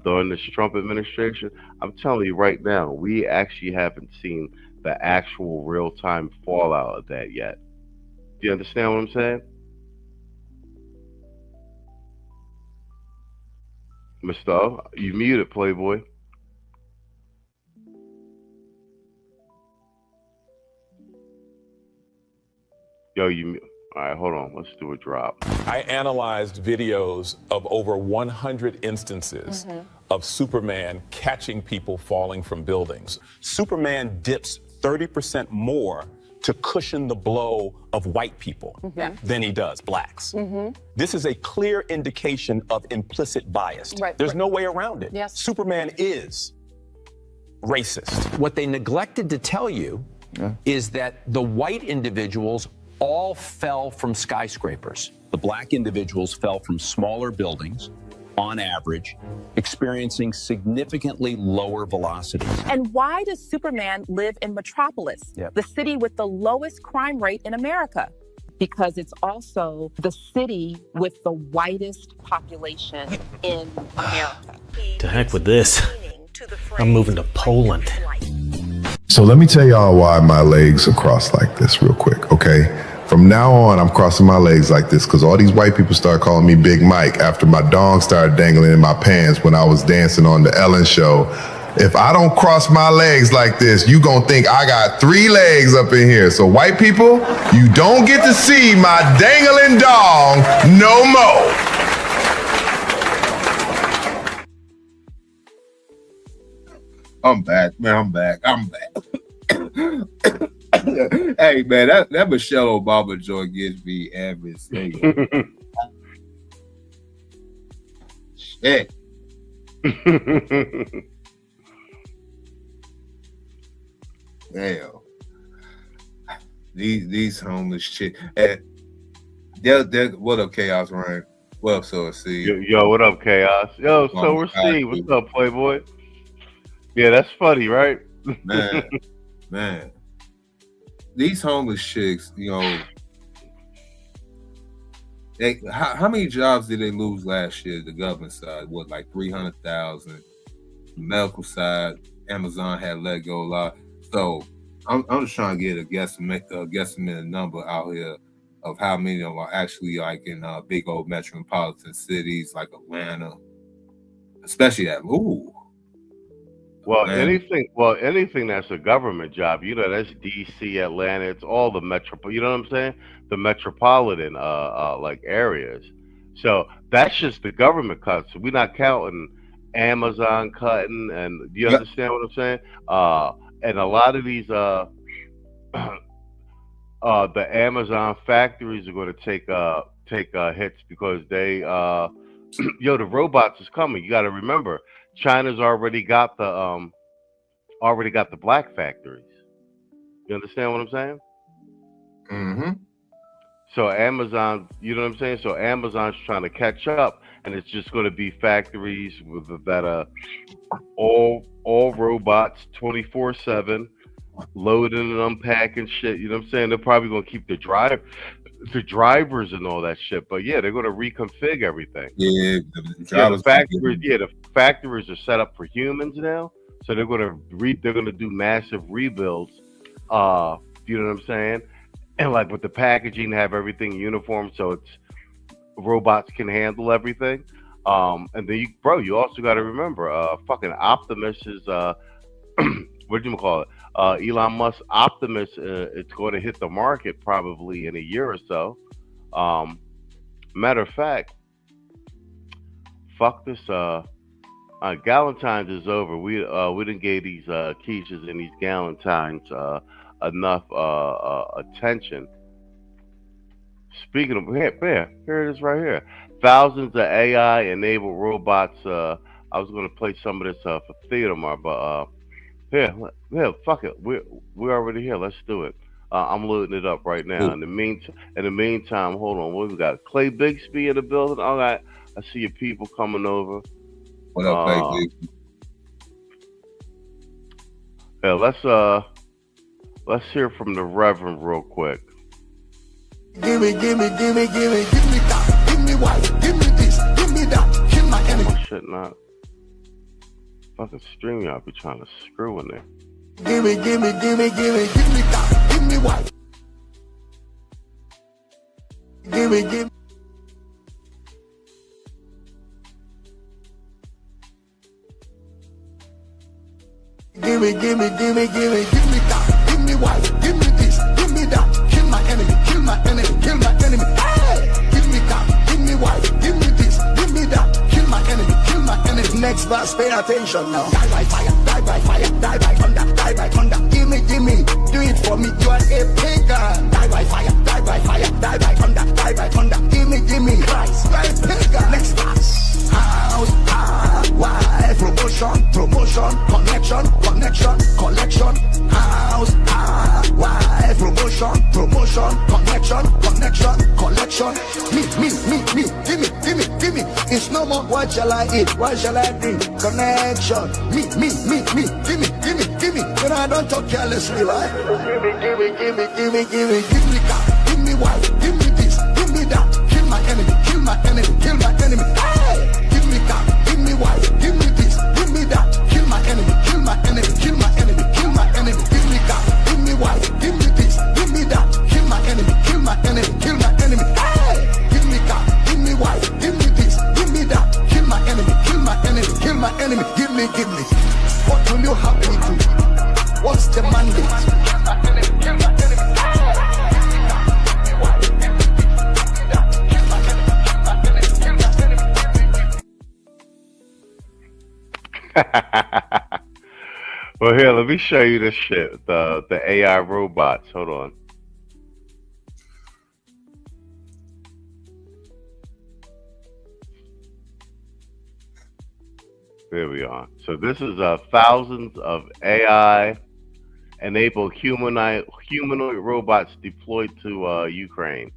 during this Trump administration. I'm telling you right now, we actually haven't seen the actual real-time fallout of that yet. Do you understand what I'm saying? Mr. O, you muted, Playboy. Yo, you... All right, hold on. Let's do a drop. I analyzed videos of over 100 instances of Superman catching people falling from buildings. Superman dips 30% more to cushion the blow of white people than he does blacks. This is a clear indication of implicit bias. There's no way around it. Superman is racist. What they neglected to tell you is that the white individuals all fell from skyscrapers. The black individuals fell from smaller buildings, on average, experiencing significantly lower velocities. And why does Superman live in Metropolis, the city with the lowest crime rate in America? Because it's also the city with the whitest population in America. To heck with this. I'm moving to Poland. So let me tell y'all why my legs are crossed like this real quick, okay? From now on, I'm crossing my legs like this because all these white people start calling me Big Mike after my dong started dangling in my pants when I was dancing on the Ellen show if I don't cross my legs like this, you gonna think I got 3 legs up in here. So white people, you don't get to see my dangling dong no more. I'm back, man. I'm back. Hey, man, that Michelle Obama joint gives me every single shit. Damn. These homeless shit. And they're what up, Chaos Ryan? What up, So C? Yo, what up, Chaos? Yo, so we're C. What's up, Playboy? Yeah, that's funny, right? Man. These homeless chicks, you know, how many jobs did they lose last year? The government side, what, like 300,000? The medical side, Amazon had let go a lot. So I'm just trying to get a guesstimate number out here of how many of them are actually like in big old metropolitan cities like Atlanta, especially that. Ooh. Well, anything that's a government job, you know, that's DC, Atlanta, it's all the you know what I'm saying? The metropolitan like areas. So that's just the government cuts. We're not counting Amazon cutting, and do you understand what I'm saying? And a lot of these the Amazon factories are going to take hits because they the robots is coming. You got to remember, China's already got the black factories. You understand what I'm saying? Mm-hmm. So Amazon, you know what I'm saying? So Amazon's trying to catch up, and it's just going to be factories that are all robots, 24/7, loading and unpacking shit. You know what I'm saying? They're probably going to keep the drivers and all that shit, but yeah, they're going to reconfigure everything. Yeah, the factories are set up for humans now, so they're going to do massive rebuilds. You know what I'm saying? And like with the packaging, have everything uniform, so it's robots can handle everything. And then you also got to remember, fucking Optimus is what do you call it? Elon Musk Optimus, it's going to hit the market probably in a year or so. Matter of fact, fuck this. Galentines is over. We didn't give these quiches and these Galentines enough attention. Speaking of here it is right here. Thousands of AI-enabled robots. I was going to play some of this for theater tomorrow, but here, fuck it. We're already here. Let's do it. I'm loading it up right now. In the meantime, hold on. What we got? Clay Bigsby in the building. All right, I see your people coming over. What up, Clay Bigsby? Yeah, let's hear from the Reverend real quick. Give me that. Give me white. Give me this. Give me that. Kill my enemy. Oh, shit, not. Fucking stream y'all be trying to screw in there. Give me that. Give me white. Give me. Give me that. Give me white. Give me this. Give me that. Kill my enemy. Kill my enemy. Kill my enemy. Hey! Give me that. Give me white. Give me this. Give me that. Kill my enemy. Kill my enemy. Next verse, pay attention now. Die by fire. Die by fire. Die by thunder. Die by thunder. Give me. Do it for me. You are a pagan. Die by fire. Die by fire. Die by thunder. Die by thunder. Give me. Christ. You are a pagan. Next verse. House. Why? Promotion. Connection. Collection. House. Why? Promotion. Connection. Collection. Me. Give me. It's no more. What shall I eat? What shall I drink? Connection. Me. Give me. When I don't talk carelessly, right? Give me. Give me white. Give me this. Give me that. Kill my enemy. Kill my enemy. Hey! Give me that. Give me white. Give me this. Give me that. Kill my enemy. Kill my enemy. Give me that. Give me white. Give me this. Give me that. Kill my enemy. Hey! Give me that. Give me white. Give me this. Give me that. Kill my enemy. Give me. What Well, here, let me show you this shit. The AI robots. Hold on. There we are. So this is thousands of AI-enabled humanoid robots deployed to Ukraine.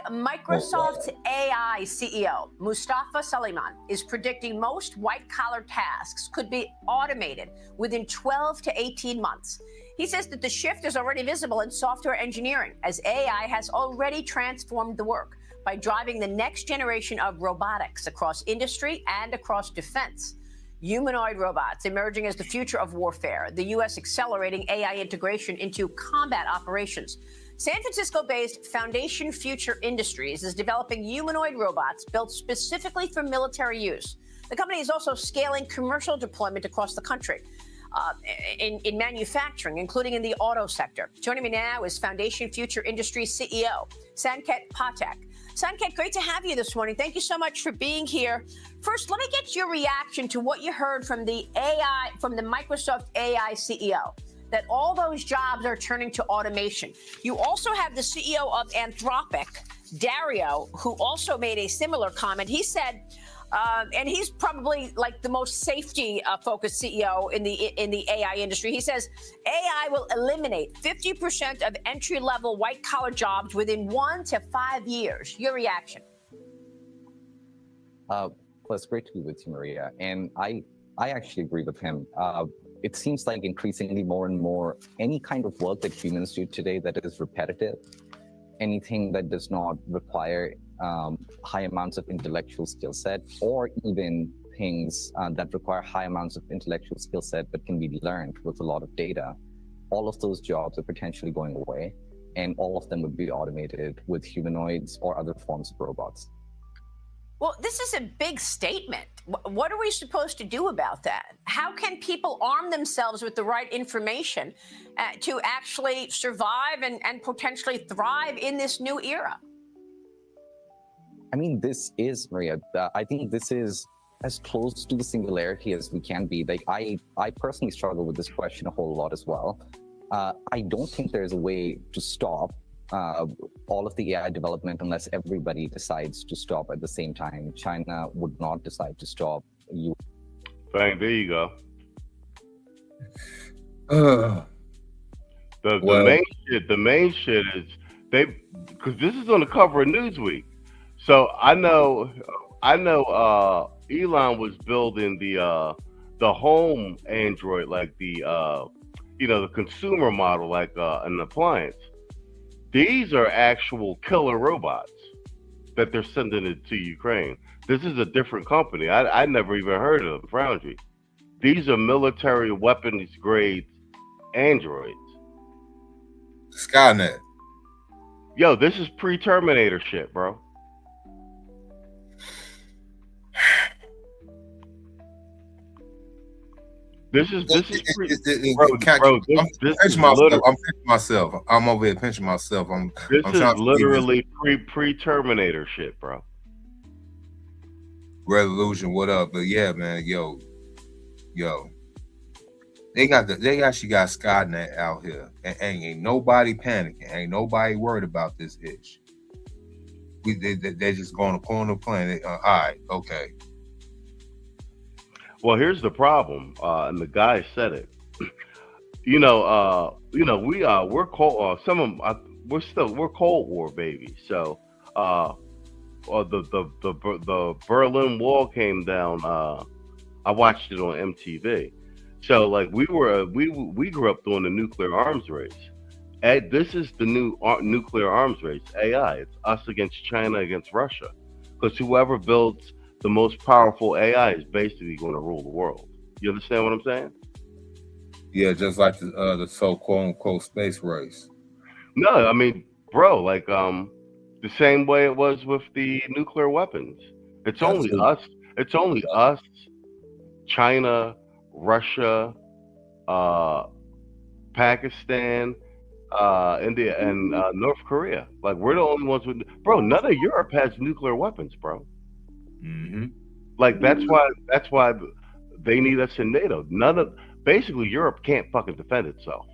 Microsoft AI CEO Mustafa Suleyman is predicting most white-collar tasks could be automated within 12 to 18 months. He says that the shift is already visible in software engineering, as AI has already transformed the work by driving the next generation of robotics across industry and across defense. Humanoid robots emerging as the future of warfare, the U.S. accelerating AI integration into combat operations. San Francisco-based Foundation Future Industries is developing humanoid robots built specifically for military use. The company is also scaling commercial deployment across the country in manufacturing, including in the auto sector. Joining me now is Foundation Future Industries CEO, Sanket Patek. Sanket, great to have you this morning. Thank you so much for being here. First, let me get your reaction to what you heard from the Microsoft AI CEO, that all those jobs are turning to automation. You also have the CEO of Anthropic, Dario, who also made a similar comment. He said, and he's probably like the most safety-focused CEO in the AI industry. He says AI will eliminate 50% of entry-level white-collar jobs within 1 to 5 years. Your reaction? Well, it's great to be with you, Maria. And I actually agree with him. It seems like increasingly more and more, any kind of work that humans do today that is repetitive, anything that does not require high amounts of intellectual skill set, or even things that require high amounts of intellectual skill set but can be learned with a lot of data, all of those jobs are potentially going away, and all of them would be automated with humanoids or other forms of robots. Well, this is a big statement. What are we supposed to do about that? How can people arm themselves with the right information to actually survive and potentially thrive in this new era? I mean, this is, Maria, I think this is as close to the singularity as we can be. Like, I personally struggle with this question a whole lot as well. I don't think there's a way to stop all of the AI development unless everybody decides to stop at the same time. China would not decide to stop. Bang, there you go. The main shit is because this is on the cover of Newsweek. So I know Elon was building the home Android, like the the consumer model, like an appliance. These are actual killer robots that they're sending it to Ukraine. This is a different company. I never even heard of Foundry. These are military weapons grade androids. Skynet. Yo, this is pre-Terminator shit, bro. This is myself. I'm over here pinching myself. This is literally pre-Terminator shit, bro. Revolution, what up? But yeah, man, yo, they actually got Skynet out here, and ain't nobody panicking, ain't nobody worried about this ish. They're just going to on the plane. All right, okay. Well, here's the problem, and the guy said it. We're cold. We're Cold War babies. So, the Berlin Wall came down. I watched it on MTV. So, like, we grew up doing the nuclear arms race. And this is the new nuclear arms race. AI. It's us against China against Russia, because whoever builds the most powerful AI is basically going to rule the world. You understand what I'm saying? Yeah, just like the so quote unquote space race. No, I mean, bro, like the same way it was with the nuclear weapons. It's only us. It's only us, China, Russia, Pakistan, India, and North Korea. Like, we're the only ones with. Bro, none of Europe has nuclear weapons, bro. Mm-hmm. Like, that's why they need us in NATO. Basically Europe can't fucking defend itself.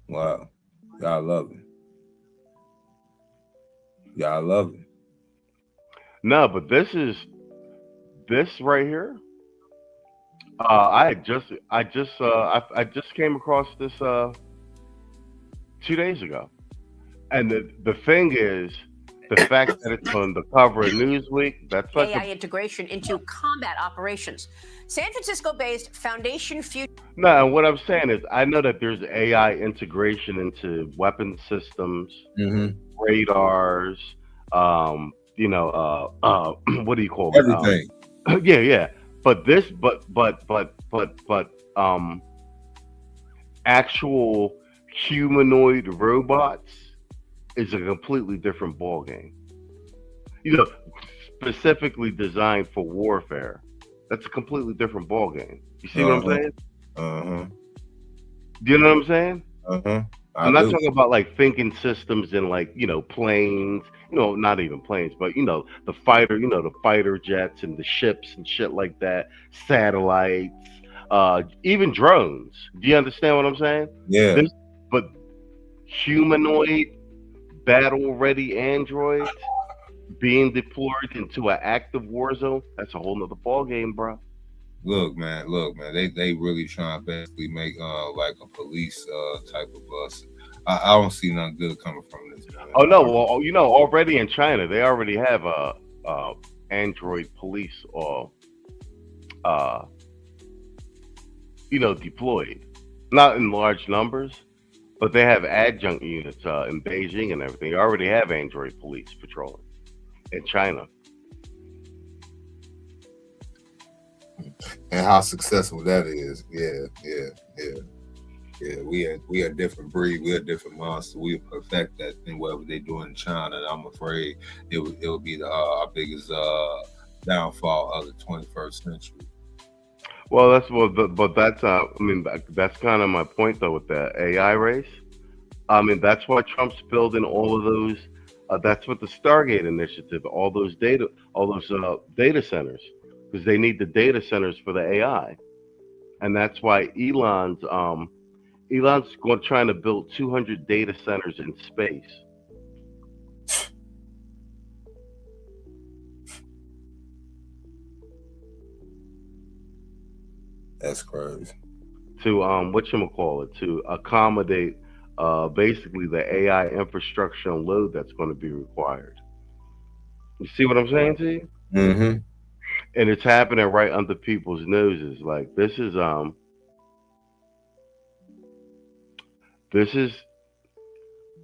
Wow. Y'all love it. Y'all love it. No, but this right here. I just came across this 2 days ago, and the thing is, the fact that it's on the cover of Newsweek, that's like AI integration into combat operations. San Francisco-based Foundation Future. No, and what I'm saying is, I know that there's AI integration into weapon systems, radars, what do you call it? Everything. Yeah. But actual humanoid robots is a completely different ballgame. Specifically designed for warfare. That's a completely different ballgame. You see what I'm saying? Do you know what I'm saying? I'm not talking about like thinking systems in like, planes, not even planes, but the fighter jets and the ships and shit like that, satellites, even drones. Do you understand what I'm saying? Yeah. But humanoid, battle-ready androids being deployed into an active war zone, that's a whole nother ball game, bro. Look, man, they really trying to basically make like a police type of bus. I don't see nothing good coming from this. Man. Oh no, well, already in China, they already have android police or deployed. Not in large numbers, but they have adjunct units in Beijing and everything. They already have android police patrolling in China. And how successful that is. Yeah. We are a different breed. We're a different monster. We perfect that thing, whatever they're doing in China. And I'm afraid it will be our biggest downfall of the 21st century. Well, that's kind of my point though with the AI race. I mean, that's why Trump's building all of those. That's what the Stargate initiative, all those data centers, because they need the data centers for the AI, and that's why Elon's trying to build 200 data centers in space. That's crazy. To to accommodate basically the AI infrastructure and load that's going to be required. You see what I'm saying to you? Mm-hmm. And it's happening right under people's noses. Like this is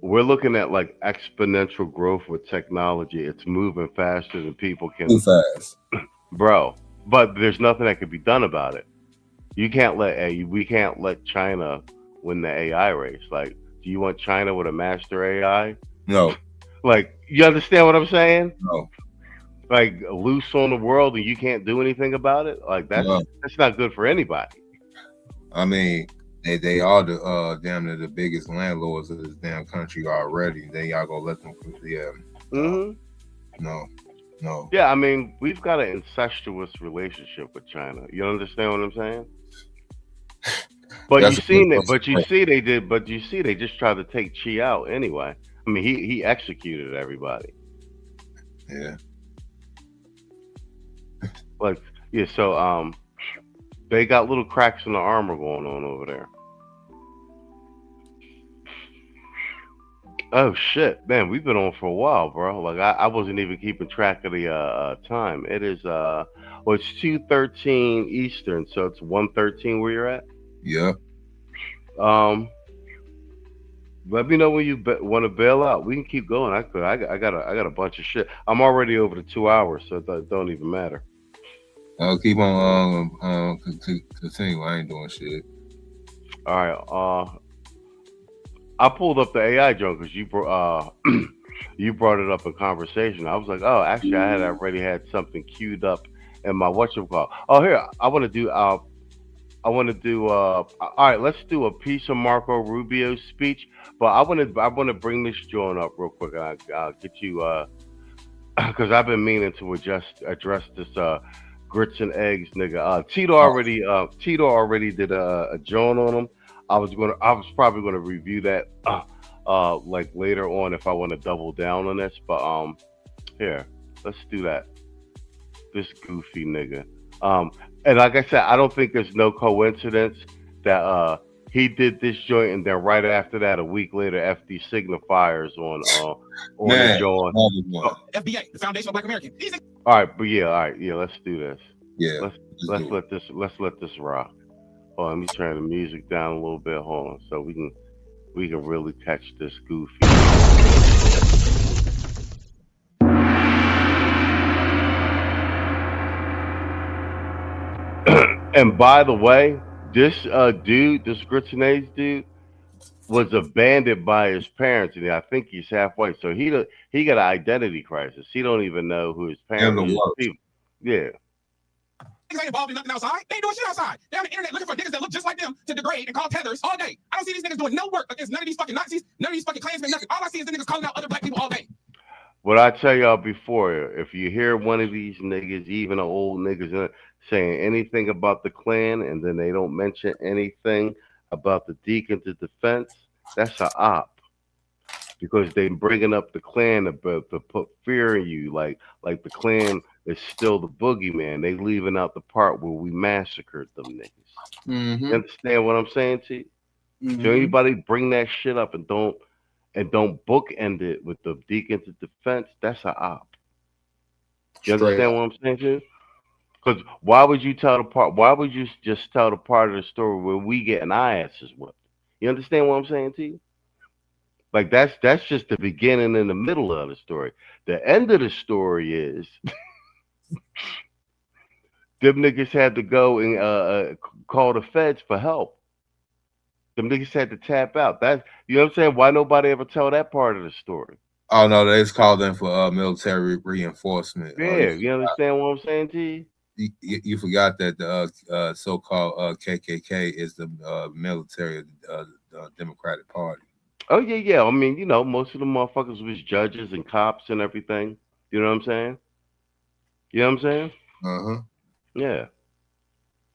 we're looking at like exponential growth with technology. It's moving faster than people can. Too fast, bro. But there's nothing that can be done about it. We can't let China win the AI race. Like, do you want China with a master AI? No. Like, you understand what I'm saying? No. Like, loose on the world and you can't do anything about it? Like, that's not good for anybody. I mean, they are the damn near the biggest landlords of this damn country already. Then y'all gonna let them? Yeah. No. Yeah, I mean, we've got an incestuous relationship with China. You understand what I'm saying? But they just tried to take Xi out anyway. I mean, he executed everybody. Yeah. Like, yeah, so they got little cracks in the armor going on over there. Oh shit, man, we've been on for a while, bro. Like I wasn't even keeping track of the time. It is it's 2:13 Eastern, so it's 1:13 where you're at. Yeah. Let me know when you want to bail out. We can keep going. I got a bunch of shit. I'm already over the 2 hours, so it don't even matter. I'll keep on continue. I ain't doing shit. All right. I pulled up the AI joke because you brought it up in conversation. I was like, oh, actually, I had already had something queued up in my whatchamacallit. Oh, here, I want to do. All right, let's do a piece of Marco Rubio's speech. But I want to bring this joint up real quick. I'll get you because I've been meaning to address this grits and eggs nigga. Tito already did a joint on him. I was probably gonna review that like later on if I want to double down on this. But here, let's do that. This goofy nigga. And like I said, I don't think there's no coincidence that he did this joint and then right after that, a week later, FD signifiers on the joint. FBA, the Foundation of Black Americans. All right, let's do this. Yeah, let's let this rock. Oh, let me turn the music down a little bit. Hold on, so we can really catch this goofy. And by the way, this this grits and eggs dude, was abandoned by his parents, and I think he's half white. So he got an identity crisis. He don't even know who his parents are. Yeah. Niggas ain't involved in nothing outside. They ain't doing shit outside. They're on the internet looking for niggas that look just like them to degrade and call tethers all day. I don't see these niggas doing no work against none of these fucking Nazis, none of these fucking Klansmen, nothing. All I see is the niggas calling out other black people all day. What I tell y'all before, if you hear one of these niggas, even the old niggas, saying anything about the Klan and then they don't mention anything about the Deacons of Defense, that's a op. Because they bringing up the Klan to put fear in you, like the Klan is still the boogeyman. They leaving out the part where we massacred them niggas. Mm-hmm. You understand what I'm saying to you? Mm-hmm. So anybody bring that shit up and don't bookend it with the Deacons of Defense, that's a op. You understand what I'm saying to you? Because why would you tell the part? Why would you just tell the part of the story where we getting our asses whipped? You understand what I'm saying to you? Like that's just the beginning and the middle of the story. The end of the story is them niggas had to go and call the feds for help. Them niggas had to tap out. That's, you know what I'm saying? Why nobody ever tell that part of the story? Oh no, they just called in for military reinforcement. Yeah, you understand what I'm saying to you? You forgot that the so-called KKK is the military Democratic Party. Oh yeah. I mean, you know, most of the motherfuckers was judges and cops and everything. You know what I'm saying? You know what I'm saying? Yeah.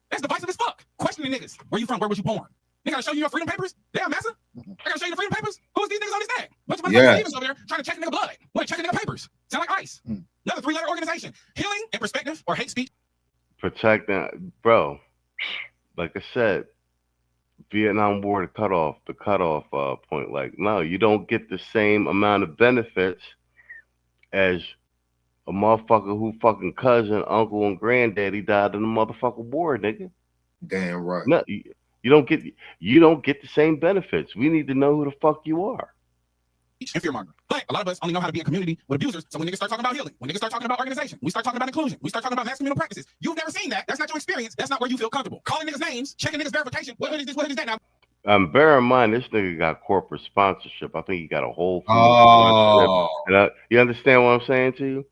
That's divisive as fuck. Questioning niggas. Where you from? Where was you born? They gotta show you your freedom papers? Damn, massa. I gotta show you the freedom papers? Who's these niggas on this tag? Bunch of motherfuckers over there trying to check a nigga blood. Want to check a nigga papers? Sound like ICE. Another 3-letter organization. Healing and perspective or hate speech. Protecting, bro. Like I said, Vietnam War, the cutoff point. Like, no, you don't get the same amount of benefits as a motherfucker who fucking cousin, uncle, and granddaddy died in the motherfucking war, nigga. Damn right. No, you don't get the same benefits. We need to know who the fuck you are. And fear monger. But a lot of us only know how to be in community with abusers. So when niggas start talking about healing, when niggas start talking about organization, we start talking about inclusion, we start talking about mass communal practices. You've never seen that. That's not your experience. That's not where you feel comfortable. Calling niggas names, checking niggas verification. What is this? What is that now? Bear in mind, this nigga got corporate sponsorship. I think he got a whole sponsorship. You understand what I'm saying to you?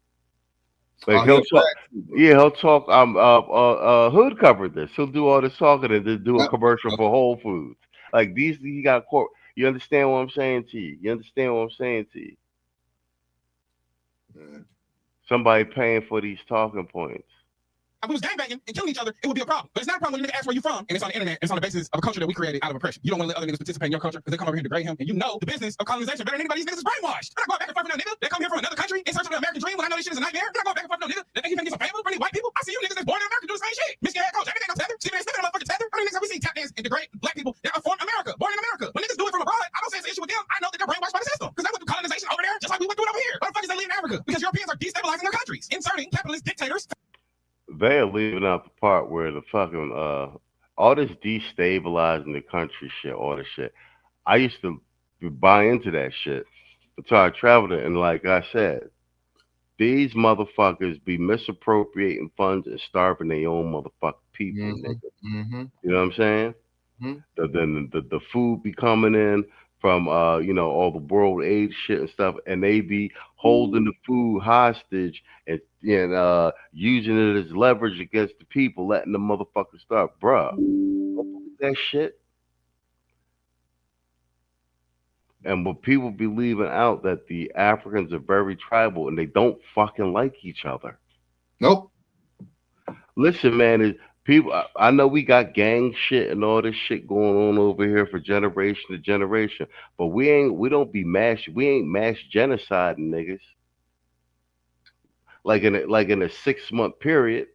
Like he'll talk. Hood covered this. He'll do all this talking and then do a commercial for Whole Foods. Like these, he got corporate. You understand what I'm saying to you? You understand what I'm saying to you? Somebody paying for these talking points. If we was gangbanging and killing each other, it would be a problem. But it's not a problem when you nigga ask where you from, and it's on the internet. It's on the basis of a culture that we created out of oppression. You don't want to let other niggas participate in your culture because they come over here and degrade him, and you know the business of colonization better than anybody. These niggas is brainwashed. They're not going back and forth with no nigga. They come here from another country in search of the American dream when I know this shit is a nightmare. They're not going back and forth with no nigga. They think he can get some favor from these white people. I see you niggas that's born in America do the same shit. Michigan head coach, everything on tether. Stephen A. Smith, motherfucking tether. How many niggas have we seen tap dance and degrade black people that are from America, born in America? When niggas do it from abroad, I don't say it's an issue with them. I know that they're brainwashed by the system because they went through colonization over there just like we went through it over here. Motherfuckers they live in Africa because Europeans are destabilizing their countries, inserting capitalist dictators. They are leaving out the part where the fucking all this destabilizing the country shit, all this shit. I used to buy into that shit until I traveled it, and like I said, these motherfuckers be misappropriating funds and starving their own motherfucking people, nigga. You know what I'm saying? Then the food be coming in from you know, all the world aid shit and stuff, and they be holding the food hostage and using it as leverage against the people, letting the motherfuckers starve. Bruh, that shit. And what people be leaving out that the Africans are very tribal and they don't fucking like each other. Nope. Listen, man, people. I know we got gang shit and all this shit going on over here for generation to generation, but we ain't mass genociding niggas. Like in a 6 month period,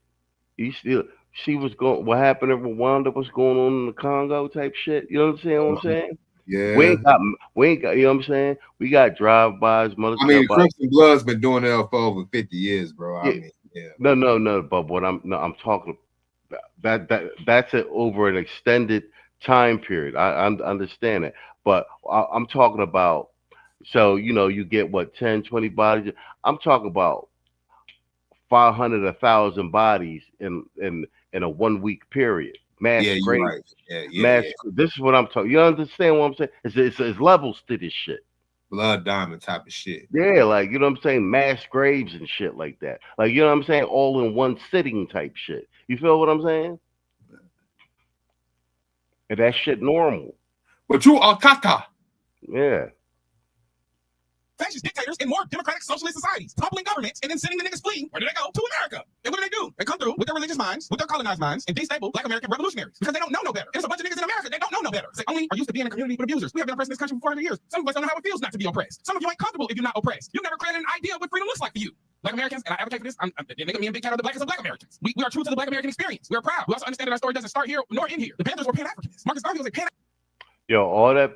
you still see what's going. What happened in Rwanda? What's going on in the Congo? Type shit. You know what I'm saying? Yeah. We ain't got. You know what I'm saying? We got drive-bys, I mean, Crimson Blood's been doing that for over 50 years, bro. Yeah. I mean, yeah. No. But what I'm talking that's over an extended time period. I understand it, but I'm talking about. So you get what 10, 20 bodies. I'm talking about 500, 1,000 bodies in a 1 week period. Mass grave. Right. Yeah. This is what I'm talking. You understand what I'm saying? It's levels to this shit. Blood diamond type of shit. Yeah, like, you know what I'm saying? Mass graves and shit like that. Like, you know what I'm saying? All in one sitting type shit. You feel what I'm saying? And that shit normal. But you are caca. Yeah. Fascist dictators in more democratic socialist societies, toppling governments, and then sending the niggas fleeing. Where do they go? To America. And what do? They come through with their religious minds, with their colonized minds, and destable Black American revolutionaries because they don't know no better. There's a bunch of niggas in America that don't know no better. They only are used to being in a community with abusers. We have been oppressed in this country for 400 years. Some of us don't know how it feels not to be oppressed. Some of you ain't comfortable if you're not oppressed. You never created an idea of what freedom looks like for you. Black Americans, and I advocate for this. Me and Big Cat are the blackest of Black Americans. We are true to the Black American experience. We are proud. We also understand that our story doesn't start here nor end here. The Panthers were Pan-Africanists. Marcus Garvey was a Yo, all that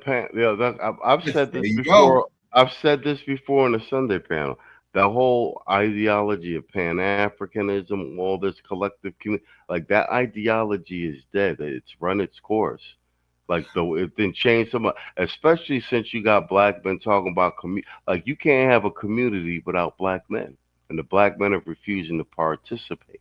I've said this before. Go. I've said this before in the Sunday panel. The whole ideology of Pan-Africanism, all this collective community, like that ideology is dead. It's run its course. Like it didn't change so much, especially since you got Black men talking about like you can't have a community without Black men, and the Black men are refusing to participate.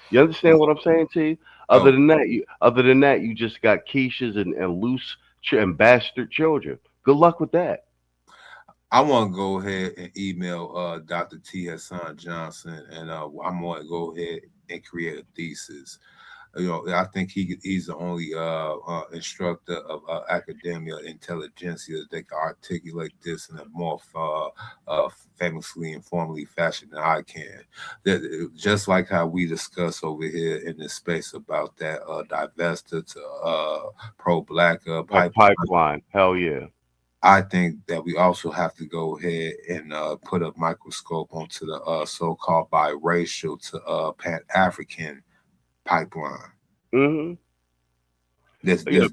You understand what I'm saying to you? Other than that, you just got quiches and loose and bastard children. Good luck with that. I want to go ahead and email Dr. T. Hassan Johnson, and I'm going to go ahead and create a thesis. I think he's the only instructor of academia intelligentsia that can articulate this in a more famously and formally fashion than I can. Just like how we discuss over here in this space about that divested to pro-Black pipeline. Hell yeah. I think that we also have to go ahead and put a microscope onto the so-called biracial to Pan-African pipeline. Mm-hmm. The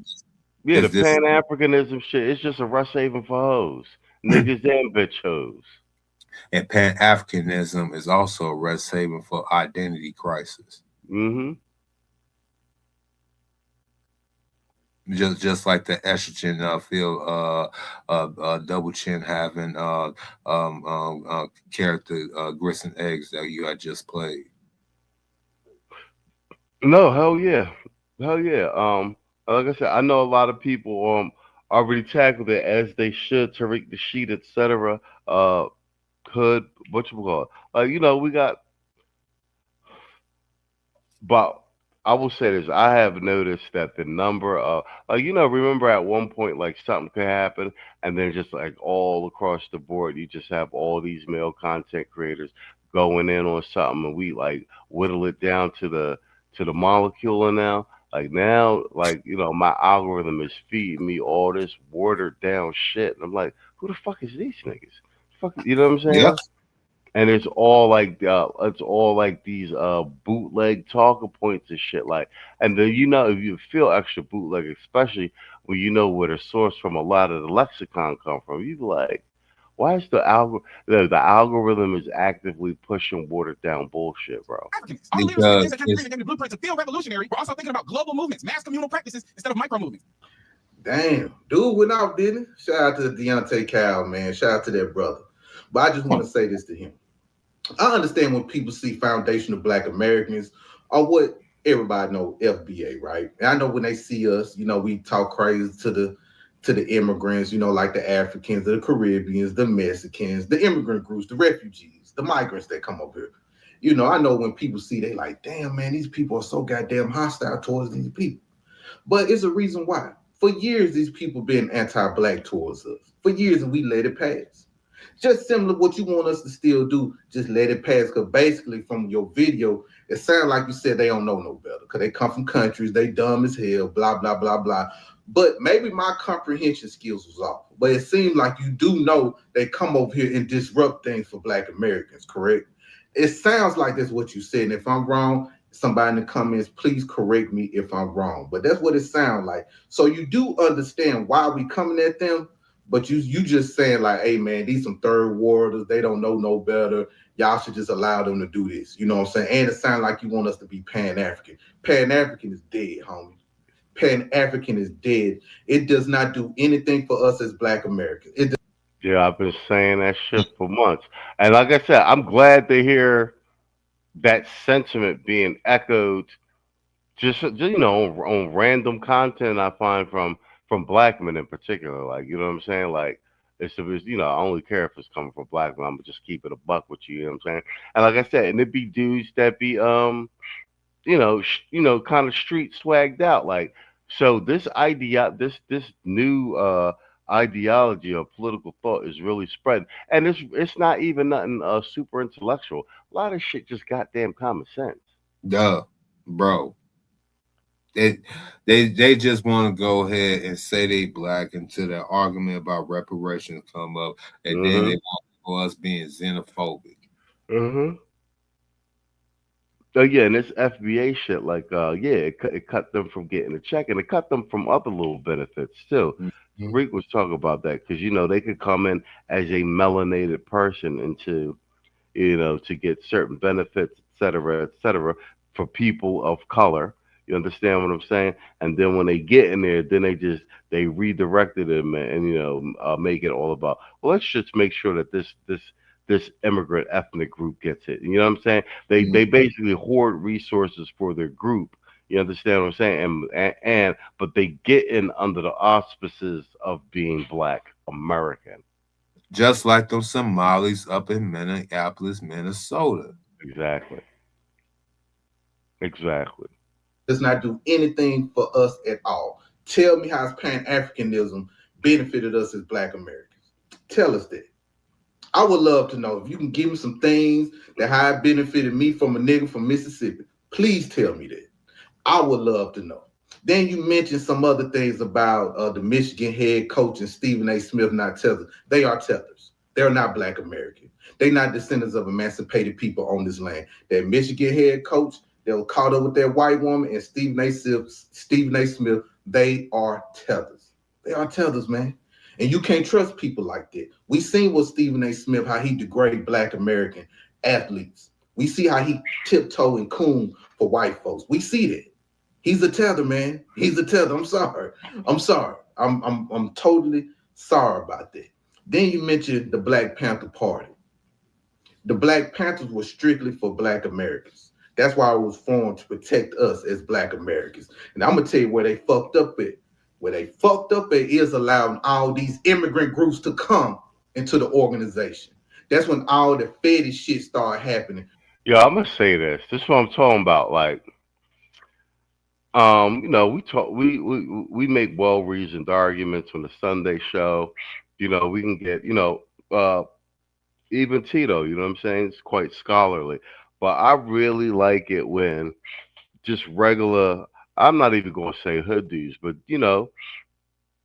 Pan-Africanism shit, it's just a rush haven for hoes. Niggas and bitch hoes. And Pan-Africanism is also a rest haven for identity crisis. Mm-hmm. Just like the estrogen field, double chin having character grits and eggs that you had just played. No, hell yeah. Like I said, I know a lot of people already tackled it as they should. Tariq Nasheed, etc. Hood, whatchamacallit. We got. But I will say this: I have noticed that the number of, remember at one point, like something could happen, and then just like all across the board, you just have all these male content creators going in on something, and we like whittle it down to the molecule. And now, my algorithm is feeding me all this watered down shit, and I'm like, who the fuck is these niggas? Fuck, you know what I'm saying? Yep. And it's all like these bootleg talking points and shit. And then if you feel extra bootleg, especially when you know where the source from a lot of the lexicon come from, you be like, why is the algorithm is actively pushing watered down bullshit, bro? All leaders that created the blueprint to feel revolutionary. We're also thinking about global movements, mass communal practices instead of micro movements. Damn, dude went out, didn't he? Shout out to Deontay Cal, man. Shout out to that brother. But I just want to say this to him. I understand when people see foundational Black Americans or what everybody know, FBA, right? And I know when they see us, we talk crazy to the immigrants, like the Africans, the Caribbeans, the Mexicans, the immigrant groups, the refugees, the migrants that come over here. I know when people see, they like, damn, man, these people are so goddamn hostile towards these people. But it's a reason why. For years, these people been anti-black towards us. For years, and we let it pass. Just similar to what you want us to still do, just let it pass. Because basically, from your video, it sounds like you said they don't know no better. Because they come from countries, they dumb as hell, blah, blah, blah, blah. But maybe my comprehension skills was off. But it seems like you do know they come over here and disrupt things for Black Americans, correct? It sounds like that's what you said. And if I'm wrong, somebody in the comments, please correct me if I'm wrong. But that's what it sounds like. So you do understand why we coming at them, but you just saying like, hey man, these some third worlders, they don't know no better. Y'all should just allow them to do this. You know what I'm saying? And it sounds like you want us to be Pan-African. Pan-African is dead, homie. Pan-African is dead. It does not do anything for us as Black Americans. Yeah, I've been saying that shit for months. And like I said, I'm glad to hear that sentiment being echoed just you know, on random content I find from Black men in particular. Like, you know what I'm saying? Like, it's you know, I only care if it's coming from Black men. I'm gonna just keep it a buck with you. You know what I'm saying? And like I said, and it be dudes that be you know, kind of street swagged out. Like, so this this new ideology of political thought is really spreading, and it's not even nothing super intellectual. A lot of shit just goddamn common sense. Duh, bro. They just want to go ahead and say they Black until that argument about reparations come up, and then they want for us being xenophobic. Oh yeah, and this FBA shit, like, yeah, it cut them from getting a check, and it cut them from other little benefits too. Rick was talking about that because you know they could come in as a melanated person into, you know, to get certain benefits, et cetera, for people of color. You understand what I'm saying? And then when they get in there, then they redirected them and you know make it all about. Well, let's just make sure that this immigrant ethnic group gets it. You know what I'm saying? They basically hoard resources for their group. You understand what I'm saying? And but they get in under the auspices of being Black American. Just like those Somalis up in Minneapolis, Minnesota. Exactly. Does not do anything for us at all. Tell me how Pan-Africanism benefited us as Black Americans. Tell us that. I would love to know if you can give me some things that how it benefited me from a nigga from Mississippi. Please tell me that. I would love to know. Then you mentioned some other things about the Michigan head coach and Stephen A. Smith not tethers. They are tethers. They're not Black American. They're not descendants of emancipated people on this land. That Michigan head coach, they were caught up with that white woman, and Stephen A. Smith, they are tethers. They are tethers, man. And you can't trust people like that. We seen what Stephen A. Smith, how he degraded Black American athletes. We see how he tiptoe and coon for white folks. We see that. He's a tether, man. He's a tether. I'm sorry. I'm totally sorry about that. Then you mentioned the Black Panther Party. The Black Panthers were strictly for Black Americans. That's why it was formed to protect us as Black Americans. And I'm gonna tell you where they fucked up at. Where they fucked up at is allowing all these immigrant groups to come into the organization. That's when all the fetish shit started happening. Yeah, I'm gonna say this. This is what I'm talking about. Like, you know, we make well reasoned arguments on the Sunday show. You know, we can get, you know, even Tito, you know what I'm saying? It's quite scholarly. But I really like it when just regular, I'm not even gonna say hood dudes, but you know,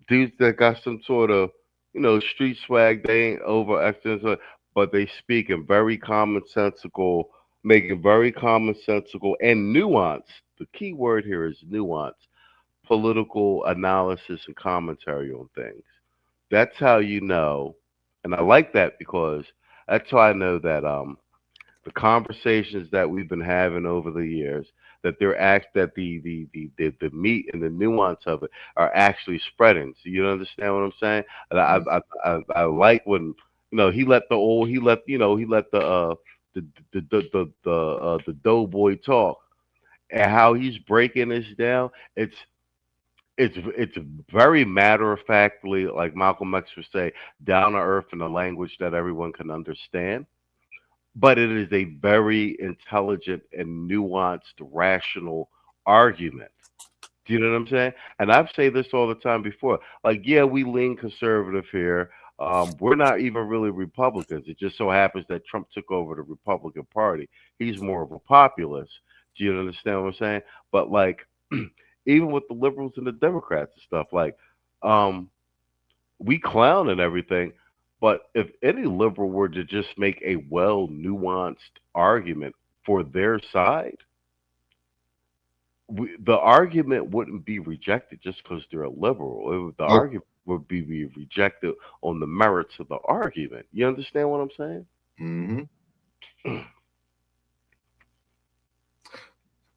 dudes that got some sort of, you know, street swag, they ain't over extra, but they speak in very commonsensical, making very commonsensical and nuance. The key word here is nuance, political analysis and commentary on things. That's how you know, and I like that because that's how I know that the conversations that we've been having over the years, that the meat and the nuance of it are actually spreading. So you understand what I'm saying? And I like when you know he let the doughboy talk and how he's breaking this down. It's very matter of factly, like Malcolm X would say, down to earth in a language that everyone can understand. But it is a very intelligent and nuanced, rational argument Do you know what I'm saying? And I've said this all the time before. Like, yeah, we lean conservative here. We're not even really Republicans. It just so happens that Trump took over the Republican Party. He's more of a populist. Do you understand what I'm saying? But like, even with the liberals and the Democrats and stuff, like, we clown and everything. But if any liberal were to just make a well nuanced argument for their side, the argument wouldn't be rejected just because they're a liberal. The argument would be rejected on the merits of the argument. You understand what I'm saying? Mm-hmm.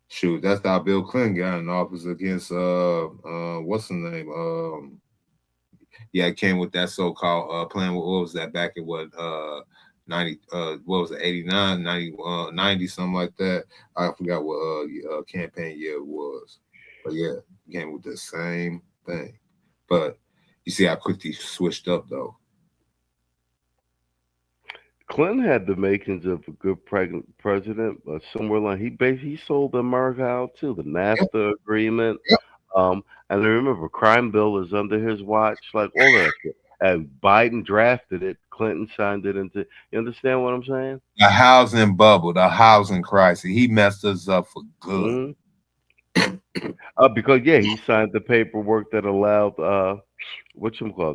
Shoot, that's how Bill Clinton got in office against what's the name? Yeah, it came with that so-called plan. What was that back in what 90 what was it, 89, 90, 90, something like that. I forgot what campaign year it was. But yeah, it came with the same thing. But you see how quick he switched up though. Clinton had the makings of a good president, but somewhere along he sold America out too. The NAFTA agreement, and I remember crime bill is under his watch, like all of that shit. And Biden drafted it, Clinton signed it into. You understand what I'm saying? The housing bubble, the housing crisis. He messed us up for good. Because he signed the paperwork that allowed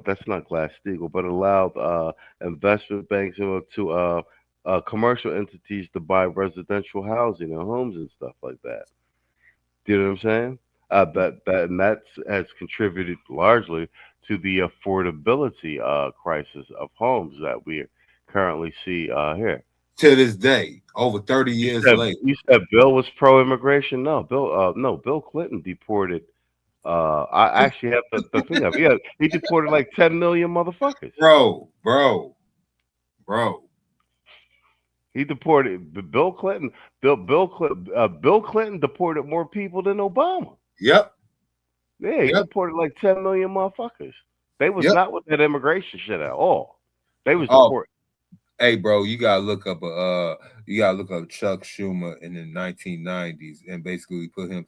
that's not Glass-Steagall, but allowed investment banks to commercial entities to buy residential housing and homes and stuff like that. Do you know what I'm saying? That has contributed largely to the affordability crisis of homes that we currently see here. To this day, over 30 years later. You said Bill was pro-immigration? No, Bill Clinton deported. I actually have the thing of it. Yeah, he deported like 10 million motherfuckers. Bro. He deported Bill Clinton. Bill Clinton deported more people than Obama. Yep. Yeah, he deported like 10 million motherfuckers. They was not with that immigration shit at all. They was deported. Hey, bro, you gotta look up Chuck Schumer in the 1990s and basically put him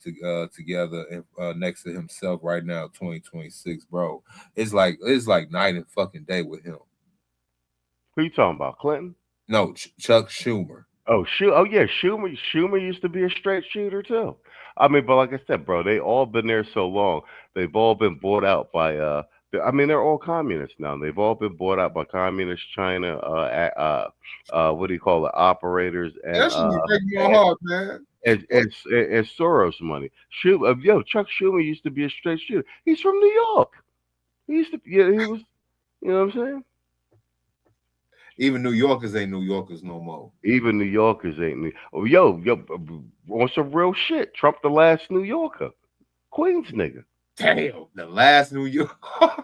together and next to himself right now, 2026, bro. It's like night and fucking day with him. Who you talking about, Clinton? No, Chuck Schumer. Oh yeah, Schumer used to be a straight shooter too. I mean, but like I said, bro, they all been there so long. They've all been bought out by they're all communists now. They've all been bought out by communist China, what do you call it, operators and that should be breaking your heart, man. And Soros money. Chuck Schumer used to be a straight shooter. He's from New York. He used to he was, you know what I'm saying? Even New Yorkers ain't New Yorkers no more. Even New Yorkers ain't New. Oh, yo, on some real shit. Trump the last New Yorker, Queens nigga. Damn, the last New Yorker.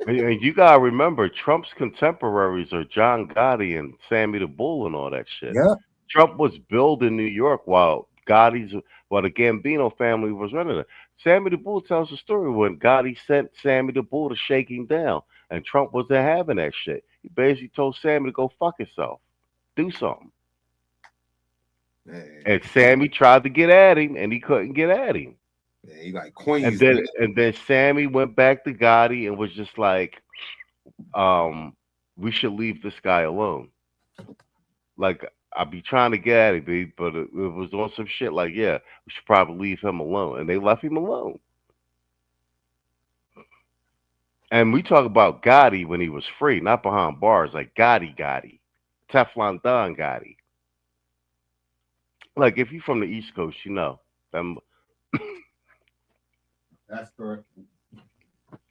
And you gotta remember, Trump's contemporaries are John Gotti and Sammy the Bull and all that shit. Yeah. Trump was billed in New York while the Gambino family was running it. Sammy the Bull tells the story when Gotti sent Sammy the Bull to shake him down, and Trump wasn't having that shit. He basically told Sammy to go fuck himself, do something. Man. And Sammy tried to get at him, and he couldn't get at him. Man, he like Queens. And then Sammy went back to Gotti and was just like, we should leave this guy alone. Like, I be trying to get at him, but it was on some shit like, yeah, we should probably leave him alone. And they left him alone. And we talk about Gotti when he was free, not behind bars, like Gotti, Teflon Don Gotti. Like, if you're from the East Coast, you know. That's correct.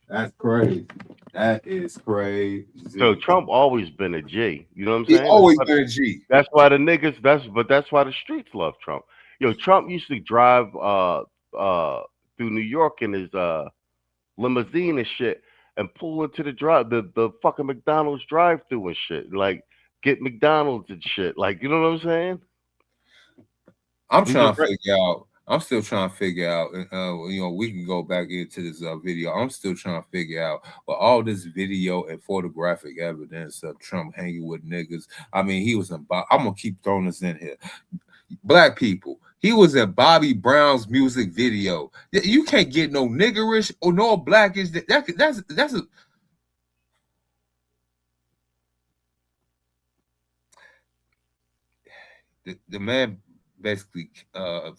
That's crazy. That is crazy. So Trump always been a G. You know what I'm saying? He's always been a G. That's why the niggas. That's why the streets love Trump. Yo, Trump used to drive through New York in his limousine and shit, and pull into the fucking McDonald's drive-through and shit, like get McDonald's and shit. Like, you know what I'm saying? I'm still trying to figure out, we can go back into this video. I'm still trying to figure out, but all this video and photographic evidence of Trump hanging with niggas. I mean, I'm going to keep throwing this in here. Black people, He was in Bobby Brown's music video. You can't get no niggerish or no blackish. That's a, the man basically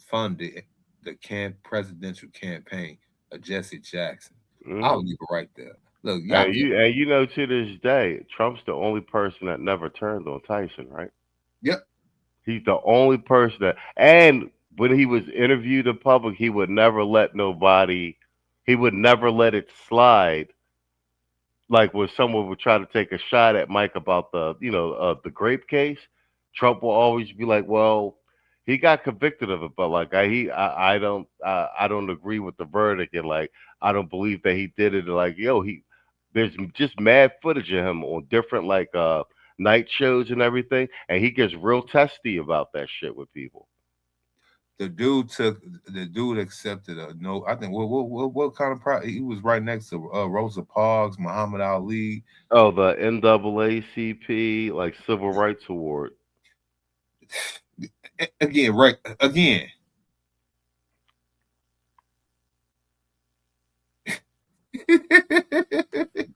funded the presidential campaign of Jesse Jackson. I'll leave it right there. Look, y'all. And you know, to this day, Trump's the only person that never turned on Tyson, right? Yep. He's the only person that, and when he was interviewed in public, he would never let it slide. Like when someone would try to take a shot at Mike about the grape case, Trump will always be like, "Well, he got convicted of it, but like I don't agree with the verdict, and like I don't believe that he did it." Like there's just mad footage of him on different night shows and everything, and he gets real testy about that shit with people. The dude accepted a no. I think what kind of prize? He was right next to Rosa Parks, Muhammad Ali. Oh, the NAACP like Civil Rights Award. Again, right? Again.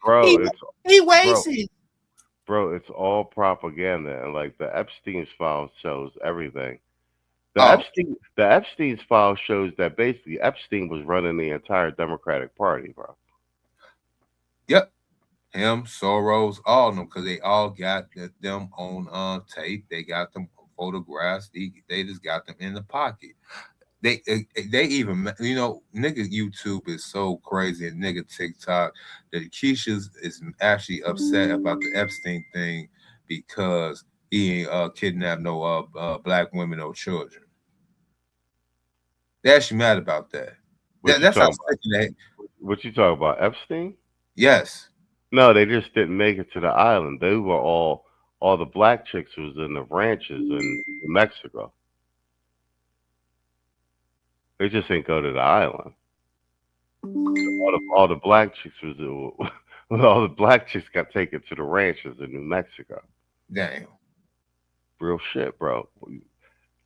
Bro, he wasted. Bro, it's all propaganda, and like the Epstein's file shows everything. The Epstein's file shows that basically Epstein was running the entire Democratic Party, bro. Yep. Him, Soros, all of them, because they all got them on tape. They got them photographs. They just got them in the pocket. They even, nigga YouTube is so crazy, and nigga TikTok that Keisha is actually upset about the Epstein thing because he ain't kidnapped no black women or children. They're actually mad about that. That's how What you talking about? Epstein? Yes. No, they just didn't make it to the island. They were all the black chicks was in the ranches in New Mexico. They just didn't go to the island. All the black chicks all the black chicks got taken to the ranches in New Mexico. Damn. Real shit, bro.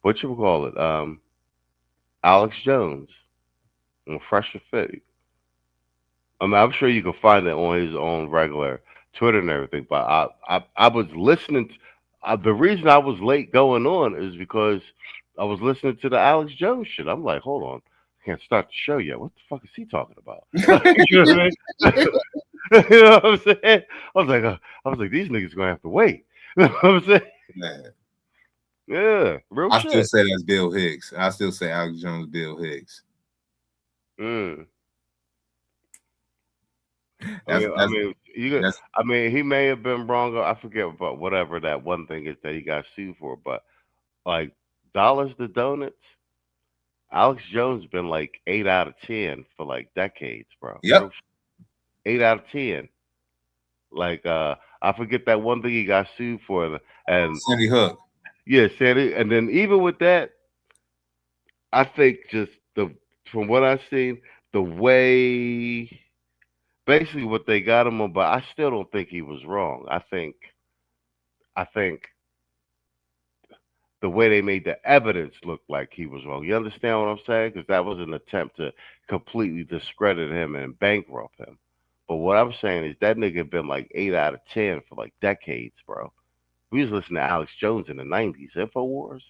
What you call it? Alex Jones on Fresh and Fit. I mean, I'm sure you can find it on his own regular Twitter and everything. But I was listening. The reason I was late going on is because I was listening to the Alex Jones shit. I'm like, hold on, I can't start the show yet. What the fuck is he talking about? You know what I mean? You know what I'm saying? I was like, these niggas gonna have to wait. You know what I'm saying? Man. Yeah, real I shit. still say that's Bill Hicks. I still say Alex Jones, Bill Hicks. I mean, he may have been wrong. I forget about whatever that one thing is that he got sued for, but like dollars to donuts, Alex Jones been like 8 out of 10 for like decades, bro. Yep. 8 out of 10. Like I forget that one thing he got sued for, and Sandy Hook. Yeah, Sandy. And then even with that, I think just from what I've seen, the way basically what they got him on, but I still don't think he was wrong. I think the way they made the evidence look like he was wrong. You understand what I'm saying? Because that was an attempt to completely discredit him and bankrupt him. But what I'm saying is that nigga been like 8 out of 10 for like decades, bro. We was listening to Alex Jones in the 90s, InfoWars.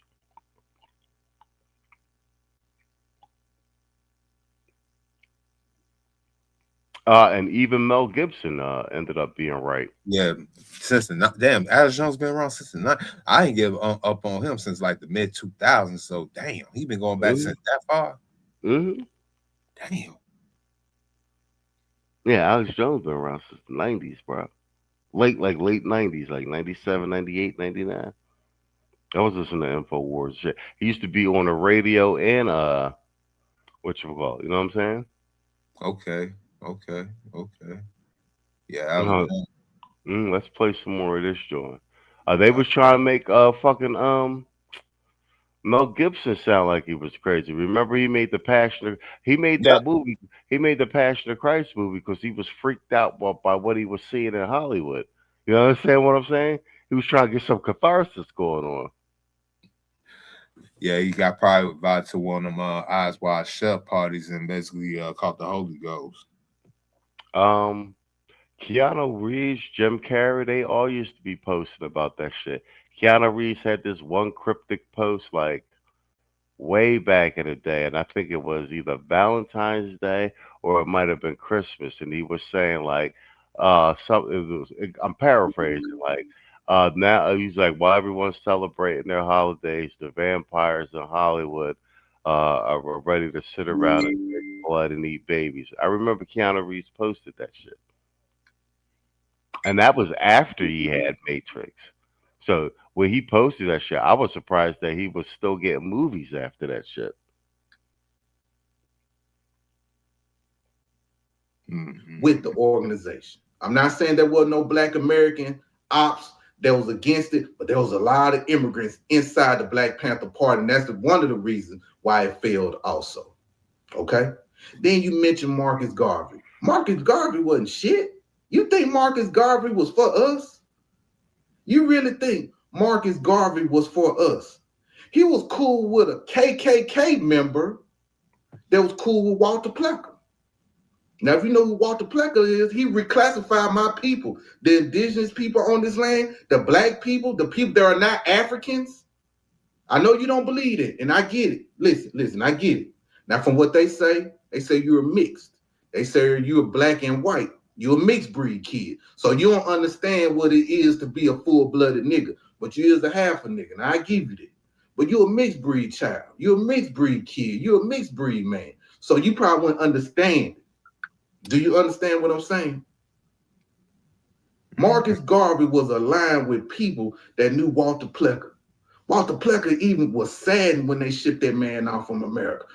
And even Mel Gibson ended up being right. Yeah, since damn, Alex Jones been around since the 90s. I ain't give up on him since like the mid 2000s. So damn, he been going back since that far. Damn. Yeah, Alex Jones been around since the 90s, bro. Late 90s, like 97, 98, 99. I was listening to InfoWars shit. He used to be on the radio and what you call it, you know what I'm saying? Okay. Yeah, Alex Jones. Let's play some more of this joint. They was trying to make fucking Mel Gibson sound like he was crazy. Remember he made the movie. He made the Passion of Christ movie because he was freaked out by what he was seeing in Hollywood. You understand what I'm saying? He was trying to get some catharsis going on. Yeah, he got probably invited to one of them eyes wide shut parties and basically caught the Holy Ghost. Keanu Reeves, Jim Carrey, they all used to be posting about that shit. Keanu Reeves had this one cryptic post like way back in the day, and I think it was either Valentine's Day or it might have been Christmas, and he was saying like, I'm paraphrasing, like, now he's like, while everyone's celebrating their holidays, the vampires in Hollywood are ready to sit around and drink blood and eat babies. I remember Keanu Reeves posted that shit, and that was after he had Matrix. So when he posted that shit, I was surprised that he was still getting movies after that shit. With the organization. I'm not saying there was no Black American ops that was against it, but there was a lot of immigrants inside the Black Panther Party, and that's one of the reasons why it failed also. Okay? Then you mentioned Marcus Garvey. Marcus Garvey wasn't shit. You think Marcus Garvey was for us? You really think Marcus Garvey was for us? He was cool with a KKK member that was cool with Walter Plecker. Now, if you know who Walter Plecker is, he reclassified my people, the indigenous people on this land, the Black people, the people that are not Africans. I know you don't believe it, and I get it. Listen, I get it. Now, from what they say you're mixed. They say you're Black and white. You're a mixed breed kid. So you don't understand what it is to be a full-blooded nigga. But you is a half a nigga. Now I give you that. But you're a mixed breed child. You're a mixed breed kid. You're a mixed breed man. So you probably wouldn't understand it. Do you understand what I'm saying? Marcus Garvey was aligned with people that knew Walter Plecker. Walter Plecker even was saddened when they shipped that man off from America.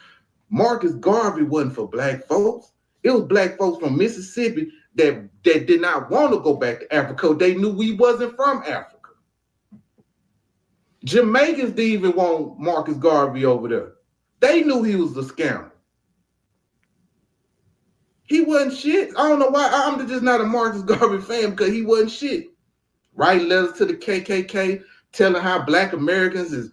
Marcus Garvey wasn't for Black folks. It was Black folks from Mississippi that did not want to go back to Africa. They knew we wasn't from Africa. Jamaicans didn't even want Marcus Garvey over there. They knew he was a scammer. He wasn't shit. I don't know why. I'm just not a Marcus Garvey fan because he wasn't shit. Writing letters to the KKK, telling how Black Americans is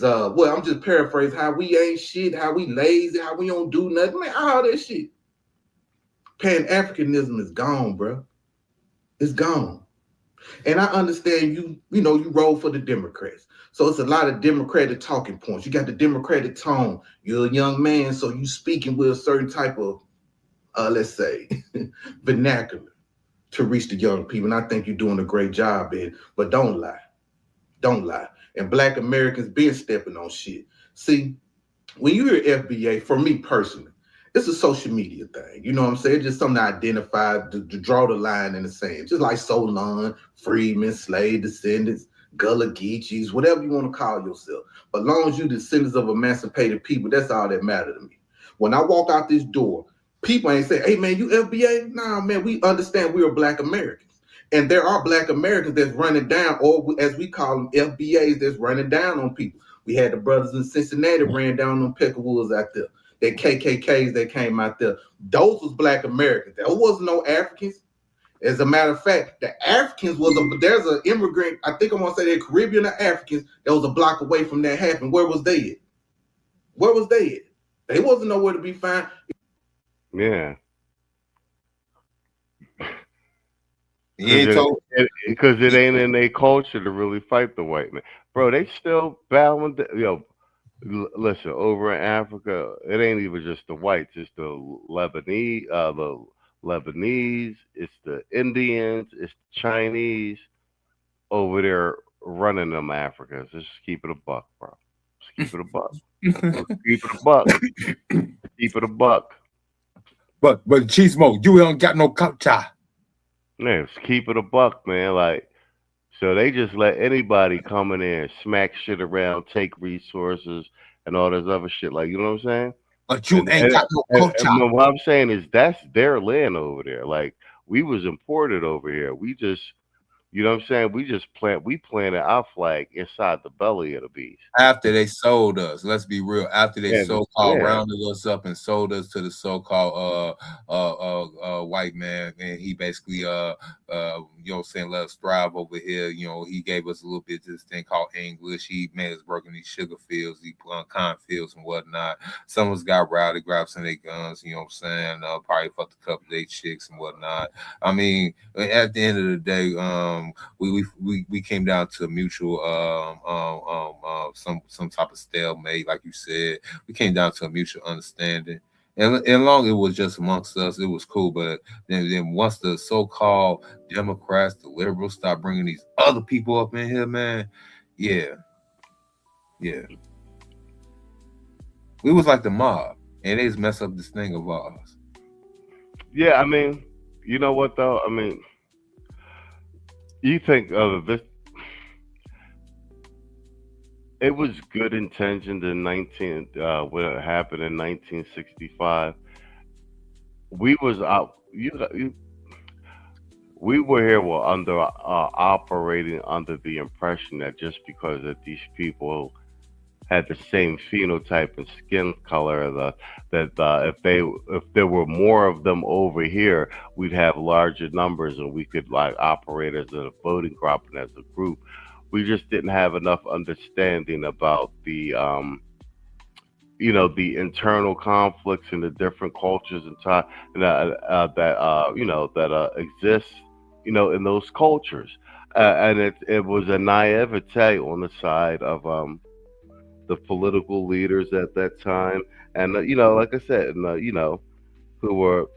well, I'm just paraphrasing, how we ain't shit, how we lazy, how we don't do nothing. Man, all that shit. Pan-Africanism is gone, bro. It's gone. And I understand you roll for the Democrats. So it's a lot of Democratic talking points. You got the Democratic tone. You're a young man, so you speaking with a certain type of, let's say, vernacular to reach the young people. And I think you're doing a great job, Ed. But don't lie. Don't lie. And Black Americans been stepping on shit. See, when you hear FBA, for me personally, it's a social media thing. You know what I'm saying? It's just something to identify, to draw the line in the sand. Just like Solon, Freeman, slave descendants, Gullah Geechees, whatever you want to call yourself. But as long as you descendants of emancipated people, that's all that matters to me. When I walk out this door, people ain't saying, hey, man, you FBA? Nah, man, we understand we are Black Americans. And there are Black Americans that's running down, or as we call them, FBAs that's running down on people. We had the brothers in Cincinnati ran down on Peckerwoods out there. That KKKs that came out there, those was Black Americans. There wasn't no Africans. As a matter of fact, the Africans there's an immigrant, I think I'm gonna say they're Caribbean or Africans, that was a block away from that happening. Where was they at? Where was they at? They wasn't nowhere to be found. Yeah. Because it ain't in their culture to really fight the white man. Bro, they still battling, listen, over in Africa, it ain't even just the whites, it's the Lebanese, it's the Indians, it's the Chinese over there running them Africans. Just keep it a buck, bro. Just keep it a buck. Keep it a buck. Keep it a buck. But Chismo, you don't got no culture. Man, just keep it a buck, man. Like, so they just let anybody come in there and smack shit around, take resources and all this other shit. Like, you know what I'm saying? But you ain't got no culture. And what I'm saying is that's their land over there. Like, we was imported over here. We just You know what I'm saying? We planted our flag inside the belly of the beast. After they sold us, let's be real. After they Yeah, so-called rounded us up and sold us to the so-called white man, and he basically you know what I'm saying, let us thrive over here. You know, he gave us a little bit of this thing called English. He made us work in these sugar fields, these cotton fields and whatnot. Some of us got rowdy, grabbed some of their guns. You know what I'm saying? Probably fucked a couple of their chicks and whatnot. I mean, at the end of the day, we came down to a mutual some type of stalemate, like you said. We came down to a mutual understanding. And long it was just amongst us, it was cool. But then once the so-called Democrats, the liberals, start bringing these other people up in here, man, yeah. We was like the mob, and they just mess up this thing of ours. Yeah, I mean, you know what though? I mean, you think of this. It was good intentioned in when it happened in 1965. We was out. We were here under operating under the impression that just because that these people had the same phenotype and skin color, if there were more of them over here, we'd have larger numbers and we could like operate as a voting crop and as a group. We just didn't have enough understanding about the the internal conflicts and the different cultures and time that exists in those cultures, and it was a naivete on the side of the political leaders at that time, and like I said, and who were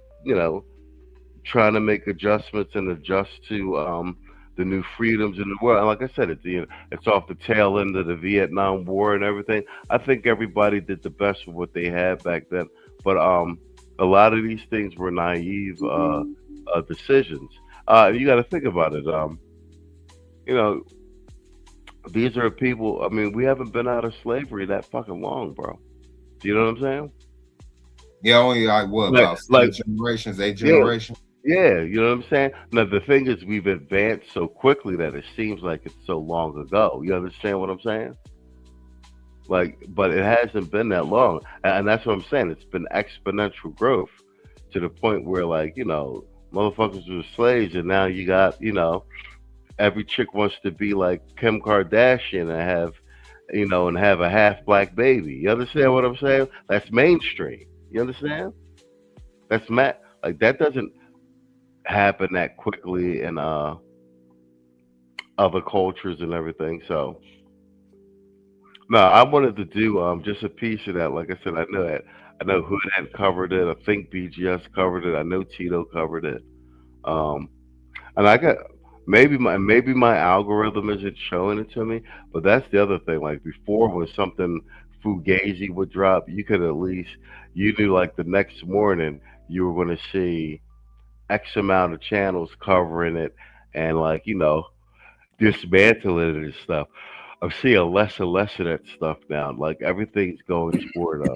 trying to make adjustments and adjust to the new freedoms in the world. And like I said, it's off the tail end of the Vietnam War and everything. I think everybody did the best with what they had back then, but a lot of these things were naive decisions. You got to think about it. These are people. I mean, we haven't been out of slavery that fucking long, bro. Do you know what I'm saying? Yeah, only like what, about 7 generations, 8 generations? Yeah, you know what I'm saying? Now the thing is, we've advanced so quickly that it seems like it's so long ago. You understand what I'm saying? But it hasn't been that long, and that's what I'm saying. It's been exponential growth to the point where, motherfuckers were slaves, and now you got, every chick wants to be like Kim Kardashian and have a half black baby. You understand what I'm saying? That's mainstream. You understand? That's that doesn't happen that quickly in other cultures and everything. So no, I wanted to do just a piece of that. Like I said, I know Hood had covered it. I think BGS covered it. I know Tito covered it. And I got maybe my algorithm isn't showing it to me, but that's the other thing. Like before, when something fugazi would drop, you knew like the next morning you were going to see X amount of channels covering it and dismantling it and stuff. I'm seeing less and less of that stuff now. Like everything's going toward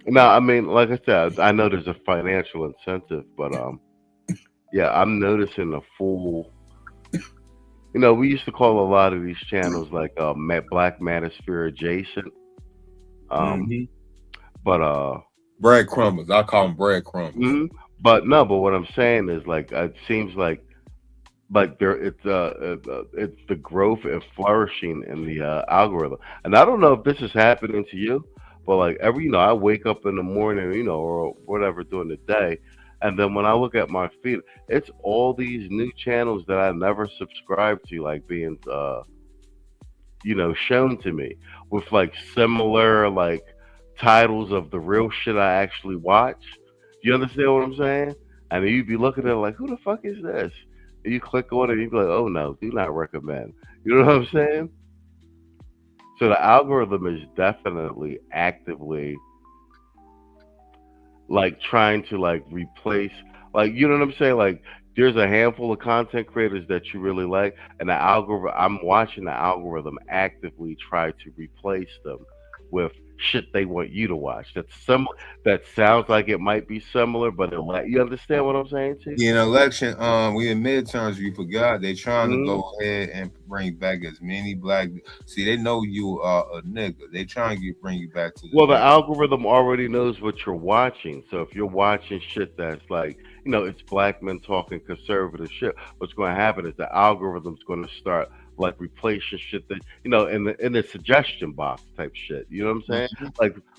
now, I mean, like I said, I know there's a financial incentive, but yeah, I'm noticing a full. We used to call a lot of these channels like Black Manosphere adjacent. But breadcrumbers. I call them breadcrumbers. But what I'm saying is it seems like it's the growth and flourishing in the algorithm. And I don't know if this is happening to you, but I wake up in the morning, or whatever during the day, and then when I look at my feed, it's all these new channels that I never subscribed to, being shown to me with similar titles of the real shit I actually watch. You understand what I'm saying? And then you'd be looking at it who the fuck is this? And you click on it and you'd be like, oh no, do not recommend. You know what I'm saying? So the algorithm is definitely actively trying to replace, you know what I'm saying? There's a handful of content creators that you really like, and I'm watching the algorithm actively try to replace them with shit they want you to watch. That sounds like it might be similar, but you understand what I'm saying, Chief? In election, we in midterms. You forgot they trying to Mhm. go ahead and bring back as many black. See, they know you are a nigga. They trying to bring you back to the Well, the nigga. algorithm already knows what you're watching. So if you're watching shit that's like, it's black men talking conservative shit, what's going to happen is the algorithm's going to start like replacing shit that in the suggestion box type shit. You know what I'm saying?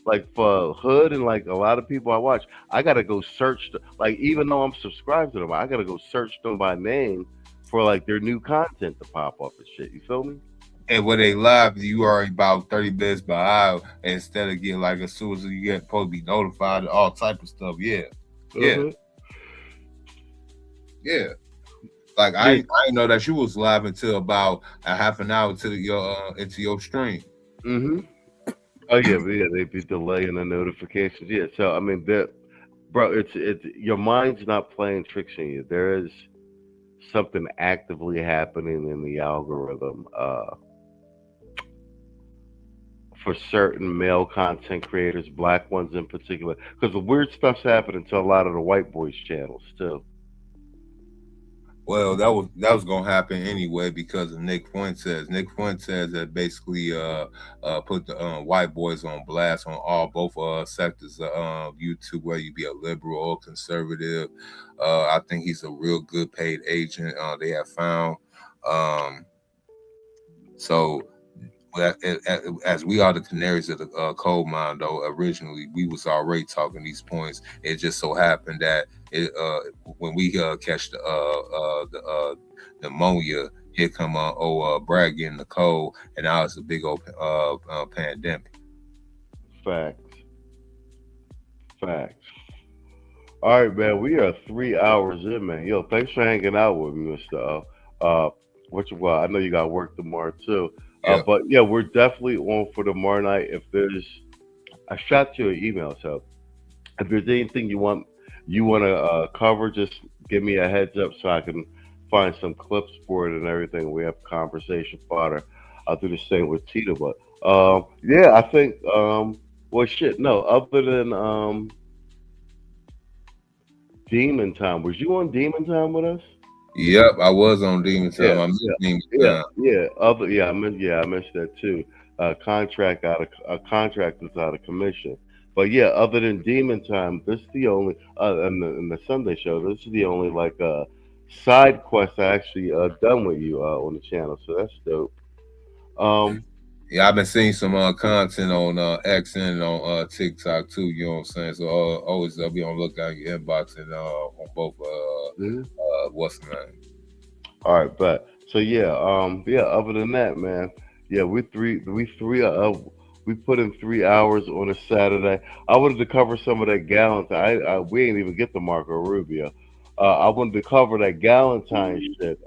Like for Hood and like a lot of people I watch, I gotta go search like even though I'm subscribed to them, I gotta go search them by name for like their new content to pop up and shit. You feel me? And when they live, you are about 30 minutes behind. Instead of getting like as soon as you get supposed to be notified and all type of stuff. Yeah. Mhm. Like I didn't know that you was live until about a half an hour into your stream. Oh yeah, they be delaying the notifications. Yeah, so I mean bro, it's your mind's not playing tricks on you. There is something actively happening in the algorithm for certain male content creators, black ones in particular, because the weird stuff's happening to a lot of the white boys channels too. Well, that was gonna happen anyway because of Nick Fuentes. Nick Fuentes that basically put the white boys on blast on both sectors of YouTube, whether you be a liberal or conservative. I think he's a real good paid agent. They have found. So as we are the canaries of the coal mine, though originally we was already talking these points. It just so happened that when we catch the pneumonia, here come Brad getting the cold, and now it's a big old pandemic. Facts. All right, man. We are 3 hours in, man. Yo, thanks for hanging out with me, Mr. I know you got work tomorrow too. Yeah. But yeah, we're definitely on for tomorrow night. I shot you an email, so if there's anything you want to cover, just give me a heads up so I can find some clips for it and everything. We have conversation fodder. I'll do the same with Tita, but yeah, I think well, shit, no, other than Demon Time, was you on Demon Time with us? Yep, I was on Demon Time. I missed Demon Time. I missed that too. Contract is out of commission. But yeah, other than Demon Time, this is the only in the Sunday show. This is the only like side quest I actually done with you on the channel. So that's dope. Yeah, I've been seeing some content on X and on TikTok too. You know what I'm saying? So always be on the lookout in your inbox and on both. What's the name? All right, but so yeah. Other than that, man, yeah, we put in 3 hours on a Saturday. I wanted to cover some of that Galentine. We ain't even get to Marco Rubio. I wanted to cover that Galentine shit.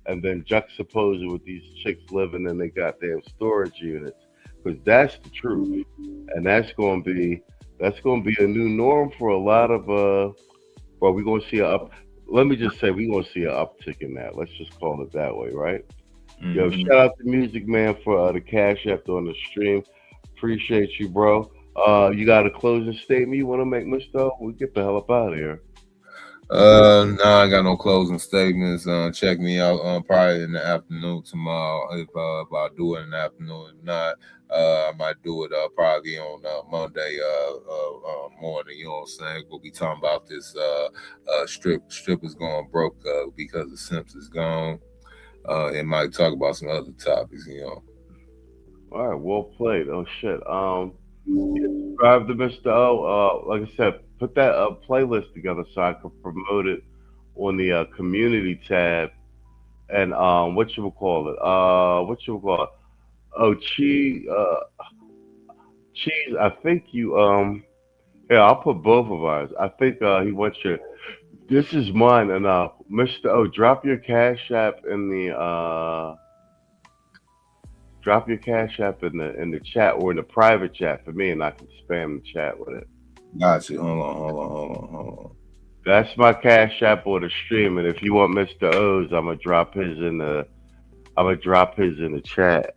And then juxtapose it with these chicks living in their goddamn storage units, because that's the truth, and that's going to be a new norm for a lot of well, we're going to see let me just say we're going to see an uptick in that. Let's just call it that way, right? Mm-hmm. Yo, shout out to Music Man for the cash app on the stream. Appreciate you, bro. You got a closing statement you want to make, Mr. We get the hell up out of here. No, I ain't got no closing statements. Check me out probably in the afternoon tomorrow. If I do it in the afternoon, if not, I might do it probably on Monday morning. You know what I'm saying? We'll be talking about this strip is going broke because the Simps is gone. It might talk about some other topics, you know. All right, well played. Oh shit. Subscribe to Mr. O. Like I said, put that playlist together so I can promote it on the community tab. And what you will call it? Oh, Cheese. Cheese. I think you. Yeah, I'll put both of ours. I think he wants your. This is mine, and Mr. O, drop your cash app in the. Drop your cash app in the chat or in the private chat for me, and I can spam the chat with it. Gotcha. Hold on. That's my cash app or the stream, and if you want Mr. O's, I'm gonna drop his in the chat.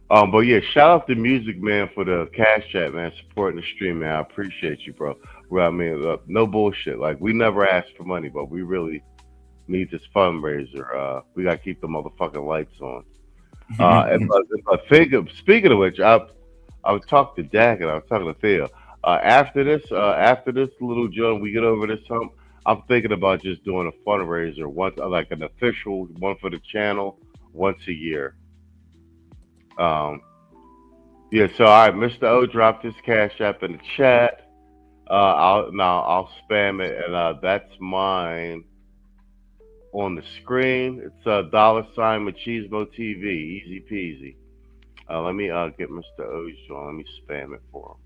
But yeah, shout out to Music Man for the cash chat, man, supporting the stream, man. I appreciate you, bro. Well, I mean, no bullshit. Like, we never asked for money, but we really need this fundraiser. We gotta keep the motherfucking lights on. Speaking of which, I was talking to Dak and I was talking to Theo. After this little joint, we get over this hump. I'm thinking about just doing a fundraiser once, like an official one for the channel, once a year. Yeah. So all right, Mr. O dropped his cash app in the chat. I'll spam it, and that's mine on the screen. It's $$ Machismo TV, easy peasy. Let me get Mr. O's on. Let me spam it for him.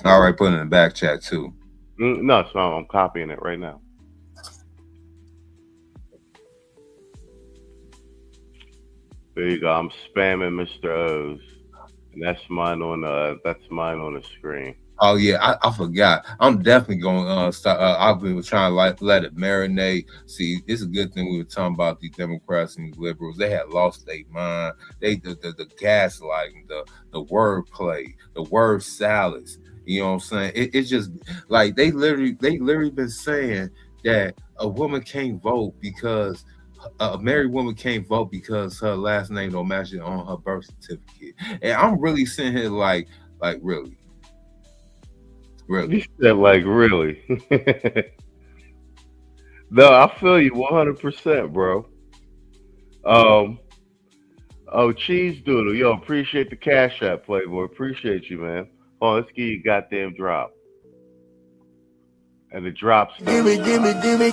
All right, put it in the back chat too. No, so I'm copying it right now. There you go. I'm spamming Mr. O's, and that's mine on the screen. Oh yeah, I forgot. I'm definitely going to start. I've been trying to let it marinate. See, it's a good thing we were talking about these Democrats and these liberals. They had lost their mind. They the gaslighting, the word play, the word salads. You know what I'm saying? It's just like they literally been saying that a woman can't vote because a married woman can't vote because her last name don't match it on her birth certificate. And I'm really sitting here like really. You said like really. No, I feel you 100%, bro. Oh, Cheese Doodle, yo, appreciate the cash app, Playboy. Appreciate you, man. Oh, let's give you a goddamn drop. And the drops. Give me that. Give me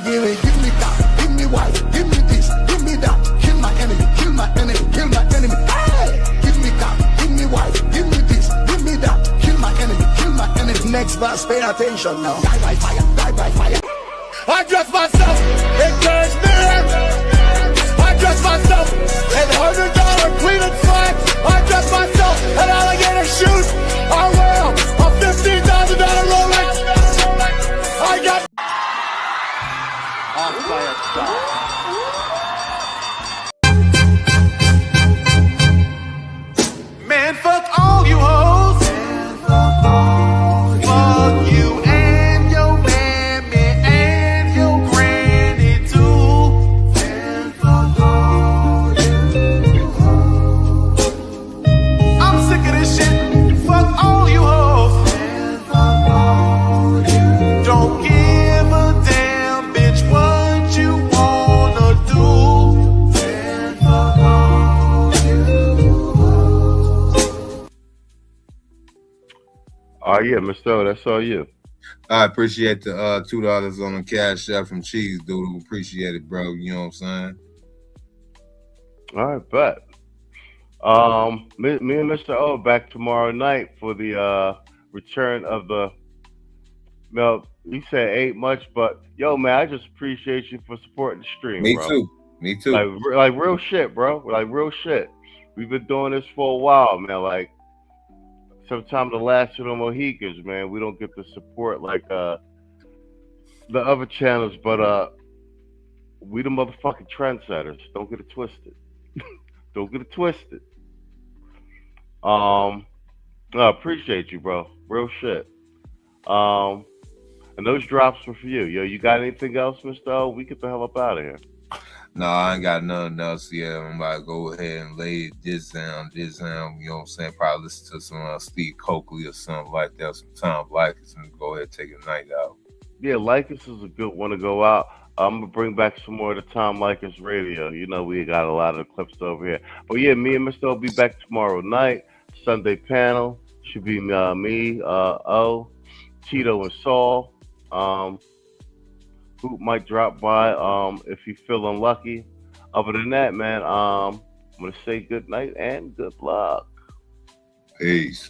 white. Give me this. Give me that. Kill my enemy. Kill my enemy. Kill my enemy. Hey! Give me that. Give me white. Give me this. Give me that. Kill my enemy. Kill my enemy. Next verse, pay attention now. Die by fire. Die by fire. I dress myself in cashmere. I dress myself in $100 cleaning slacks. I dress myself in alligator shoes. I wear a $15,000 Rolex. I got off by a star. Man, fuck all you hoes. Fuck you and your mammy and your granny too. Fuck all you hoes. I'm sick of this shit. Fuck all you hoes. Don't give a damn, bitch, what you wanna do. Fuck all you hoes. Oh yeah, Mr. O, that's all you. I appreciate the $2 on the cash app from Cheese Doodle. Appreciate it, bro. You know what I'm saying? All right, bet. Me and Mr. O back tomorrow night for the return of the. No, you said ain't much, but yo, man, I just appreciate you for supporting the stream. Me bro. too. Me too. Like real shit, bro. Like real shit. We've been doing this for a while, man. Like sometimes the last of the Mohicans, man, we don't get the support like the other channels, but we the motherfucking trendsetters. Don't get it twisted. Don't get it twisted. I appreciate you, bro. Real shit. And those drops were for you. Yo, you got anything else, Mr. O? We get the hell up out of here. No, I ain't got nothing else yet. I'm about to go ahead and lay this down, you know what I'm saying? Probably listen to some Steve Coakley or something like that, some Tom Likas, and go ahead and take a night out. Yeah, Likas is a good one to go out. I'm going to bring back some more of the Tom Likas radio. You know, we got a lot of the clips over here. But yeah, me and Mr. O will be back tomorrow night. Sunday panel should be me, O, Tito, and Saul. Who might drop by if you feel unlucky. Other than that, man, I'm going to say good night and good luck. Peace.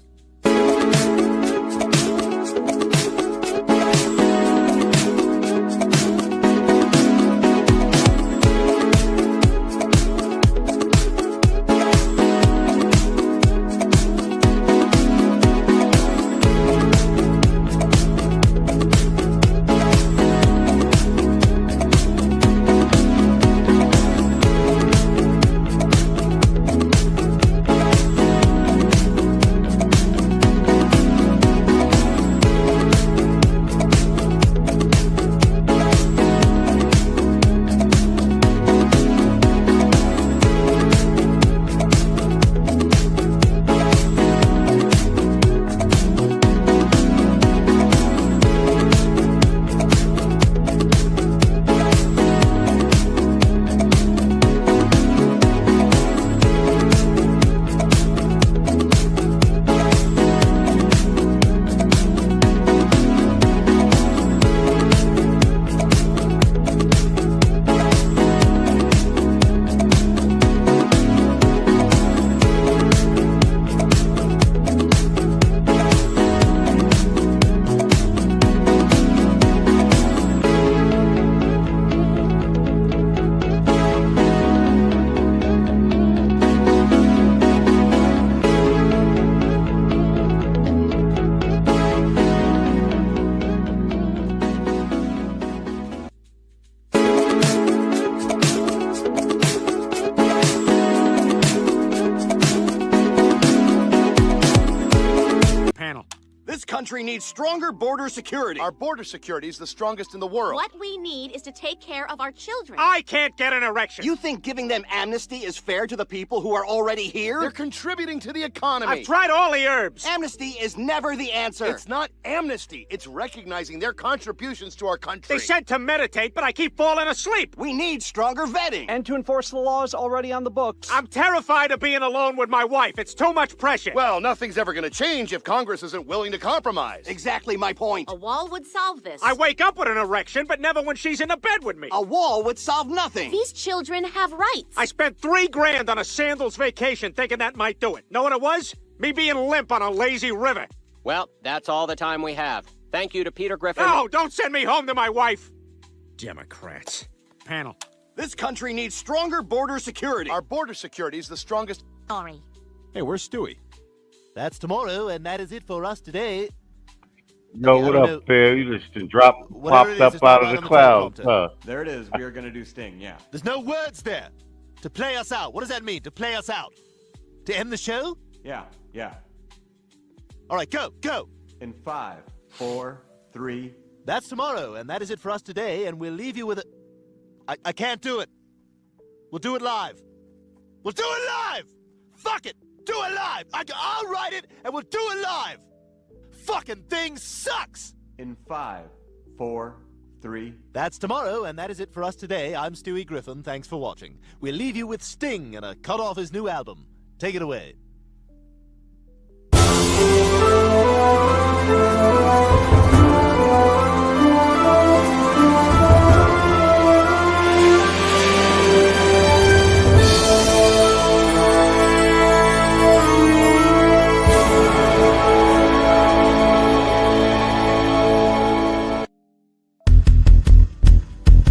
country needs stronger border security. Our border security is the strongest in the world. What we need is to take care of our children. I can't get an erection. You think giving them amnesty is fair to the people who are already here? They're contributing to the economy. I've tried all the herbs. Amnesty is never the answer. It's not amnesty. It's recognizing their contributions to our country. They said to meditate, but I keep falling asleep. We need stronger vetting. And to enforce the laws already on the books. I'm terrified of being alone with my wife. It's too much pressure. Well, nothing's ever going to change if Congress isn't willing to compromise. Exactly my point. A wall would solve this. I wake up with an erection, but never when she's in the bed with me. A wall would solve nothing. These children have rights. I spent $3 grand on a sandals vacation thinking that might do it. Know what it was? Me being limp on a lazy river. Well, that's all the time we have. Thank you to Peter Griffin. No, don't send me home to my wife. Democrats. Panel. This country needs stronger border security. Our border security is the strongest. Sorry. Hey, where's Stewie? That's tomorrow, and that is it for us today. Yo, what up, Phil? You just popped up out of the clouds, huh? There it is. We are going to do Sting, yeah. There's no words there. To play us out. What does that mean, to play us out? To end the show? Yeah. All right, go. In 5, 4, 3. That's tomorrow, and that is it for us today, and we'll leave you with a... I can't do it. We'll do it live. We'll do it live! Fuck it! Do it live! I'll write it, and we'll do it live! Fucking thing sucks! In 5, 4, 3. That's tomorrow, and that is it for us today. I'm Stewie Griffin. Thanks for watching. We'll leave you with Sting and a cut off his new album. Take it away.